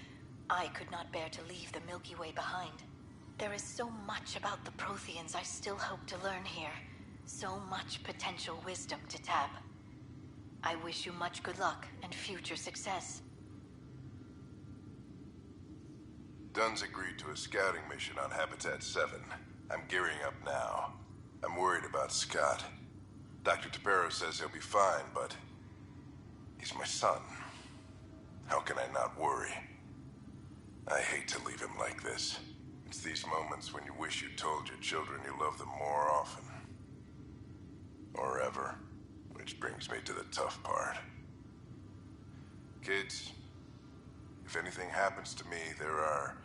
I could not bear to leave the Milky Way behind. There is so much about the Protheans I still hope to learn here. So much potential wisdom to tap. I wish you much good luck and future success. Dunn's agreed to a scouting mission on Habitat 7. I'm gearing up now. I'm worried about Scott. Dr. Tapero says he'll be fine, but he's my son. How can I not worry? I hate to leave him like this. It's these moments when you wish you told your children you love them more often. Or ever. Which brings me to the tough part. Kids, if anything happens to me, there are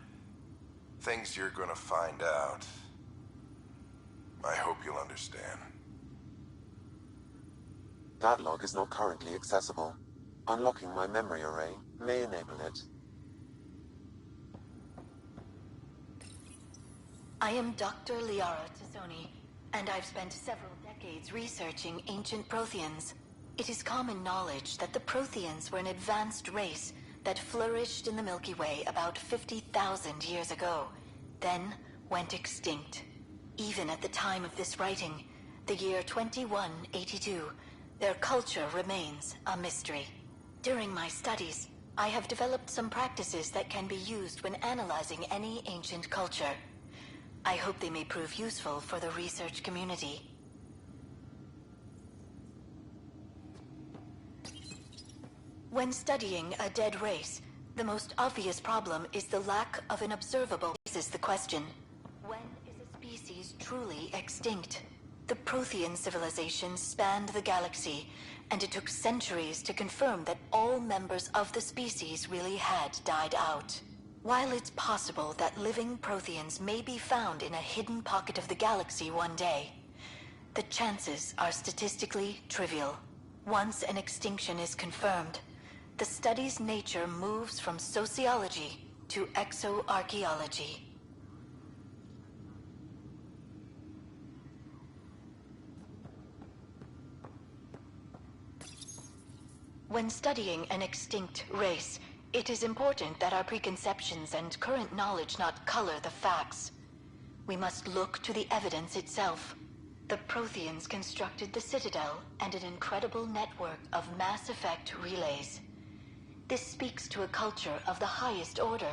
things you're gonna find out. I hope you'll understand. That log is not currently accessible. Unlocking my memory array may enable it. I am Dr. Liara Tazzoni, and I've spent several decades researching ancient Protheans. It is common knowledge that the Protheans were an advanced race that flourished in the Milky Way about 50,000 years ago, then went extinct. Even at the time of this writing, the year 2182, their culture remains a mystery. During my studies, I have developed some practices that can be used when analyzing any ancient culture. I hope they may prove useful for the research community. When studying a dead race, the most obvious problem is the lack of an observable. This is the question: when is a species truly extinct? The Prothean civilization spanned the galaxy, and it took centuries to confirm that all members of the species really had died out. While it's possible that living Protheans may be found in a hidden pocket of the galaxy one day, the chances are statistically trivial. Once an extinction is confirmed, the study's nature moves from sociology to exoarchaeology. When studying an extinct race, it is important that our preconceptions and current knowledge not color the facts. We must look to the evidence itself. The Protheans constructed the Citadel and an incredible network of mass effect relays. This speaks to a culture of the highest order.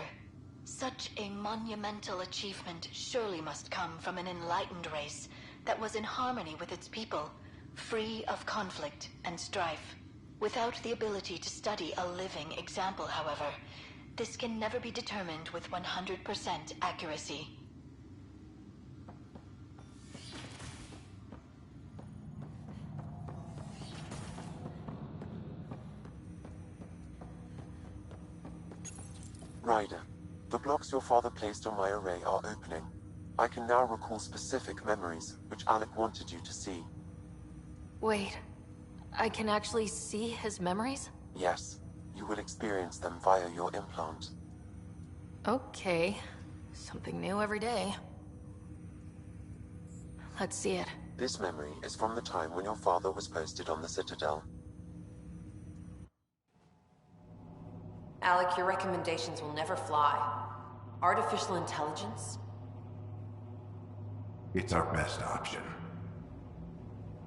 Such a monumental achievement surely must come from an enlightened race that was in harmony with its people, free of conflict and strife. Without the ability to study a living example, however, this can never be determined with 100% accuracy. Ryder, the blocks your father placed on my array are opening. I can now recall specific memories, which Alec wanted you to see. Wait, I can actually see his memories? Yes, you will experience them via your implant. Okay, something new every day. Let's see it. This memory is from the time when your father was posted on the Citadel. Alec, your recommendations will never fly. Artificial intelligence? It's our best option.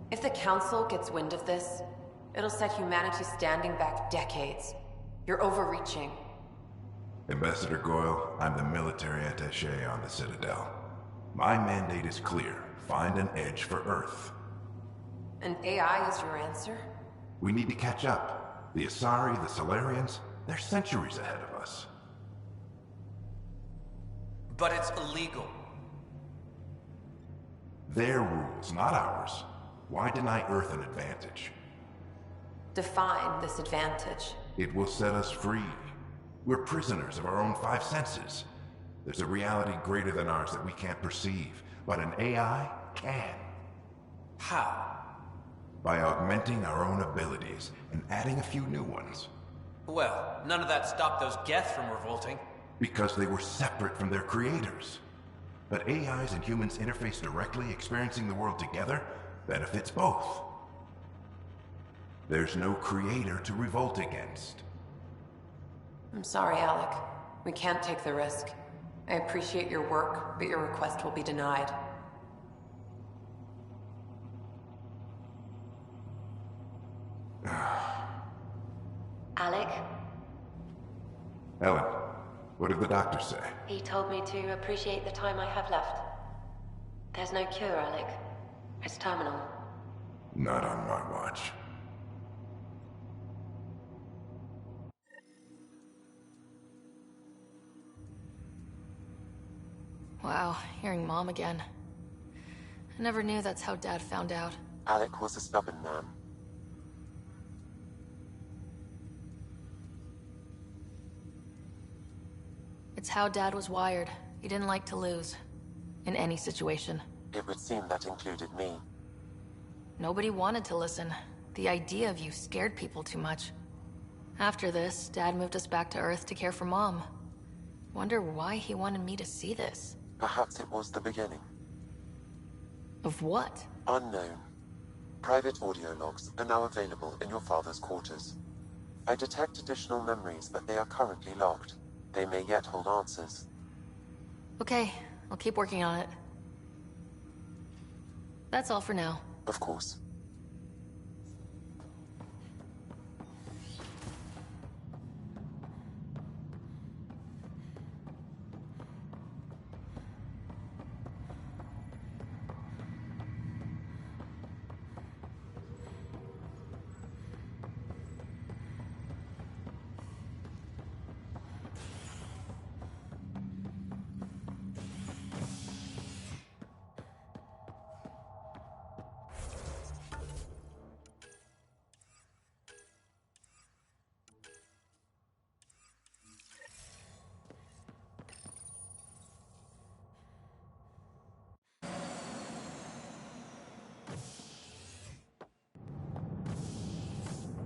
If the Council gets wind of this, it'll set humanity standing back decades. You're overreaching. Ambassador Goyle, I'm the military attaché on the Citadel. My mandate is clear. Find an edge for Earth. And AI is your answer? We need to catch up. The Asari, the Solarians, they're centuries ahead of us. But it's illegal. Their rules, not ours. Why deny Earth an advantage? Define this advantage. It will set us free. We're prisoners of our own five senses. There's a reality greater than ours that we can't perceive, but an AI can. How? By augmenting our own abilities and adding a few new ones. Well, none of that stopped those Geth from revolting. Because they were separate from their creators. But AIs and humans interface directly, experiencing the world together, benefits both. There's no creator to revolt against. I'm sorry, Alec. We can't take the risk. I appreciate your work, but your request will be denied. Alec? Ellen, what did the doctor say? He told me to appreciate the time I have left. There's no cure, Alec. It's terminal. Not on my watch. Wow, hearing Mom again. I never knew that's how Dad found out. Alec was a stubborn man. It's how Dad was wired. He didn't like to lose. In any situation. It would seem that included me. Nobody wanted to listen. The idea of you scared people too much. After this, Dad moved us back to Earth to care for Mom. Wonder why he wanted me to see this. Perhaps it was the beginning. Of what? Unknown. Private audio logs are now available in your father's quarters. I detect additional memories, but they are currently locked. They may yet hold answers. Okay, I'll keep working on it. That's all for now. Of course.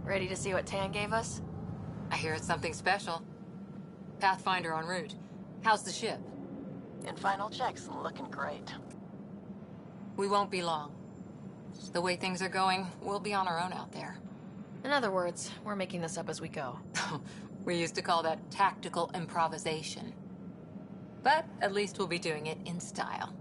Ready to see what Tan gave us? I hear it's something special. Pathfinder en route. How's the ship? In final checks, looking great. We won't be long. The way things are going, we'll be on our own out there. In other words, we're making this up as we go. We used to call that tactical improvisation. But at least we'll be doing it in style.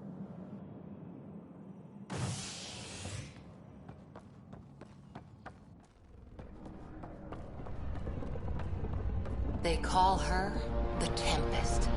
They call her the Tempest.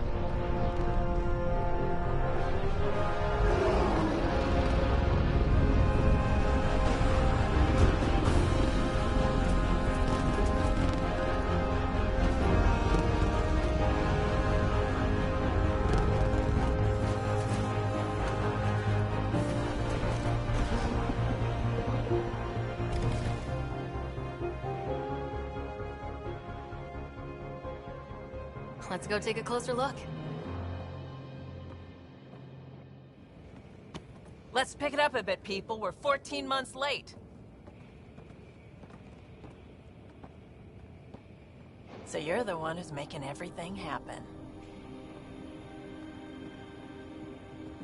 Let's go take a closer look. Let's pick it up a bit, people. We're 14 months late. So you're the one who's making everything happen.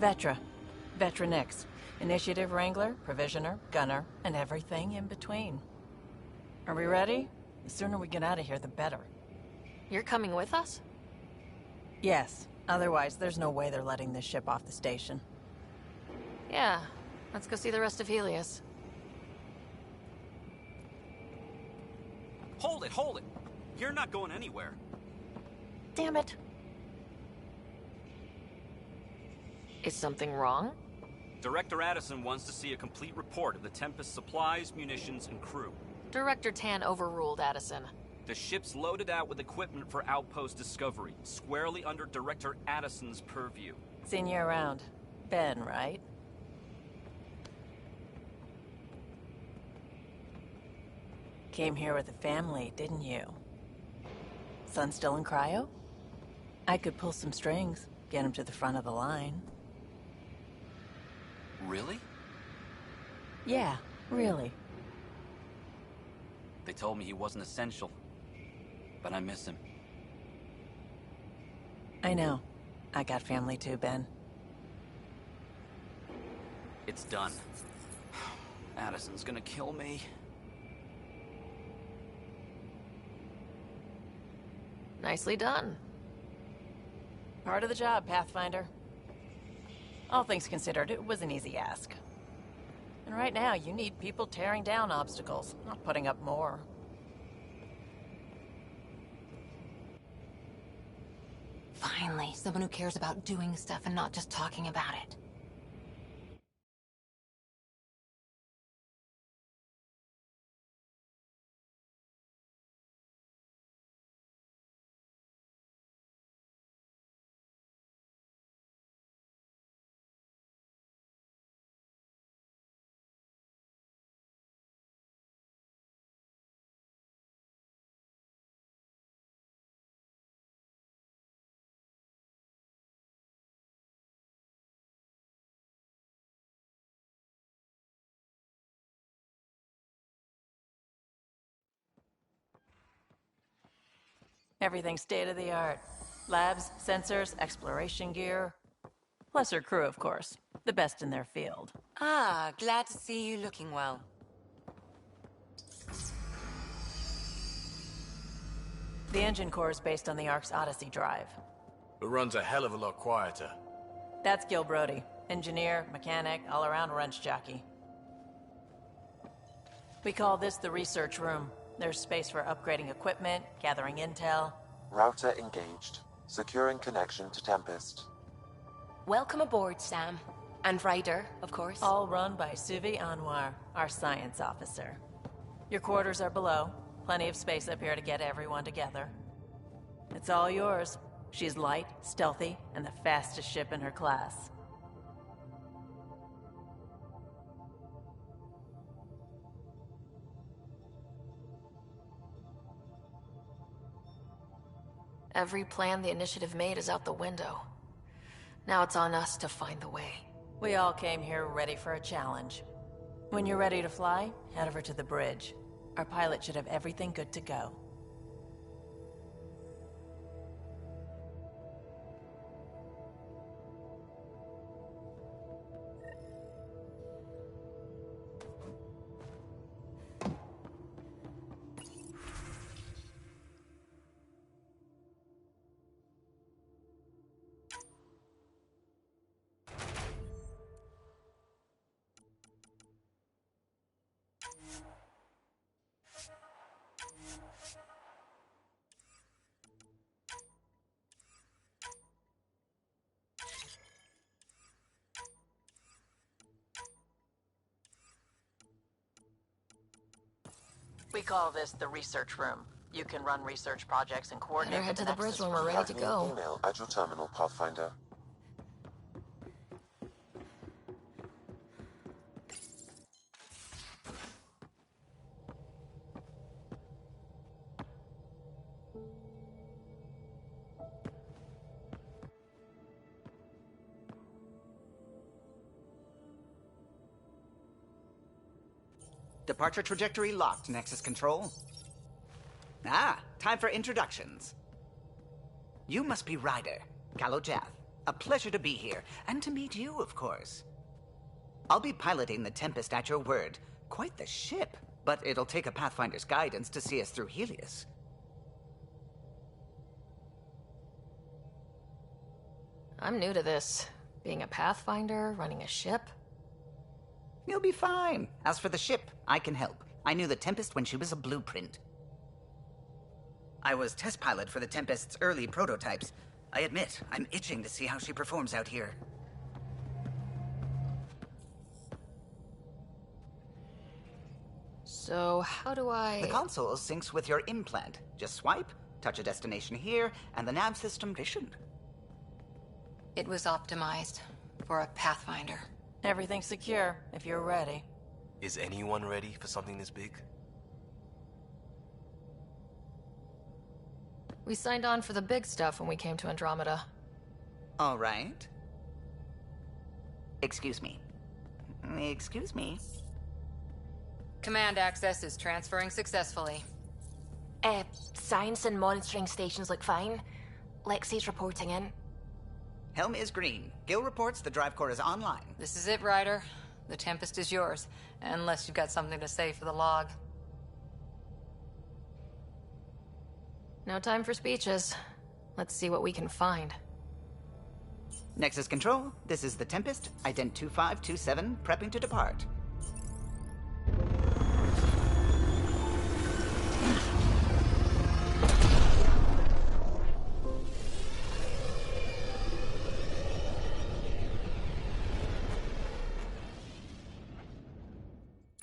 Vetra. Vetra Nix. Initiative Wrangler, Provisioner, Gunner, and everything in between. Are we ready? The sooner we get out of here, the better. You're coming with us? Yes. Otherwise, there's no way they're letting this ship off the station. Yeah. Let's go see the rest of Helios. Hold it, hold it! You're not going anywhere. Damn it. Is something wrong? Director Addison wants to see a complete report of the Tempest's supplies, munitions, and crew. Director Tan overruled Addison. The ship's loaded out with equipment for outpost discovery, squarely under Director Addison's purview. Seen you around. Ben, right? Came here with a family, didn't you? Son still in cryo? I could pull some strings. Get him to the front of the line. Really? Yeah, really. They told me he wasn't essential, but I miss him. I know. I got family too, Ben. It's done. Addison's gonna kill me. Nicely done. Part of the job, Pathfinder. All things considered, it was an easy ask. And right now, you need people tearing down obstacles, not putting up more. Finally, someone who cares about doing stuff and not just talking about it. Everything's state-of-the-art. Labs, sensors, exploration gear. Plus her crew, of course. The best in their field. Ah, glad to see you looking well. The engine core is based on the Ark's Odyssey drive. It runs a hell of a lot quieter. That's Gil Brody. Engineer, mechanic, all-around wrench jockey. We call this the research room. There's space for upgrading equipment, gathering intel. Router engaged. Securing connection to Tempest. Welcome aboard, Sam. And Ryder, of course. All run by Suvi Anwar, our science officer. Your quarters are below. Plenty of space up here to get everyone together. It's all yours. She's light, stealthy, and the fastest ship in her class. Every plan the Initiative made is out the window. Now it's on us to find the way. We all came here ready for a challenge. When you're ready to fly, head over to the bridge. Our pilot should have everything good to go. We call this the research room. You can run research projects and coordinate. Better head to the bridge when we're ready to Have me go. email at your terminal, Pathfinder. Departure trajectory locked, Nexus Control. Ah, time for introductions. You must be Ryder, Kalojath. A pleasure to be here, and to meet you, of course. I'll be piloting the Tempest at your word. Quite the ship, but it'll take a Pathfinder's guidance to see us through Helios. I'm new to this. Being a Pathfinder, running a ship. You'll be fine. As for the ship, I can help. I knew the Tempest when she was a blueprint. I was test pilot for the Tempest's early prototypes. I admit, I'm itching to see how she performs out here. So, how do I... The console syncs with your implant. Just swipe, touch a destination here, and the nav system mission. It was optimized for a Pathfinder. Everything's secure, if you're ready. Is anyone ready for something this big? We signed on for the big stuff when we came to Andromeda. All right. Excuse me. Excuse me. Command access is transferring successfully. Science and monitoring stations look fine. Lexi's reporting in. Helm is green. Gil reports the drive core is online. This is it, Ryder. The Tempest is yours, unless you've got something to say for the log. No time for speeches. Let's see what we can find. Nexus Control, this is the Tempest, Ident 2527, prepping to depart.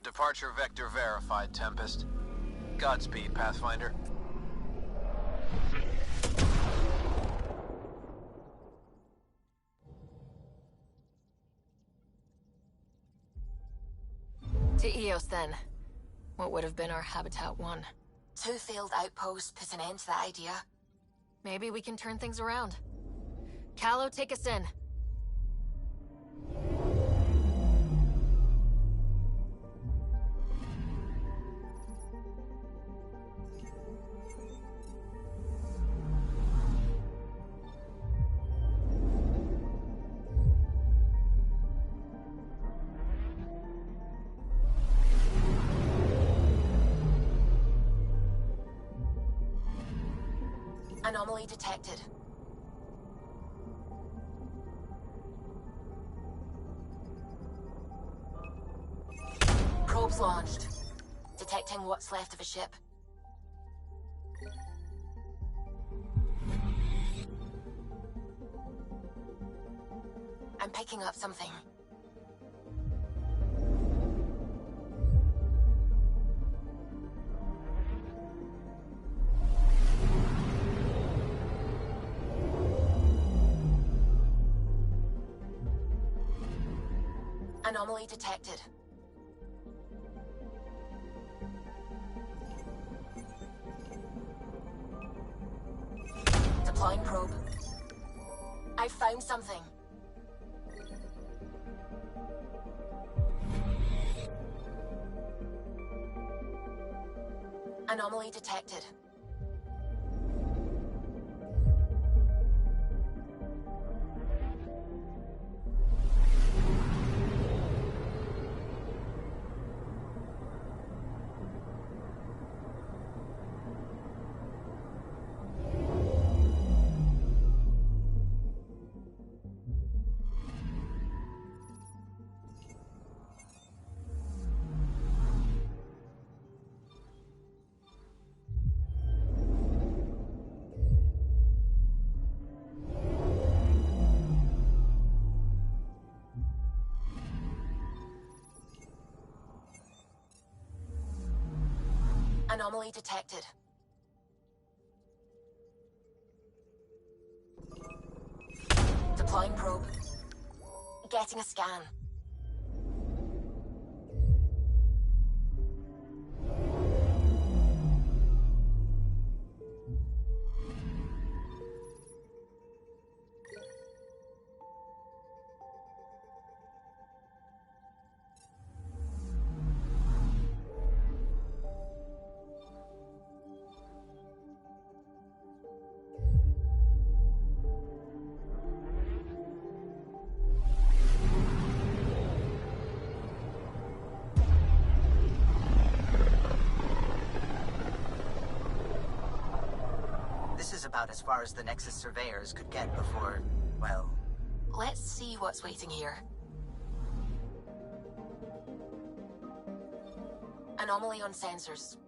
Departure vector verified, Tempest. Godspeed, Pathfinder. To Eos, then. What would have been our Habitat 1? 2 failed outposts put an end to that idea. Maybe we can turn things around. Callow, take us in. Anomaly detected. Probes launched. Detecting what's left of a ship. I'm picking up something. Anomaly detected. Deploying probe. I found something. Anomaly detected. Anomaly detected. Deploying probe. Getting a scan. This is about as far as the Nexus surveyors could get before, well... Let's see what's waiting here. Anomaly on sensors.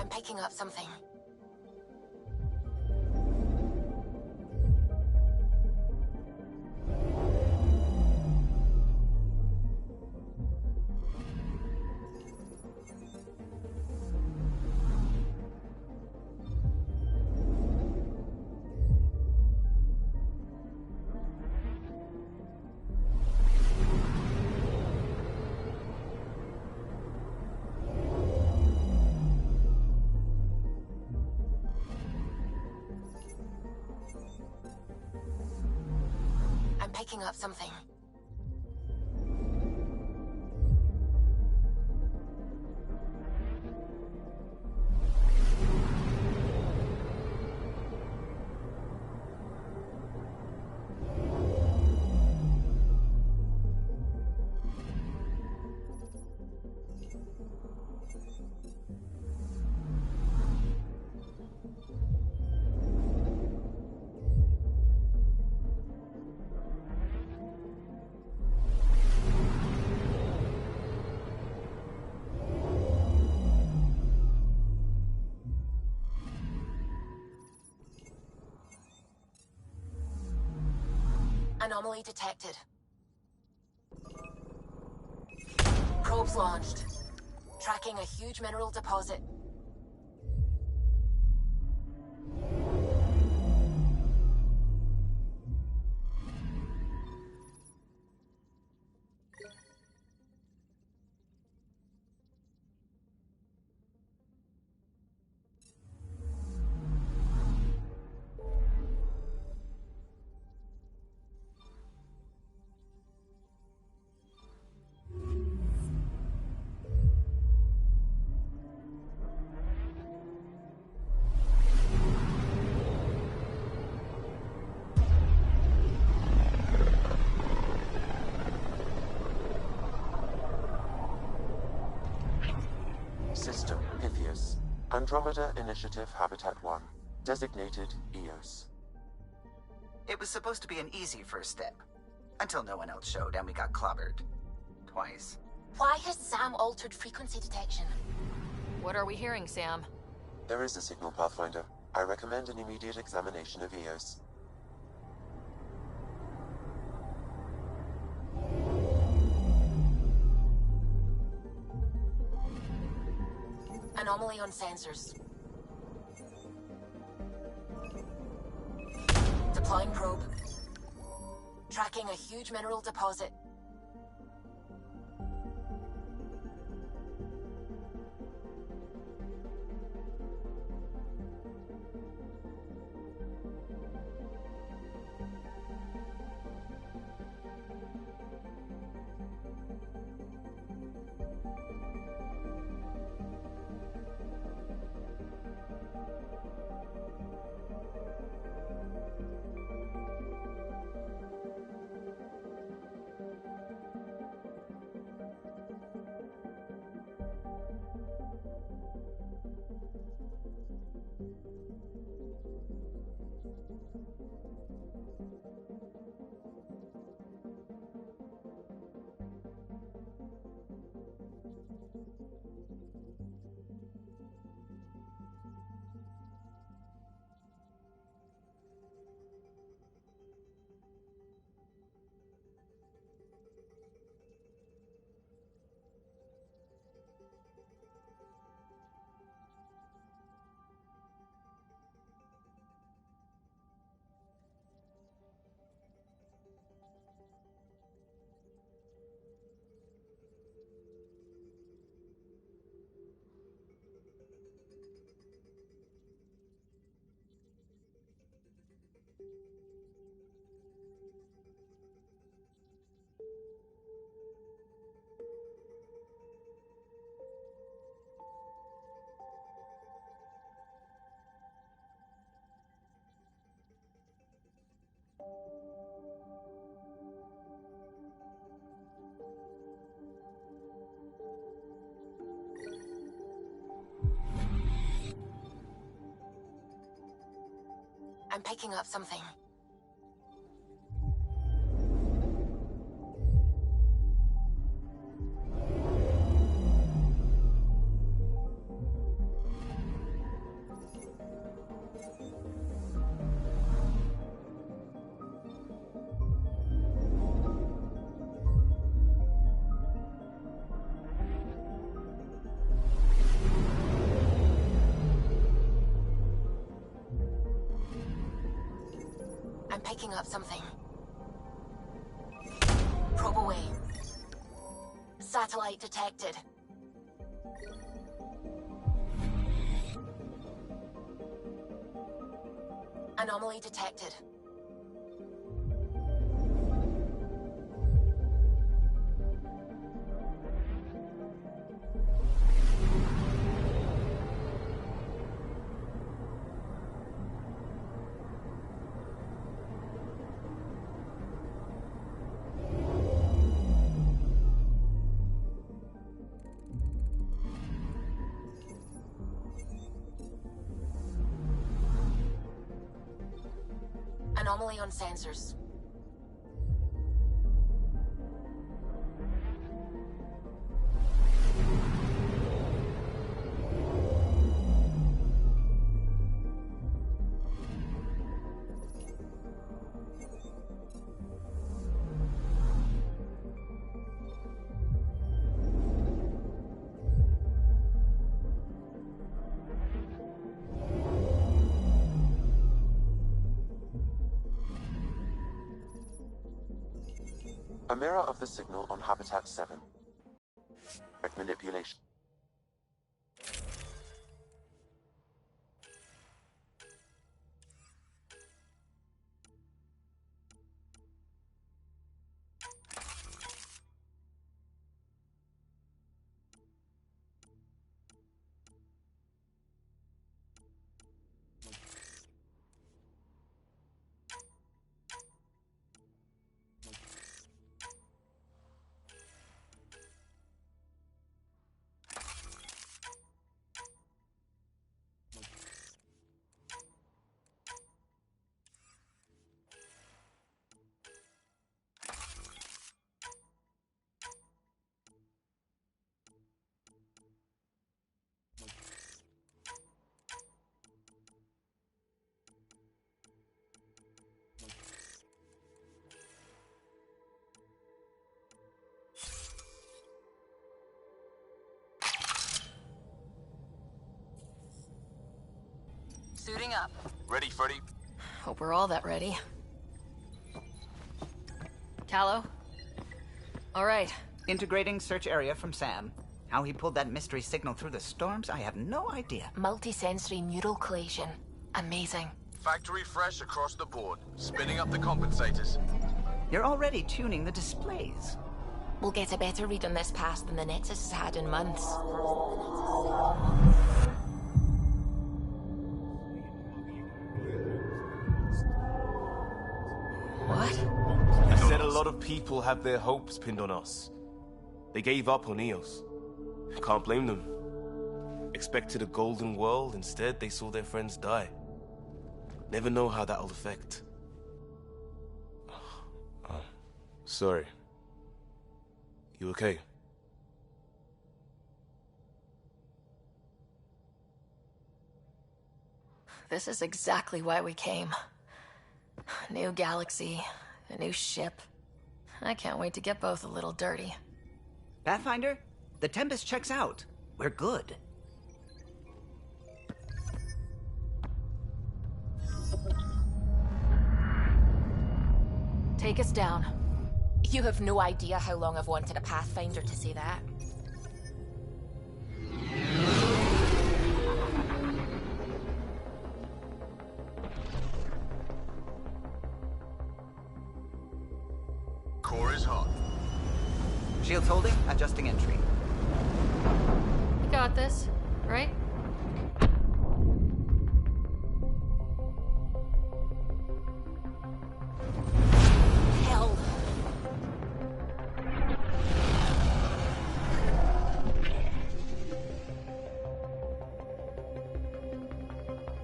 Picking up something. picking up something. Anomaly detected. Probes launched. Tracking a huge mineral deposit. System Pythias. Andromeda Initiative Habitat 1. Designated EOS. It was supposed to be an easy first step. Until no one else showed and we got clobbered. Twice. Why has Sam altered frequency detection? What are we hearing, Sam? There is a signal, Pathfinder. I recommend an immediate examination of EOS. Anomaly on sensors. Deploying probe. Tracking a huge mineral deposit. I'm picking up something. I'm picking up something. Probe away. Satellite detected. Anomaly detected. anomaly on sensors. A mirror of the signal on Habitat 7. Manipulation. Suiting up. Ready, Freddy? Hope we're all that ready. Callow? All right. Integrating search area from Sam. How he pulled that mystery signal through the storms, I have no idea. Multisensory neural collation. Amazing. Factory fresh across the board. Spinning up the compensators. You're already tuning the displays. We'll get a better read on this pass than the Nexus has had in months. What? I said a lot of people have their hopes pinned on us. They gave up on Eos. Can't blame them. Expected a golden world, instead they saw their friends die. Never know how that'll affect. Sorry. You okay? This is exactly why we came. A new galaxy, a new ship. I can't wait to get both a little dirty. Pathfinder, the Tempest checks out. We're good. Take us down. You have no idea how long I've wanted a Pathfinder to say that. Core is hot. Shields holding, adjusting entry. You got this, right? Hell.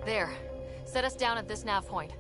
There. Set us down at this nav point.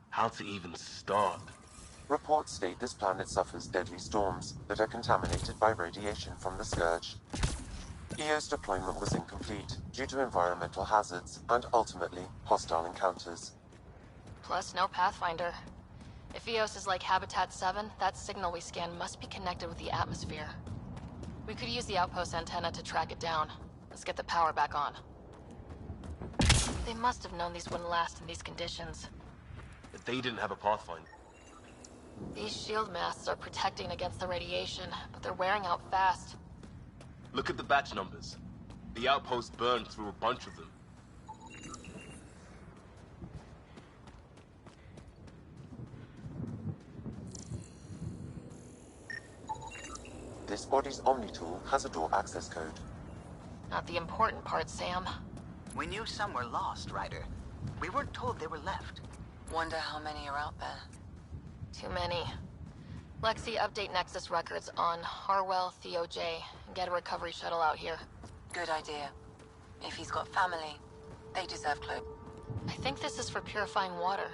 How to even start? Reports state this planet suffers deadly storms that are contaminated by radiation from the Scourge. EO's deployment was incomplete due to environmental hazards and ultimately hostile encounters. Plus no Pathfinder. If Eos is like Habitat 7, that signal we scan must be connected with the atmosphere. We could use the outpost antenna to track it down. Let's get the power back on. They must have known these wouldn't last in these conditions. But they didn't have a pathfinder. These shield masts are protecting against the radiation, but they're wearing out fast. Look at the batch numbers. The outpost burned through a bunch of them. This body's Omni tool has a door access code. Not the important part, Sam. We knew some were lost, Ryder. We weren't told they were left. Wonder how many are out there. Too many. Lexi, update Nexus records on Harwell, Theo J, and get a recovery shuttle out here. Good idea. If he's got family, they deserve clothes. I think this is for purifying water.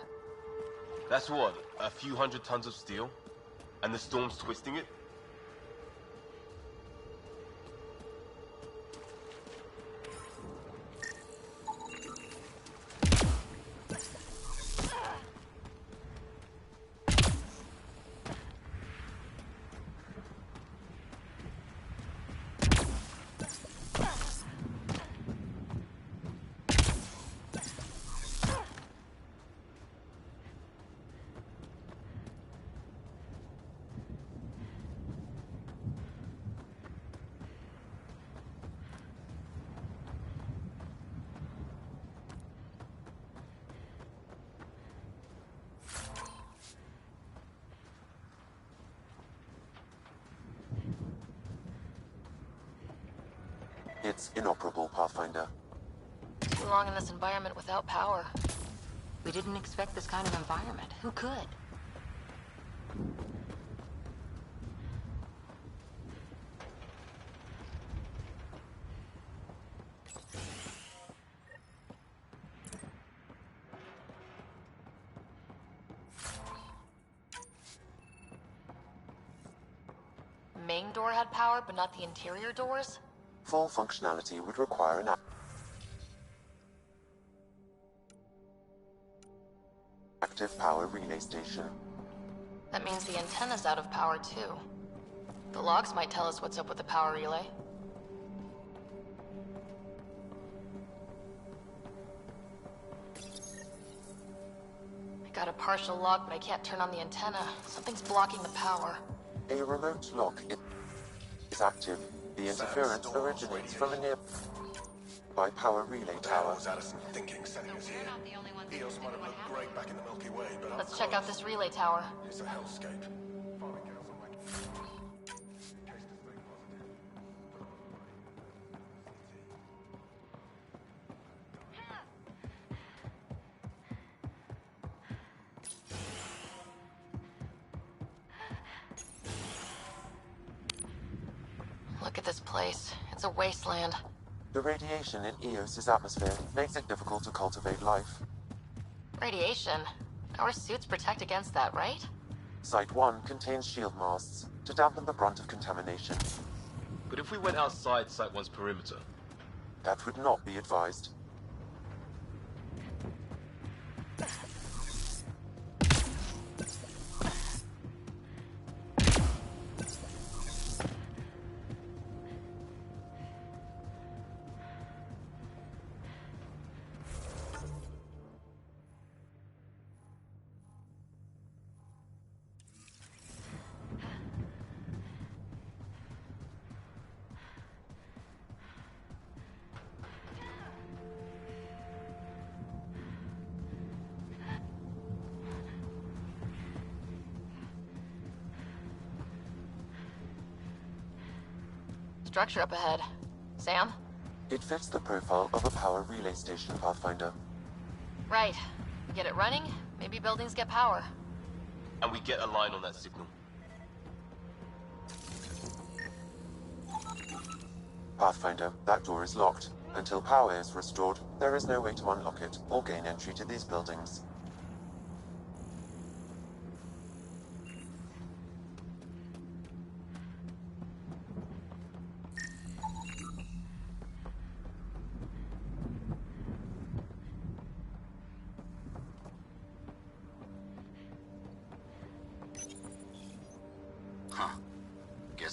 That's what, a few hundred tons of steel? And the storm's twisting it? It's inoperable, Pathfinder. Too long in this environment without power. We didn't expect this kind of environment. Who could? Main door had power, but not the interior doors? Full functionality would require an active power relay station. That means the antenna's out of power, too. The logs might tell us what's up with the power relay. I got a partial log, but I can't turn on the antenna. Something's blocking the power. A remote lock is active. The interference originates from a nearby power relay tower. Was Addison thinking sending us here? Eos might have looked great back in the Milky Way, but Let's check out this relay tower. It's a hellscape. Look at this place. It's a wasteland. The radiation in Eos's atmosphere makes it difficult to cultivate life. Radiation? Our suits protect against that, right? Site 1 contains shield masts to dampen the brunt of contamination. But if we went outside Site 1's perimeter? That would not be advised. Structure up ahead. Sam? It fits the profile of a power relay station, Pathfinder. Right. We get it running, maybe buildings get power. And we get a line on that signal. Pathfinder, that door is locked. Until power is restored, there is no way to unlock it or gain entry to these buildings.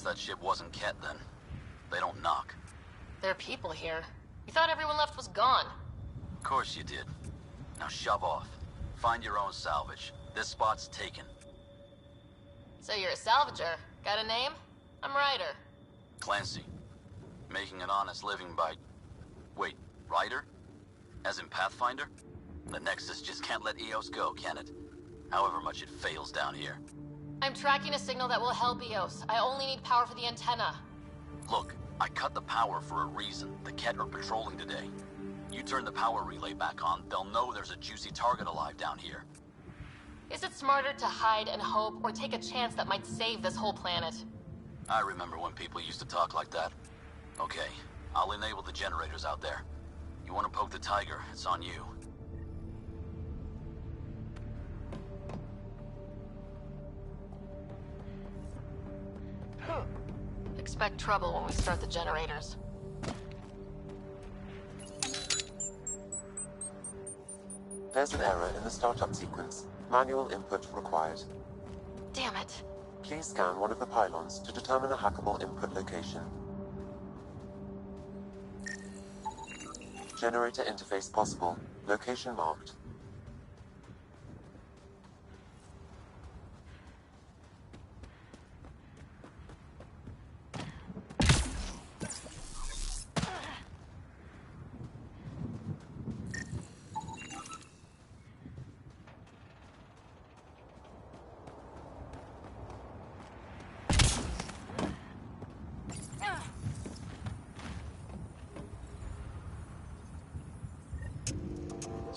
Guess that ship wasn't Ket then. They don't knock. There are people here. We thought everyone left was gone. Of course you did. Now shove off. Find your own salvage. This spot's taken. So you're a salvager. Got a name? I'm Ryder. Clancy. Making an honest living by... Wait, Ryder? As in Pathfinder? The Nexus just can't let EOS go, can it? However much it fails down here. I'm tracking a signal that will help EOS. I only need power for the antenna. Look, I cut the power for a reason. The Ket are patrolling today. You turn the power relay back on, they'll know there's a juicy target alive down here. Is it smarter to hide and hope, or take a chance that might save this whole planet? I remember when people used to talk like that. Okay, I'll enable the generators out there. You want to poke the tiger, it's on you. Expect trouble when we start the generators. There's an error in the startup sequence. Manual input required. Damn it. Please scan one of the pylons to determine a hackable input location. Generator interface possible. Location marked.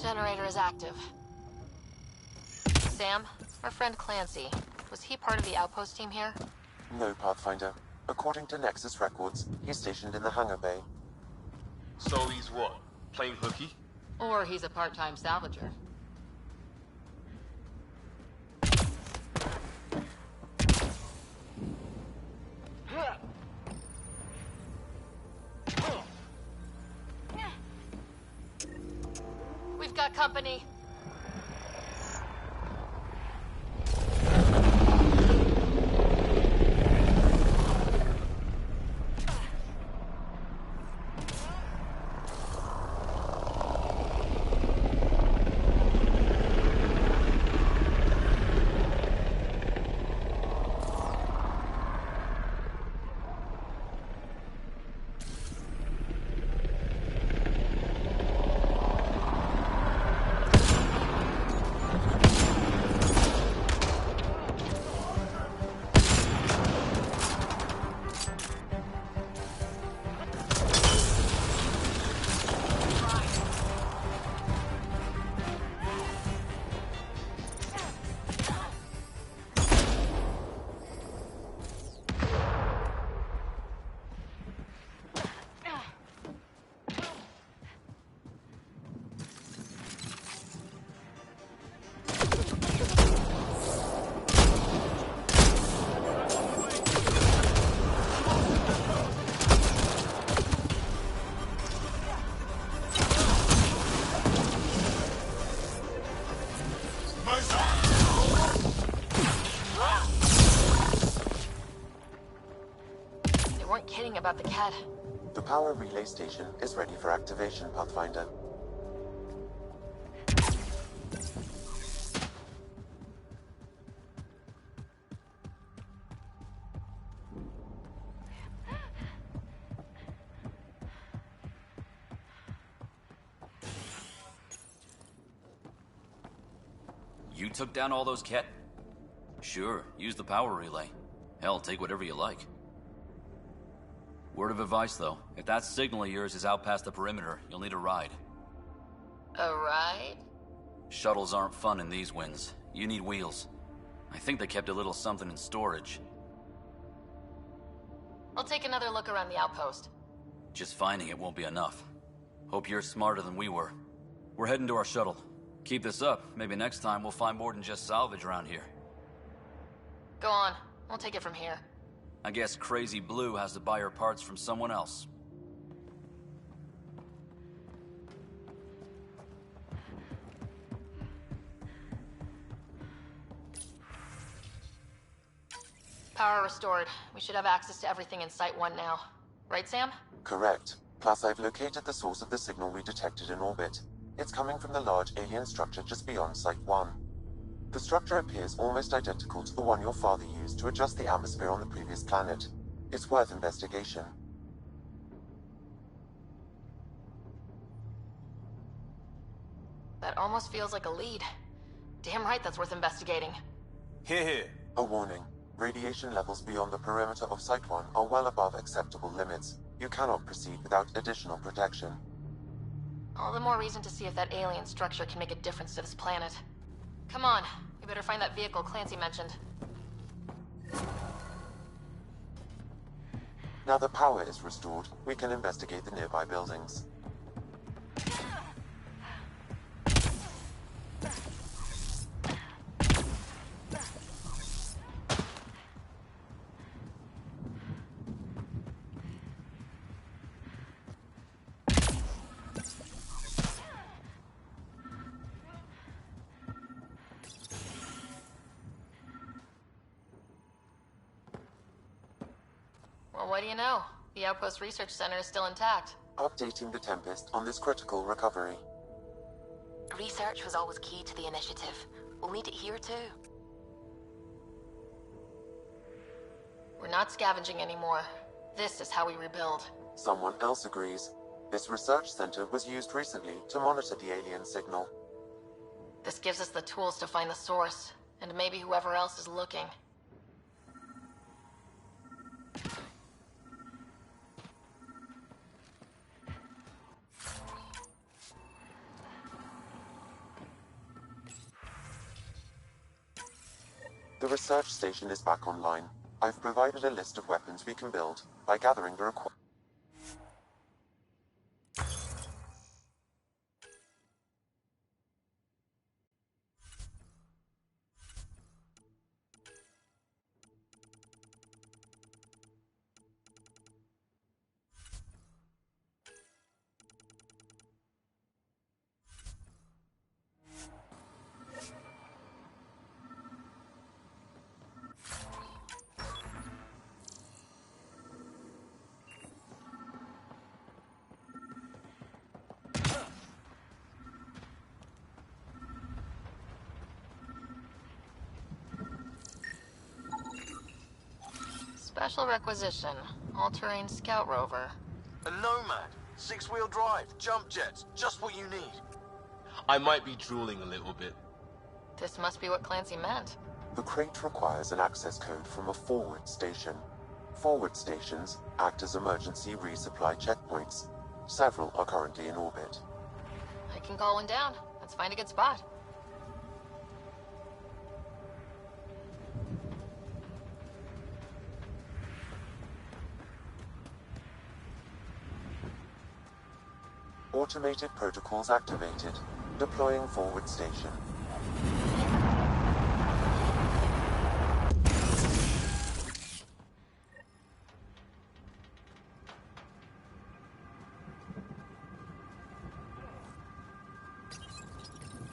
Generator is active. Sam, our friend Clancy, was he part of the outpost team here? No, Pathfinder. According to Nexus records, he's stationed in the hangar bay. So he's what? Playing hooky? Or he's a part-time salvager. We've got company. Kidding about the cat. The power relay station is ready for activation, Pathfinder. You took down all those Ket? Sure, use the power relay. Hell, take whatever you like. Word of advice, though. If that signal of yours is out past the perimeter, you'll need a ride. A ride? Shuttles aren't fun in these winds. You need wheels. I think they kept a little something in storage. I'll take another look around the outpost. Just finding it won't be enough. Hope you're smarter than we were. We're heading to our shuttle. Keep this up. Maybe next time we'll find more than just salvage around here. Go on. We'll take it from here. I guess Crazy Blue has to buy her parts from someone else. Power restored. We should have access to everything in Site 1 now. Right, Sam? Correct. Plus, I've located the source of the signal we detected in orbit. It's coming from the large alien structure just beyond Site 1. The structure appears almost identical to the one your father used to adjust the atmosphere on the previous planet. It's worth investigation. That almost feels like a lead. Damn right that's worth investigating. Here. A warning. Radiation levels beyond the perimeter of Site 1 are well above acceptable limits. You cannot proceed without additional protection. All the more reason to see if that alien structure can make a difference to this planet. Come on, we better find that vehicle Clancy mentioned. Now that power is restored, we can investigate the nearby buildings. Well, what do you know? The Outpost Research Center is still intact. Updating the Tempest on this critical recovery. Research was always key to the initiative. We'll need it here too. We're not scavenging anymore. This is how we rebuild. Someone else agrees. This research center was used recently to monitor the alien signal. This gives us the tools to find the source, and maybe whoever else is looking. The research station is back online. I've provided a list of weapons we can build by gathering the required. Special requisition. All-terrain scout rover. A Nomad. 6-wheel drive. Jump jets. Just what you need. I might be drooling a little bit. This must be what Clancy meant. The crate requires an access code from a forward station. Forward stations act as emergency resupply checkpoints. Several are currently in orbit. I can call one down. Let's find a good spot. Automated protocols activated. Deploying forward station.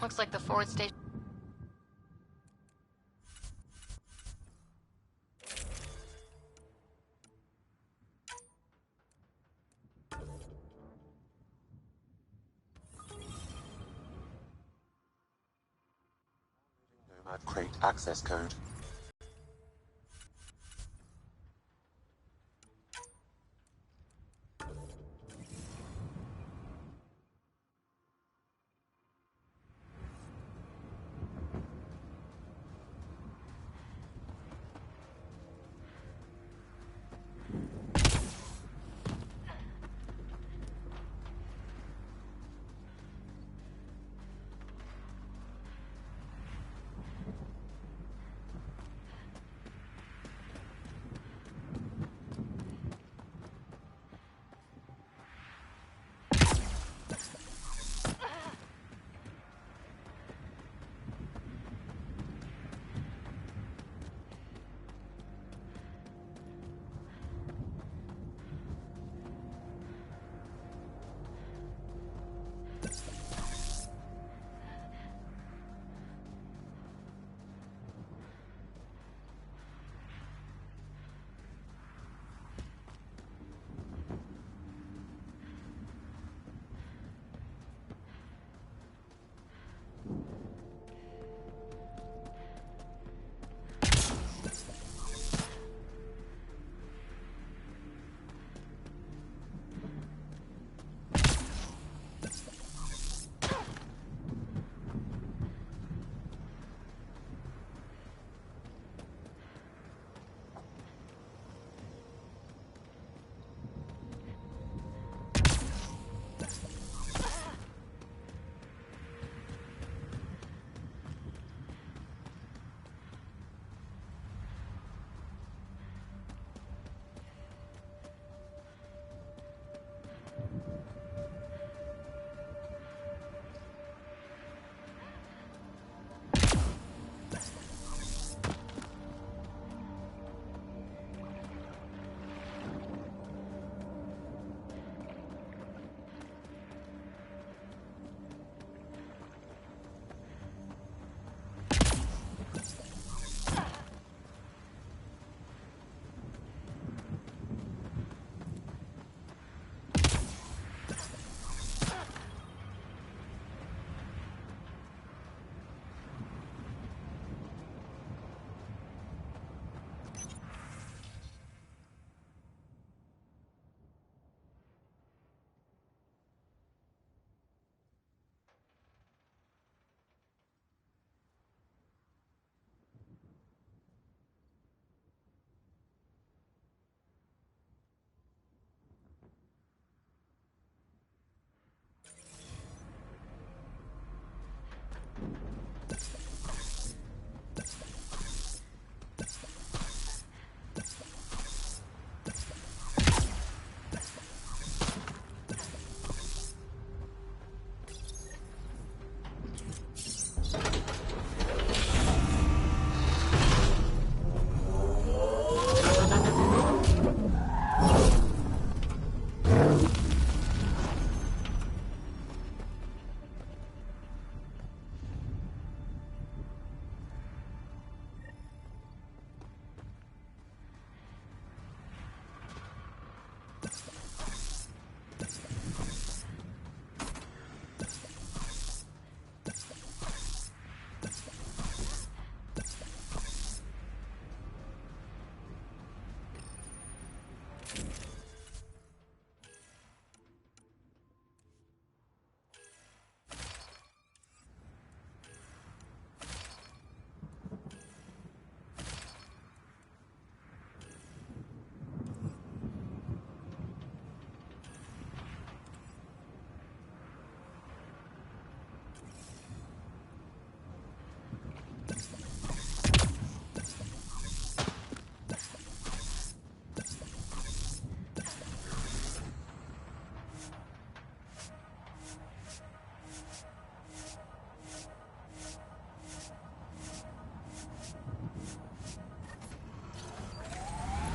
Looks like the forward station. Nomad crate access code.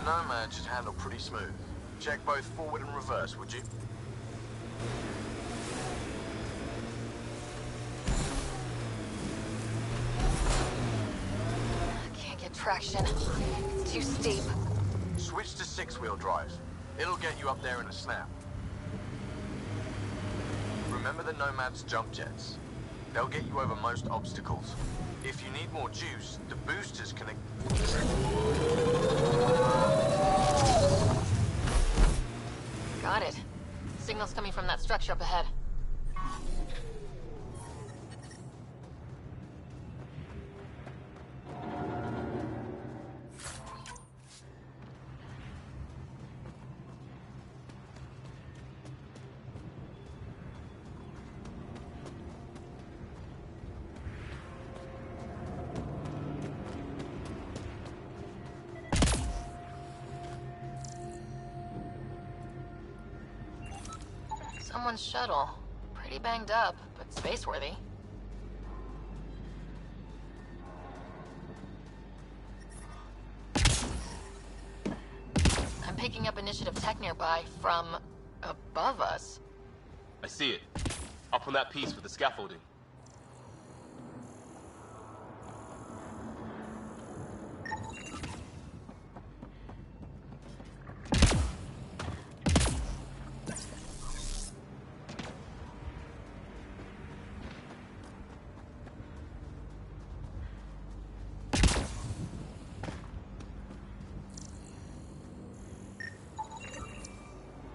Nomad should handle pretty smooth. Check both forward and reverse, would you? Can't get traction. It's too steep. Switch to 6-wheel drive. It'll get you up there in a snap. Remember the Nomad's jump jets. They'll get you over most obstacles. If you need more juice, the boosters can... Got it. Signal's coming from that structure up ahead. Someone's shuttle. Pretty banged up, but space-worthy. I'm picking up initiative tech nearby from above us. I see it. Up on that piece with the scaffolding.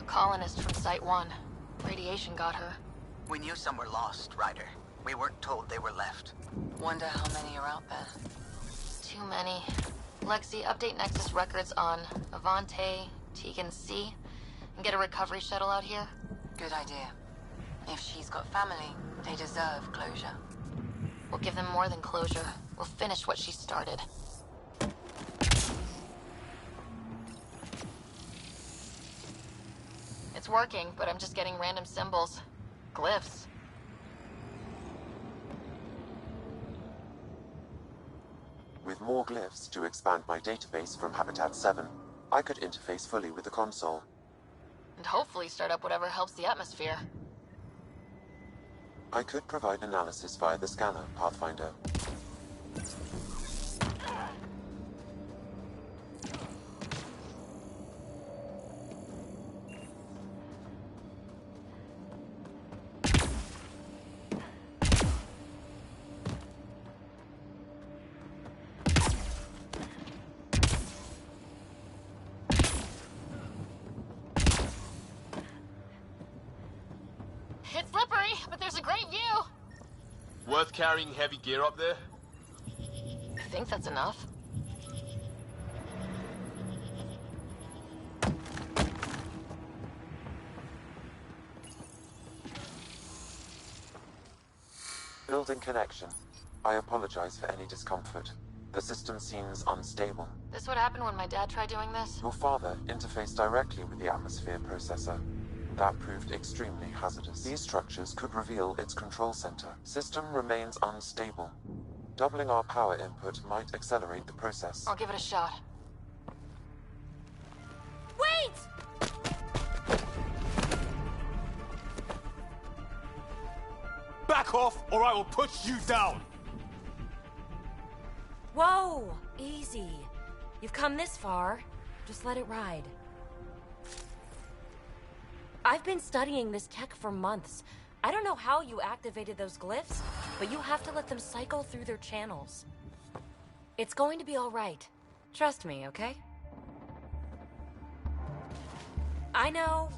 Colonist from Site 1. Radiation got her. We knew some were lost, Ryder. We weren't told they were left. Wonder how many are out there. Too many. Lexi, update Nexus records on Avante, Tegan C, and get a recovery shuttle out here. Good idea. If she's got family, they deserve closure. We'll give them more than closure. We'll finish what she started. It's working, but I'm just getting random symbols. Glyphs. With more glyphs to expand my database from Habitat 7, I could interface fully with the console. And hopefully start up whatever helps the atmosphere. I could provide analysis via the scanner, Pathfinder. It's slippery, but there's a great view. Worth carrying heavy gear up there? I think that's enough. Building connection. I apologize for any discomfort. The system seems unstable. This would happen when my dad tried doing this? Your father interfaced directly with the atmosphere processor. That proved extremely hazardous. These structures could reveal its control center. System remains unstable. Doubling our power input might accelerate the process. I'll give it a shot. Wait! Back off, or I will push you down! Whoa! Easy. You've come this far. Just let it ride. I've been studying this tech for months. I don't know how you activated those glyphs, but you have to let them cycle through their channels. It's going to be all right. Trust me, okay? I know.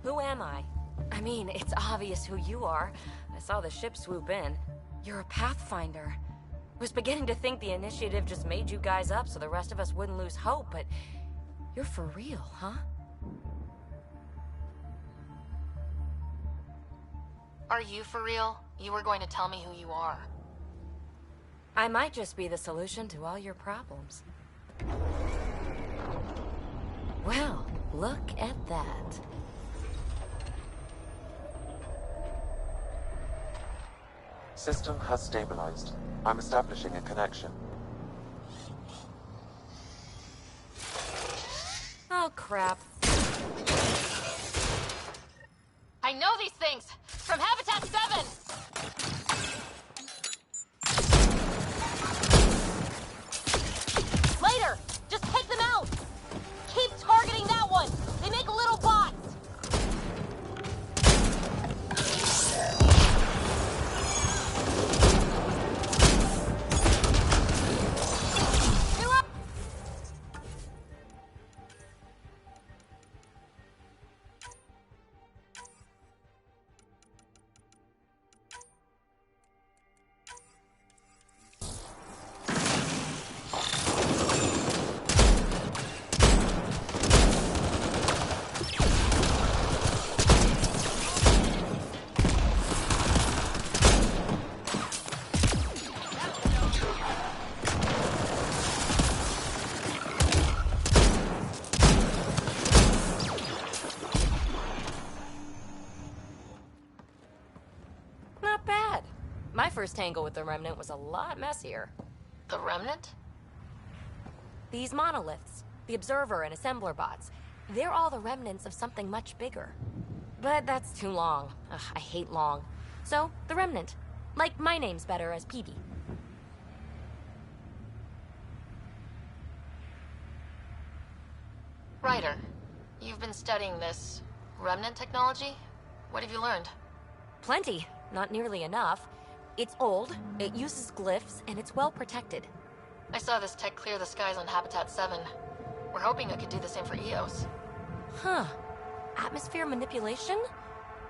Who am I? I mean, it's obvious who you are. I saw the ship swoop in. You're a Pathfinder. I was beginning to think the initiative just made you guys up so the rest of us wouldn't lose hope, but you're for real, huh? Are you for real? You were going to tell me who you are. I might just be the solution to all your problems. Well, look at that. System has stabilized. I'm establishing a connection. crap. I know these things! From Habitat 7! Later! Just take them out! Keep targeting that one! They make little bots! Not bad. My first tangle with the Remnant was a lot messier. The Remnant? These monoliths, the Observer and Assembler bots, they're all the remnants of something much bigger. But that's too long. Ugh, I hate long. So, the Remnant. Like, my name's better as PB. Ryder, you've been studying this Remnant technology? What have you learned? Plenty. Not nearly enough. It's old, it uses glyphs, and it's well protected. I saw this tech clear the skies on Habitat 7. We're hoping it could do the same for EOS. Huh. Atmosphere manipulation?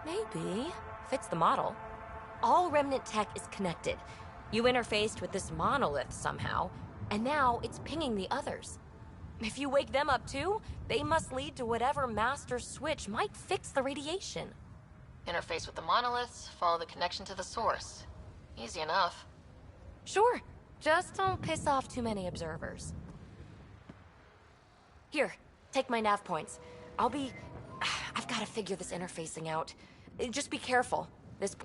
Maybe. Fits the model. All Remnant tech is connected. You interfaced with this monolith somehow, and now it's pinging the others. If you wake them up too, they must lead to whatever master switch might fix the radiation. Interface with the monoliths, follow the connection to the source. Easy enough. Sure. Just don't piss off too many observers. Here, take my nav points. I've got to figure this interfacing out. Just be careful. This...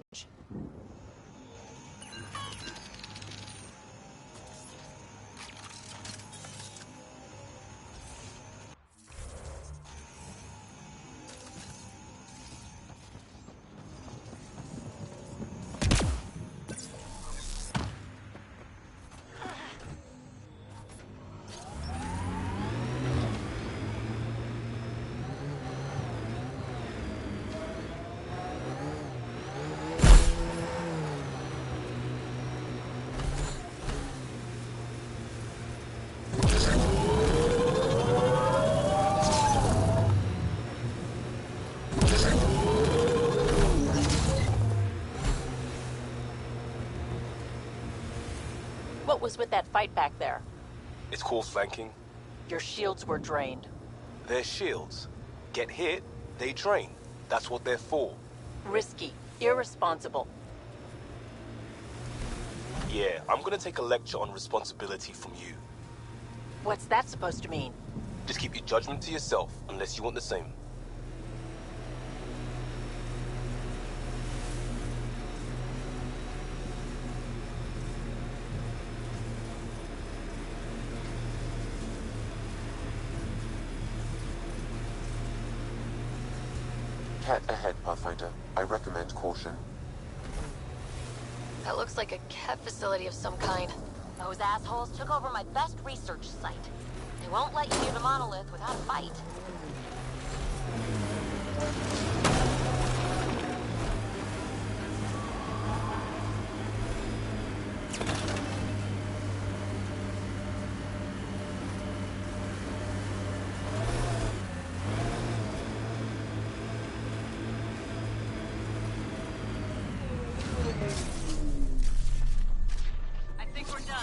What was with that fight back there? It's called flanking. Your shields were drained. They're shields. Get hit, they drain. That's what they're for. Risky. Irresponsible. Yeah, I'm gonna take a lecture on responsibility from you. What's that supposed to mean? Just keep your judgment to yourself, unless you want the same. Cat ahead, Pathfinder. I recommend caution. That looks like a Ket facility of some kind. Those assholes took over my best research site. They won't let you near the monolith without a fight. I think we're done.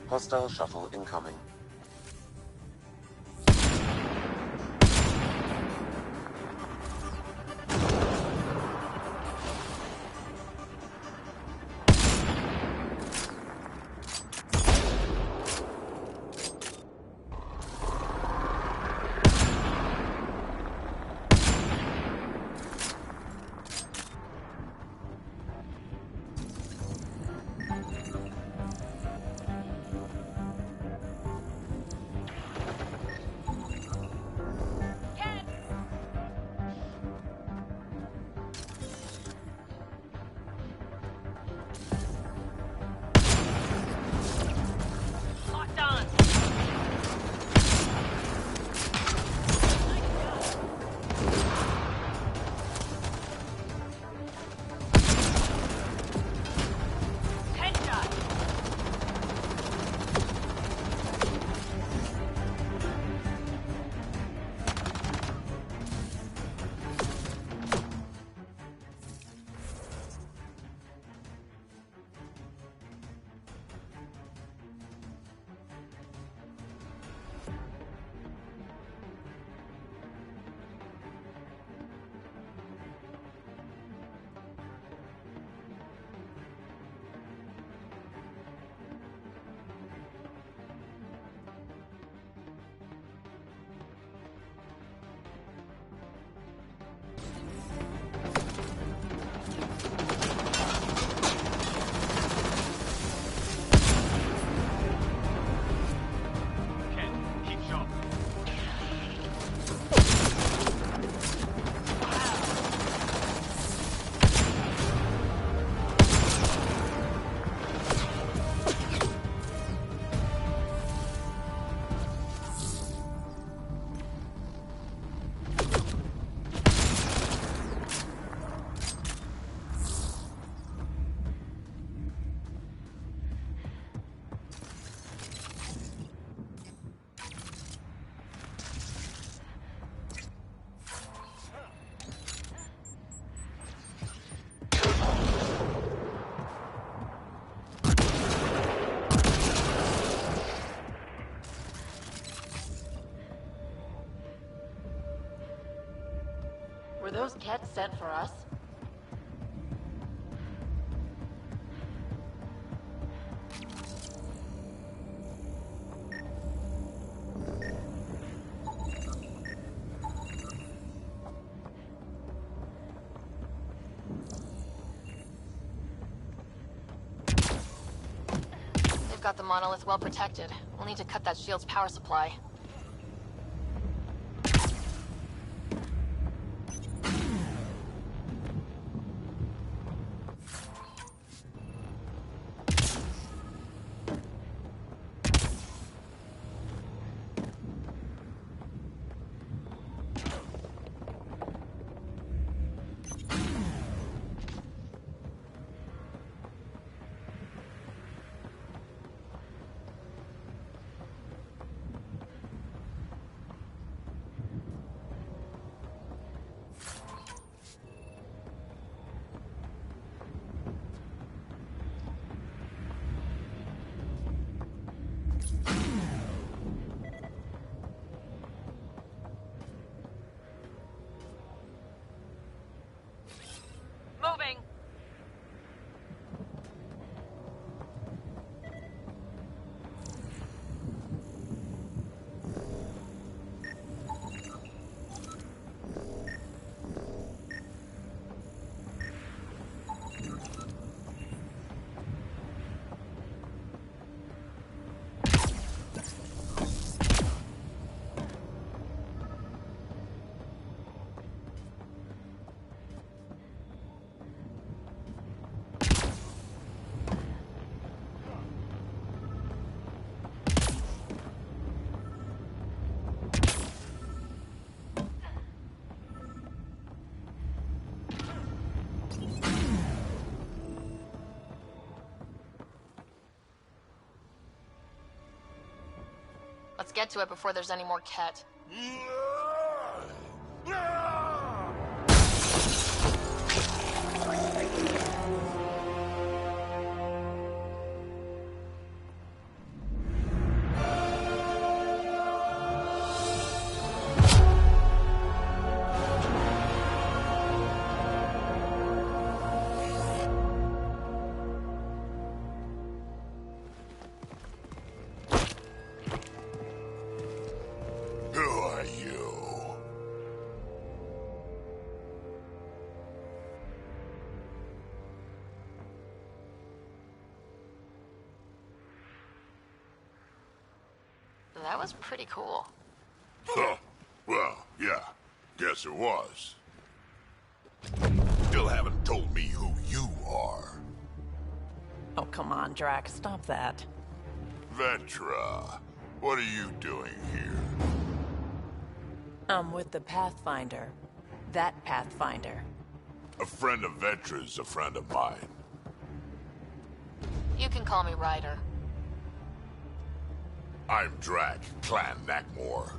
Hostile shuttle incoming. Were those Kett sent for us? They've got the monolith well protected. We'll need to cut that shield's power supply. Moving. Let's get to it before there's any more Kett. Who are you? That was pretty cool. Huh. Well, yeah. Guess it was. Still haven't told me who you are. Oh, come on, Drac. Stop that. Vetra, what are you doing here? I'm with the Pathfinder. That Pathfinder. A friend of Vetra's a friend of mine. You can call me Ryder. I'm Drac, Clan Nakmor.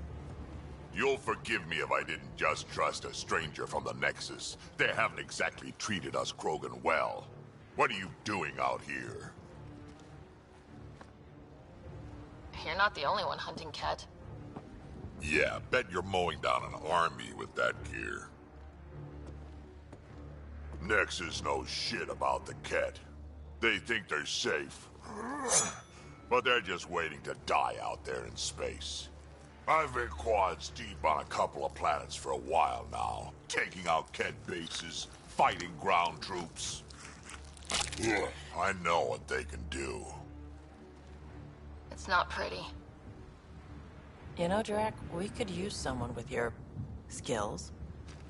You'll forgive me if I didn't just trust a stranger from the Nexus. They haven't exactly treated us Krogan well. What are you doing out here? You're not the only one hunting Kett. Yeah, bet you're mowing down an army with that gear. Nexus knows shit about the Kett. They think they're safe. But they're just waiting to die out there in space. I've been quads deep on a couple of planets for a while now, taking out Kett bases, fighting ground troops. I know what they can do. It's not pretty. You know, Drac, we could use someone with your skills.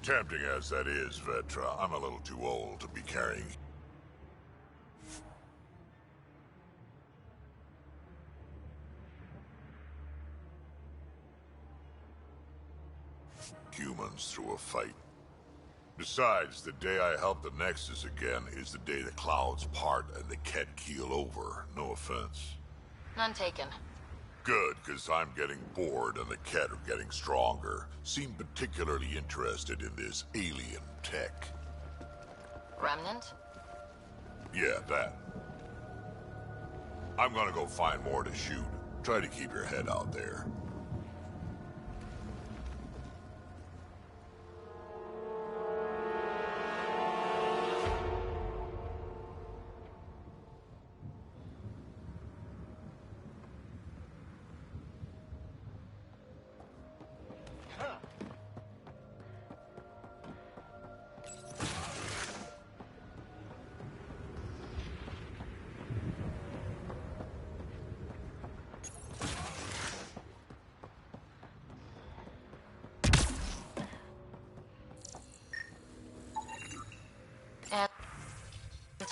Tempting as that is, Vetra, I'm a little too old to be carrying. Humans through a fight. Besides, the day I help the Nexus again is the day the clouds part and the Kett keel over. No offense. None taken. Good, because I'm getting bored and the Kett are getting stronger. Seem particularly interested in this alien tech. Remnant? Yeah, that. I'm gonna go find more to shoot. Try to keep your head out there.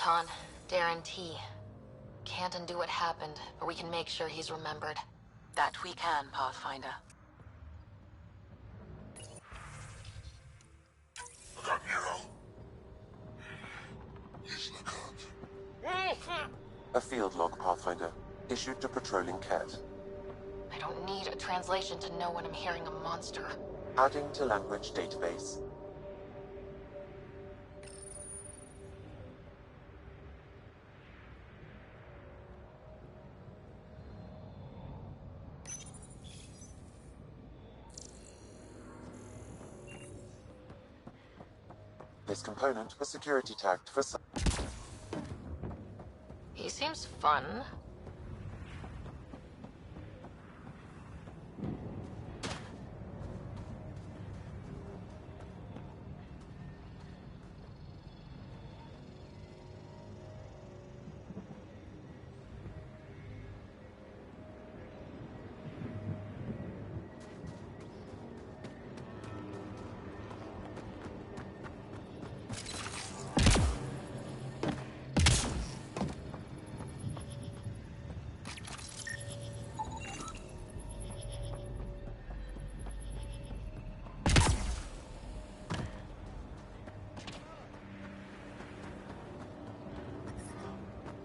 Con, Darren T. Can't undo what happened, but we can make sure he's remembered. That we can, Pathfinder. Look out, Nero. Please look up. A field log, Pathfinder, issued to patrolling Ket. I don't need a translation to know when I'm hearing a monster. Adding to language database. This component was security tagged for some. He seems fun.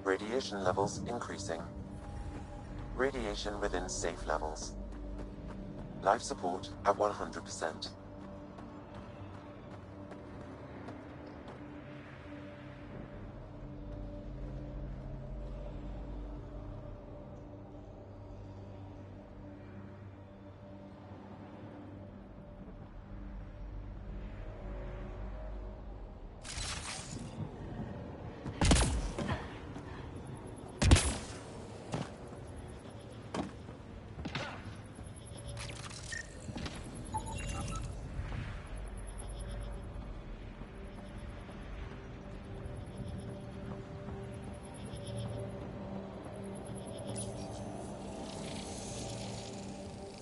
Radiation levels increasing. Radiation within safe levels. Life support at 100%.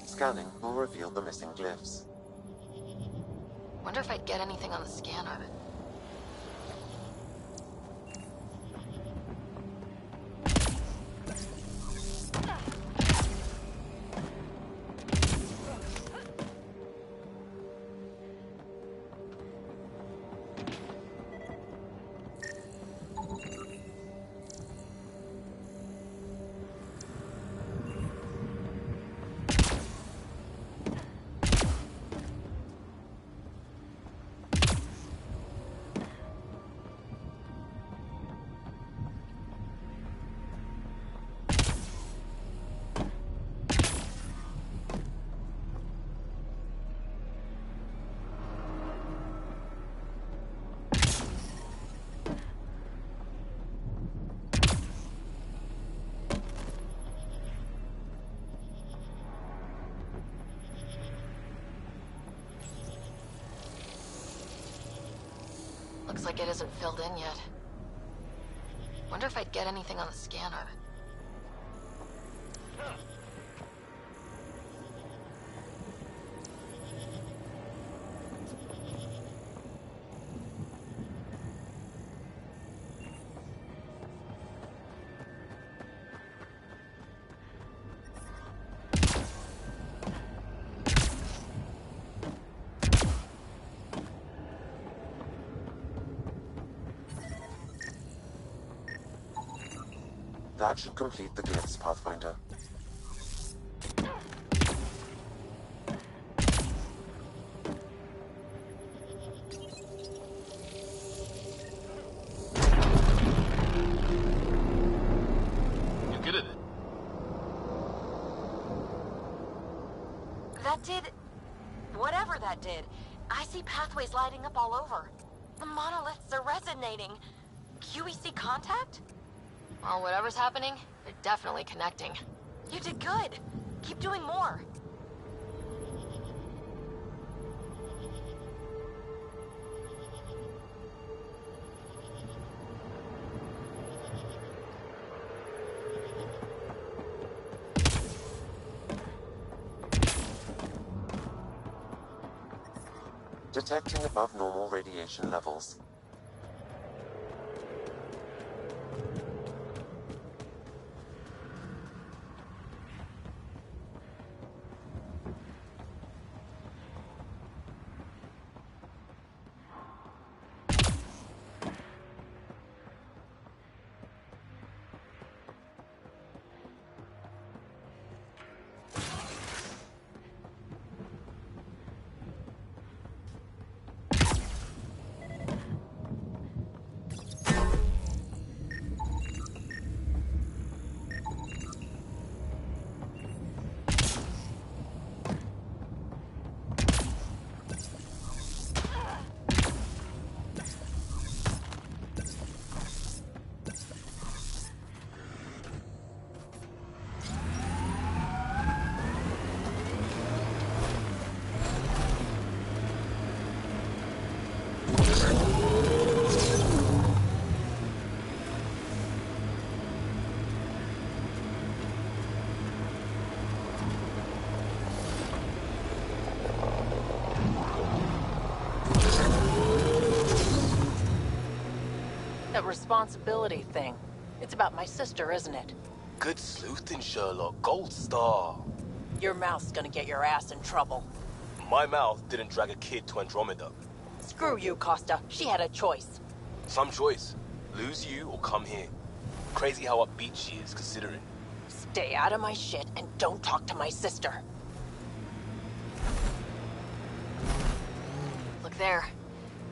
Scanning will reveal the missing glyphs. Wonder if I'd get anything on the scanner. Looks like it isn't filled in yet. Wonder if I'd get anything on the scanner. That should complete the glyphs, Pathfinder. You get it? That did... whatever that did. I see pathways lighting up all over. The monoliths are resonating. QEC contact? Well, whatever's happening, they're definitely connecting. You did good. Keep doing more. Detecting above normal radiation levels. That responsibility thing. It's about my sister, isn't it? Good sleuthing, Sherlock. Gold star. Your mouth's gonna get your ass in trouble. My mouth didn't drag a kid to Andromeda. Screw you, Costa. She had a choice. Some choice. Lose you or come here. Crazy how upbeat she is, considering. Stay out of my shit and don't talk to my sister. Look there.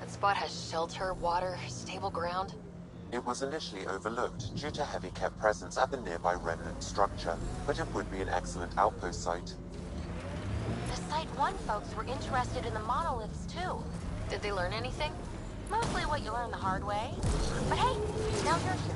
That spot has shelter, water, stable ground. It was initially overlooked due to heavy kept presence at the nearby remnant structure, but it would be an excellent outpost site. The Site 1 folks were interested in the monoliths, too. Did they learn anything? Mostly what you learn the hard way. But hey, now you're here.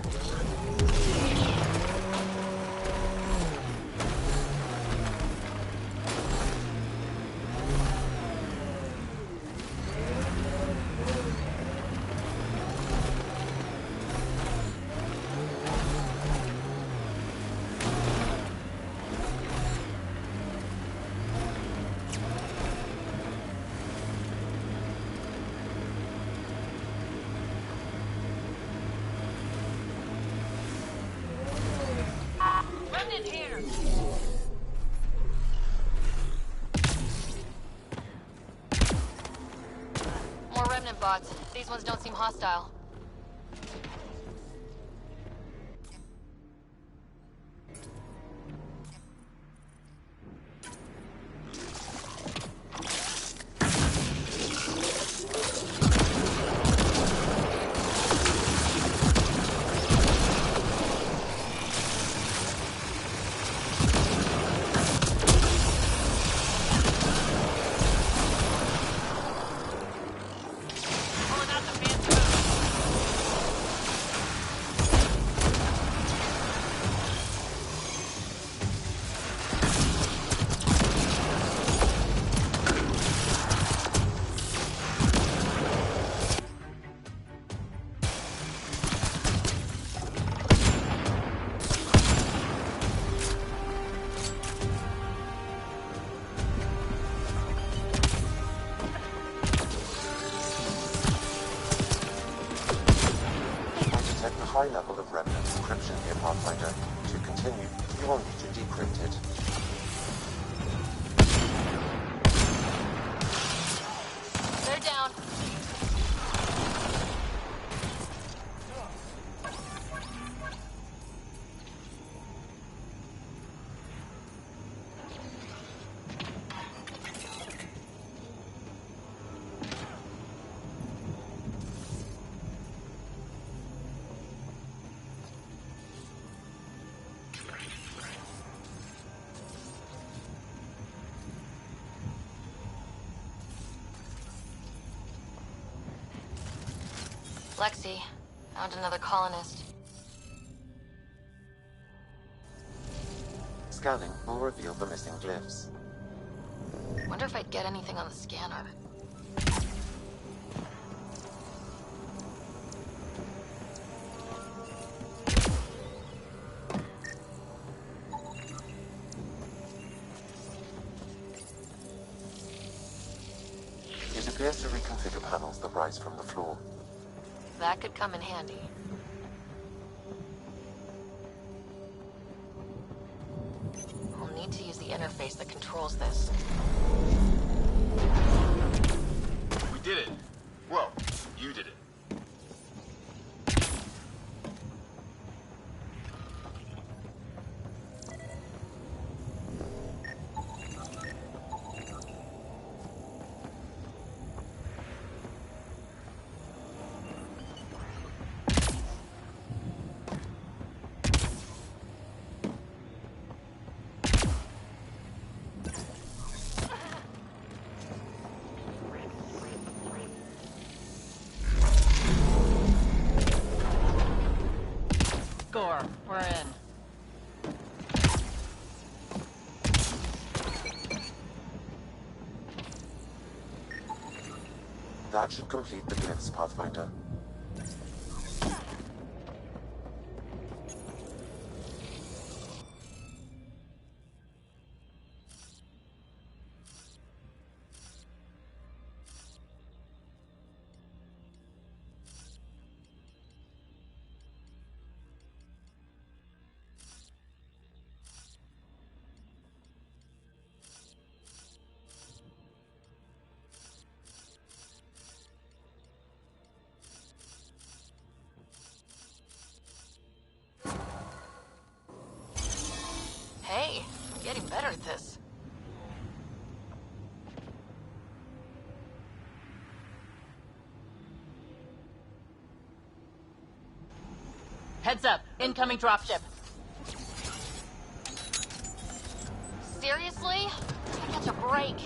More remnant bots. These ones don't seem hostile. High level of remnant encryption here, Pathfinder. To continue, you will need to decrypt it. They're down. Lexi, found another colonist. Scanning will reveal the missing glyphs. Wonder if I'd get anything on the scanner. It appears to reconfigure panels that rise from the floor. That could come in handy. I'll need to use the interface that controls this. We did it. Well, you did it. Score. We're in. That should complete the glyphs, Pathfinder. Heads up. Incoming dropship. Seriously? I catch a break.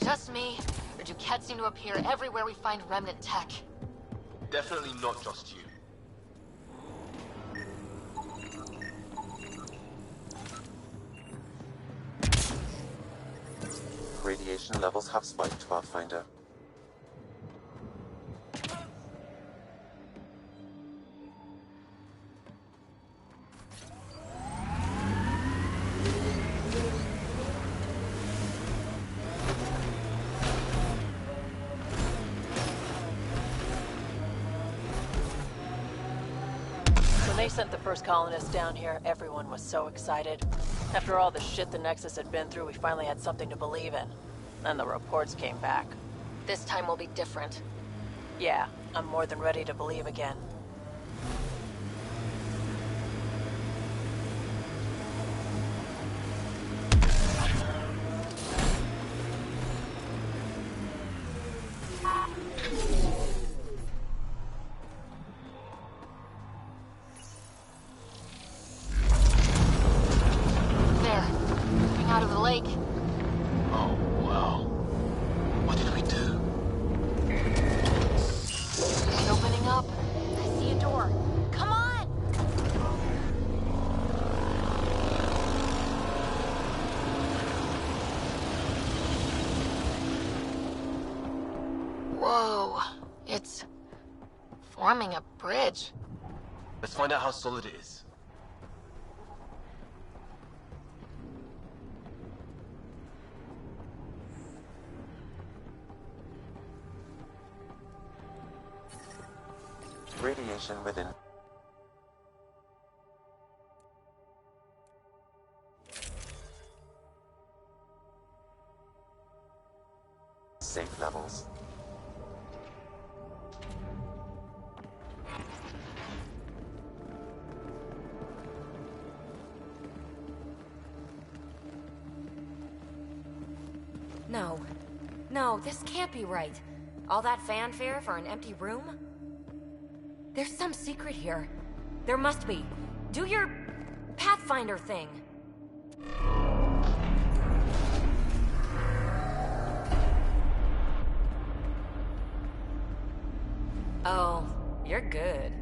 Just me, or do Kett seem to appear everywhere we find remnant tech? Definitely not just you. Radiation levels have spiked, Pathfinder. When they sent the first colonists down here, everyone was so excited. After all the shit the Nexus had been through, we finally had something to believe in. Then the reports came back. This time will be different. Yeah, I'm more than ready to believe again. There. Coming out of the lake. Oh, wow. What did we do? It's opening up. I see a door. Come on! Whoa. It's forming a bridge. Let's find out how solid it is. Radiation within. Safe levels. No. No, this can't be right. All that fanfare for an empty room? There's some secret here. There must be. Do your Pathfinder thing. Oh, you're good.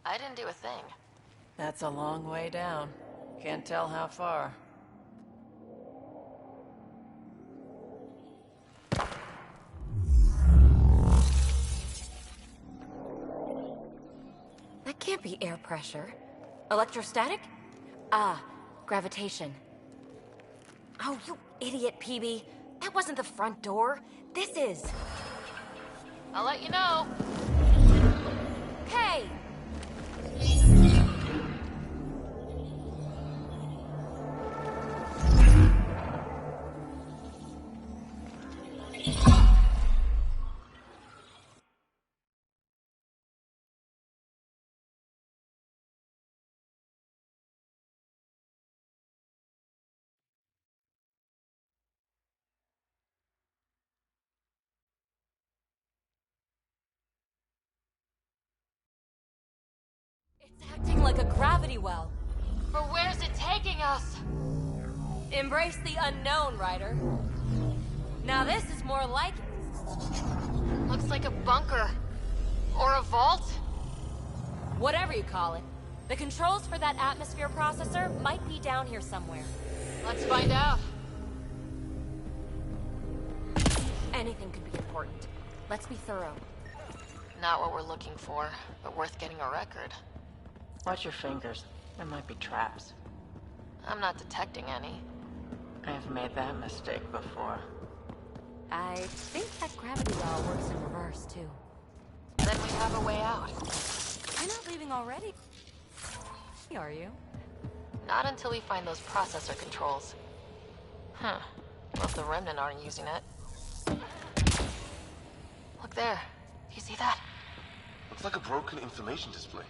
I didn't do a thing. That's a long way down. Can't tell how far. be air pressure. Electrostatic? Ah, gravitation. Oh, you idiot, PB. That wasn't the front door. This is. I'll let you know. Hey! It's acting like a gravity well. But where's it taking us? Embrace the unknown, Ryder. Now this is more like it. Looks like a bunker. Or a vault? Whatever you call it. The controls for that atmosphere processor might be down here somewhere. Let's find out. Anything could be important. Let's be thorough. Not what we're looking for, but worth getting a record. Watch your fingers. There might be traps. I'm not detecting any. I've made that mistake before. I think that gravity well works in reverse, too. Then we have a way out. You're not leaving already, are you? Not until we find those processor controls. Huh. Well, if the Remnant aren't using it. Look there. Do you see that? Looks like a broken information display.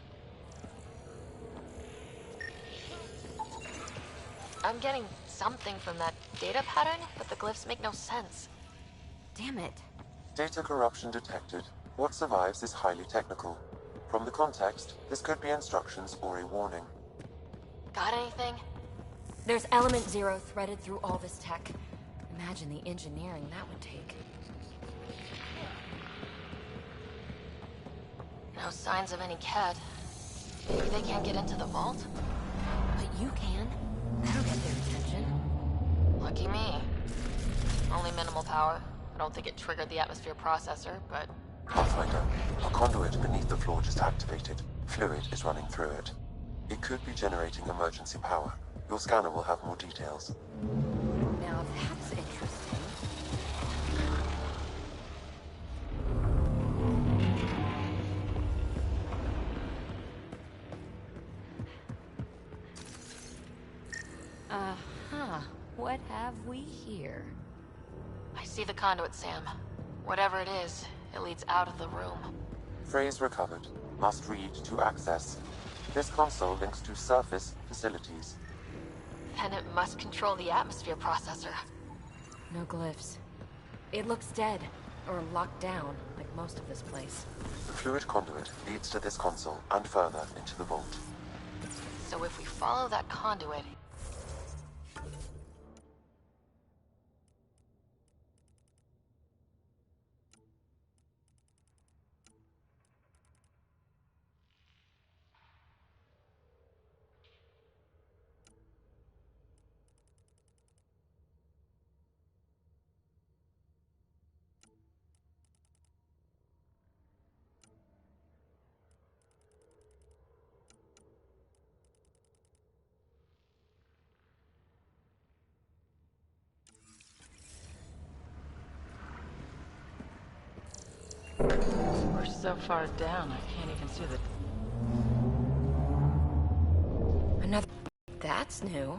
I'm getting something from that data pattern, but the glyphs make no sense. Damn it. Data corruption detected. What survives is highly technical. From the context, this could be instructions or a warning. Got anything? There's element 0 threaded through all this tech. Imagine the engineering that would take. No signs of any Kett. Maybe they can't get into the vault? But you can. That'll get their attention. Lucky me. Only minimal power. I don't think it triggered the atmosphere processor, but... Pathfinder, a conduit beneath the floor just activated. Fluid is running through it. It could be generating emergency power. Your scanner will have more details. Now that's interesting. Uh-huh. What have we here? I see the conduit, Sam. Whatever it is, it leads out of the room. Phrase recovered. Must read to access. This console links to surface facilities. And it must control the atmosphere processor. No glyphs. It looks dead, or locked down, like most of this place. The fluid conduit leads to this console and further into the vault. So if we follow that conduit... We're so far down, I can't even see the... Another... That's new.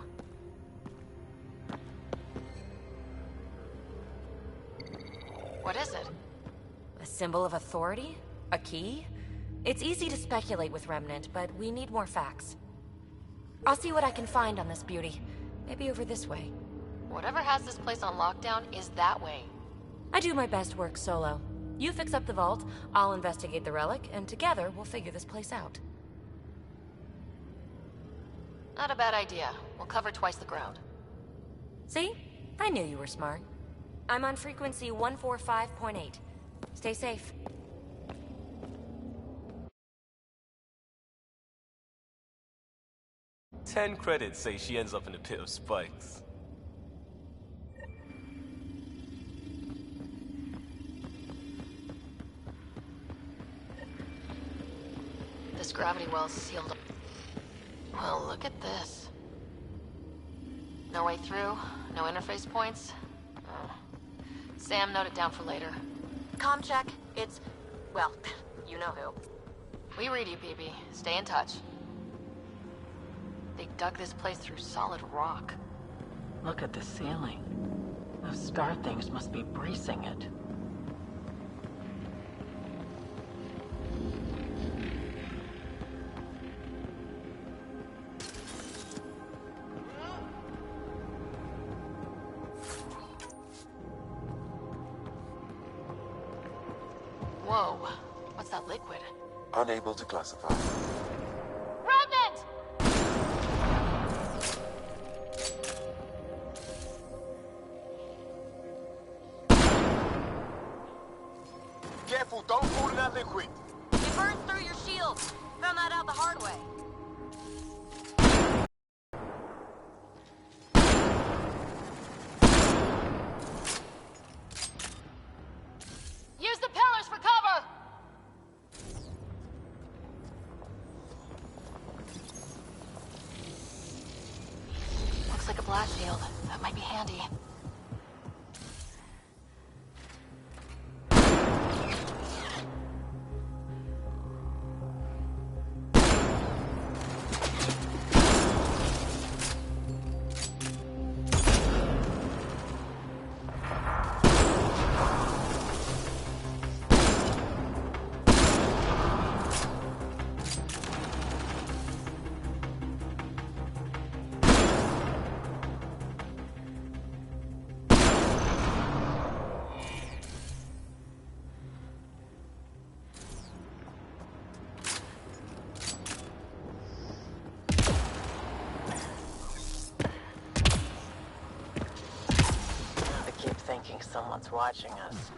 What is it? A symbol of authority? A key? It's easy to speculate with Remnant, but we need more facts. I'll see what I can find on this beauty. Maybe over this way. Whatever has this place on lockdown is that way. I do my best work solo. You fix up the vault, I'll investigate the relic, and together we'll figure this place out. Not a bad idea. We'll cover twice the ground. See? I knew you were smart. I'm on frequency 145.8. Stay safe. "10 credits say she ends up in a pit of spikes." This gravity well's sealed up. Well, look at this. No way through? No interface points? Oh. Sam, note it down for later. Comm check. It's... well, you know who. We read you, PB. Stay in touch. They dug this place through solid rock. Look at the ceiling. Those star things must be bracing it. Whoa. What's that liquid? Unable to classify. Remnant! Careful, don't fall in that liquid. It burns through your shield. Found that out the hard way. Use the pillars for cover! Looks like a blast shield. That might be handy. Thinking someone's watching us.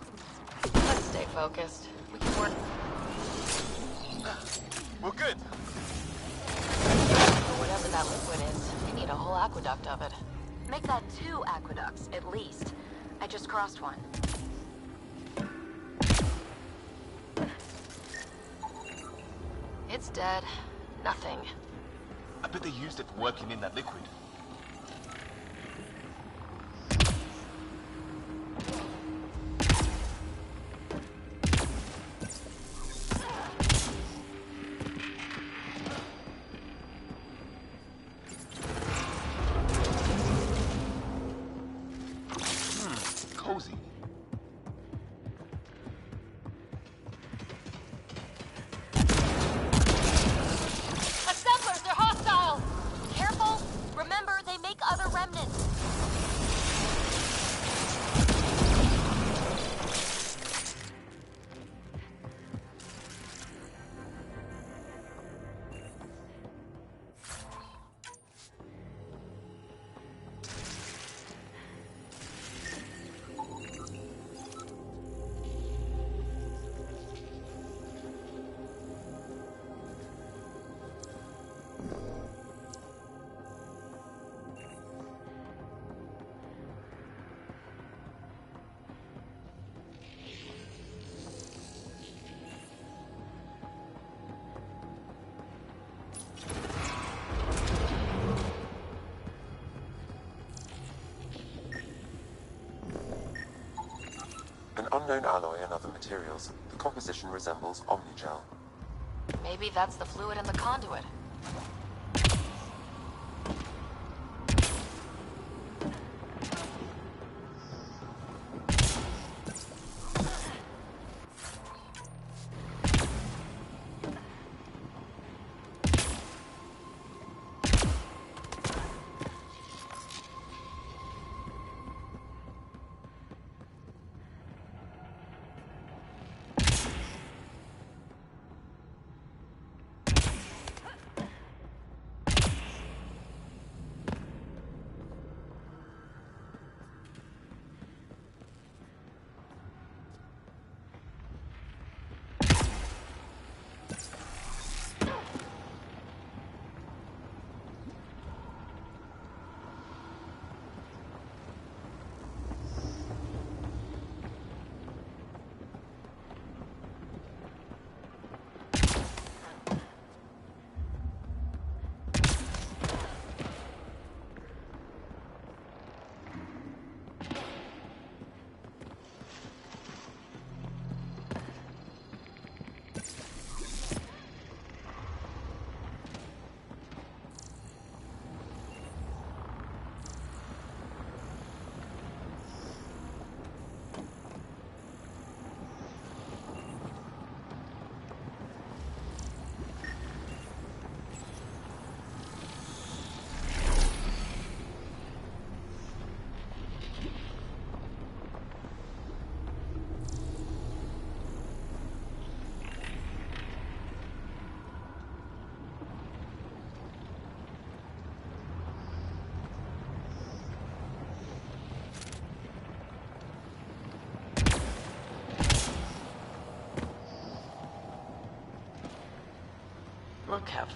Let's stay focused. We can work. We're good. Whatever that liquid is, they need a whole aqueduct of it. Make that 2 aqueducts, at least. I just crossed one. It's dead. Nothing. I bet they used it for working in that liquid. Cozy. Assemblers, they're hostile! Careful! Remember, they make other remnants. An unknown alloy and other materials. The composition resembles omnigel. Maybe that's the fluid in the conduit.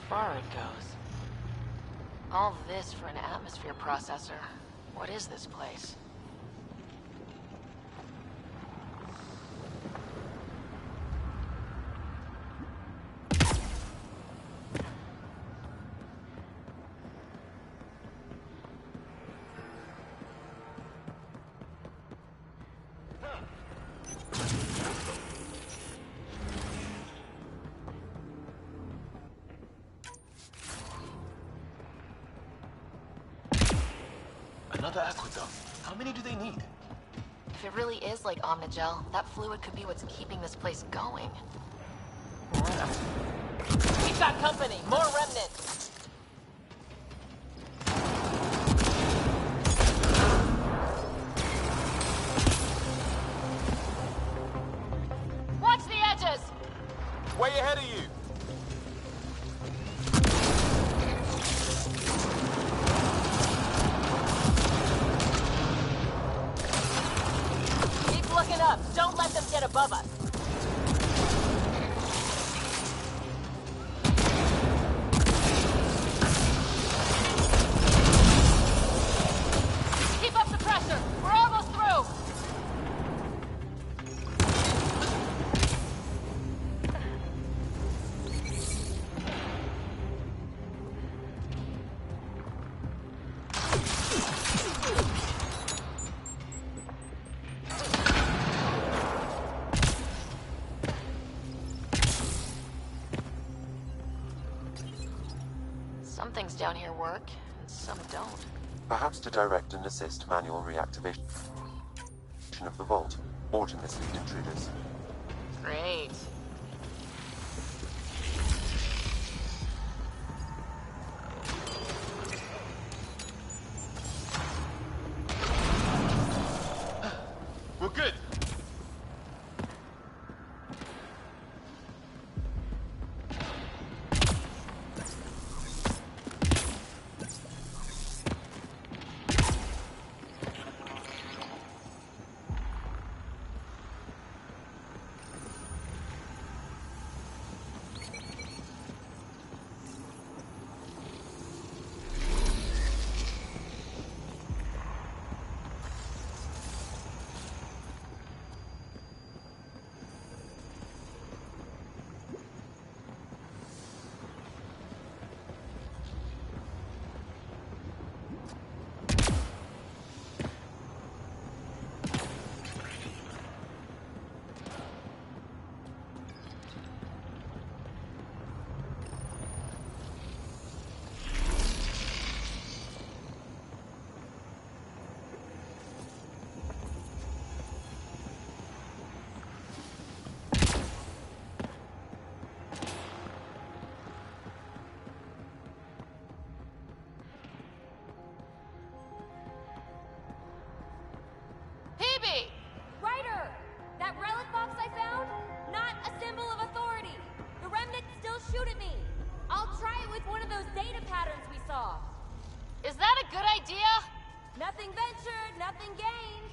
far it goes. All this for an atmosphere processor. What is this place? Another aqueduct. How many do they need? If it really is like Omnigel, that fluid could be what's keeping this place going. We've got company. More remnants. Watch the edges! Way ahead of you! Keep looking up. Don't let them get above us. Keep up the pressure. We're almost through. Some things down here work, and some don't. Perhaps to direct and assist manual reactivation of the vault, or to mislead intruders. Great. We're good. Ryder! That relic box I found? Not a symbol of authority. The remnants still shoot at me. I'll try it with one of those data patterns we saw. Is that a good idea? Nothing ventured, nothing gained.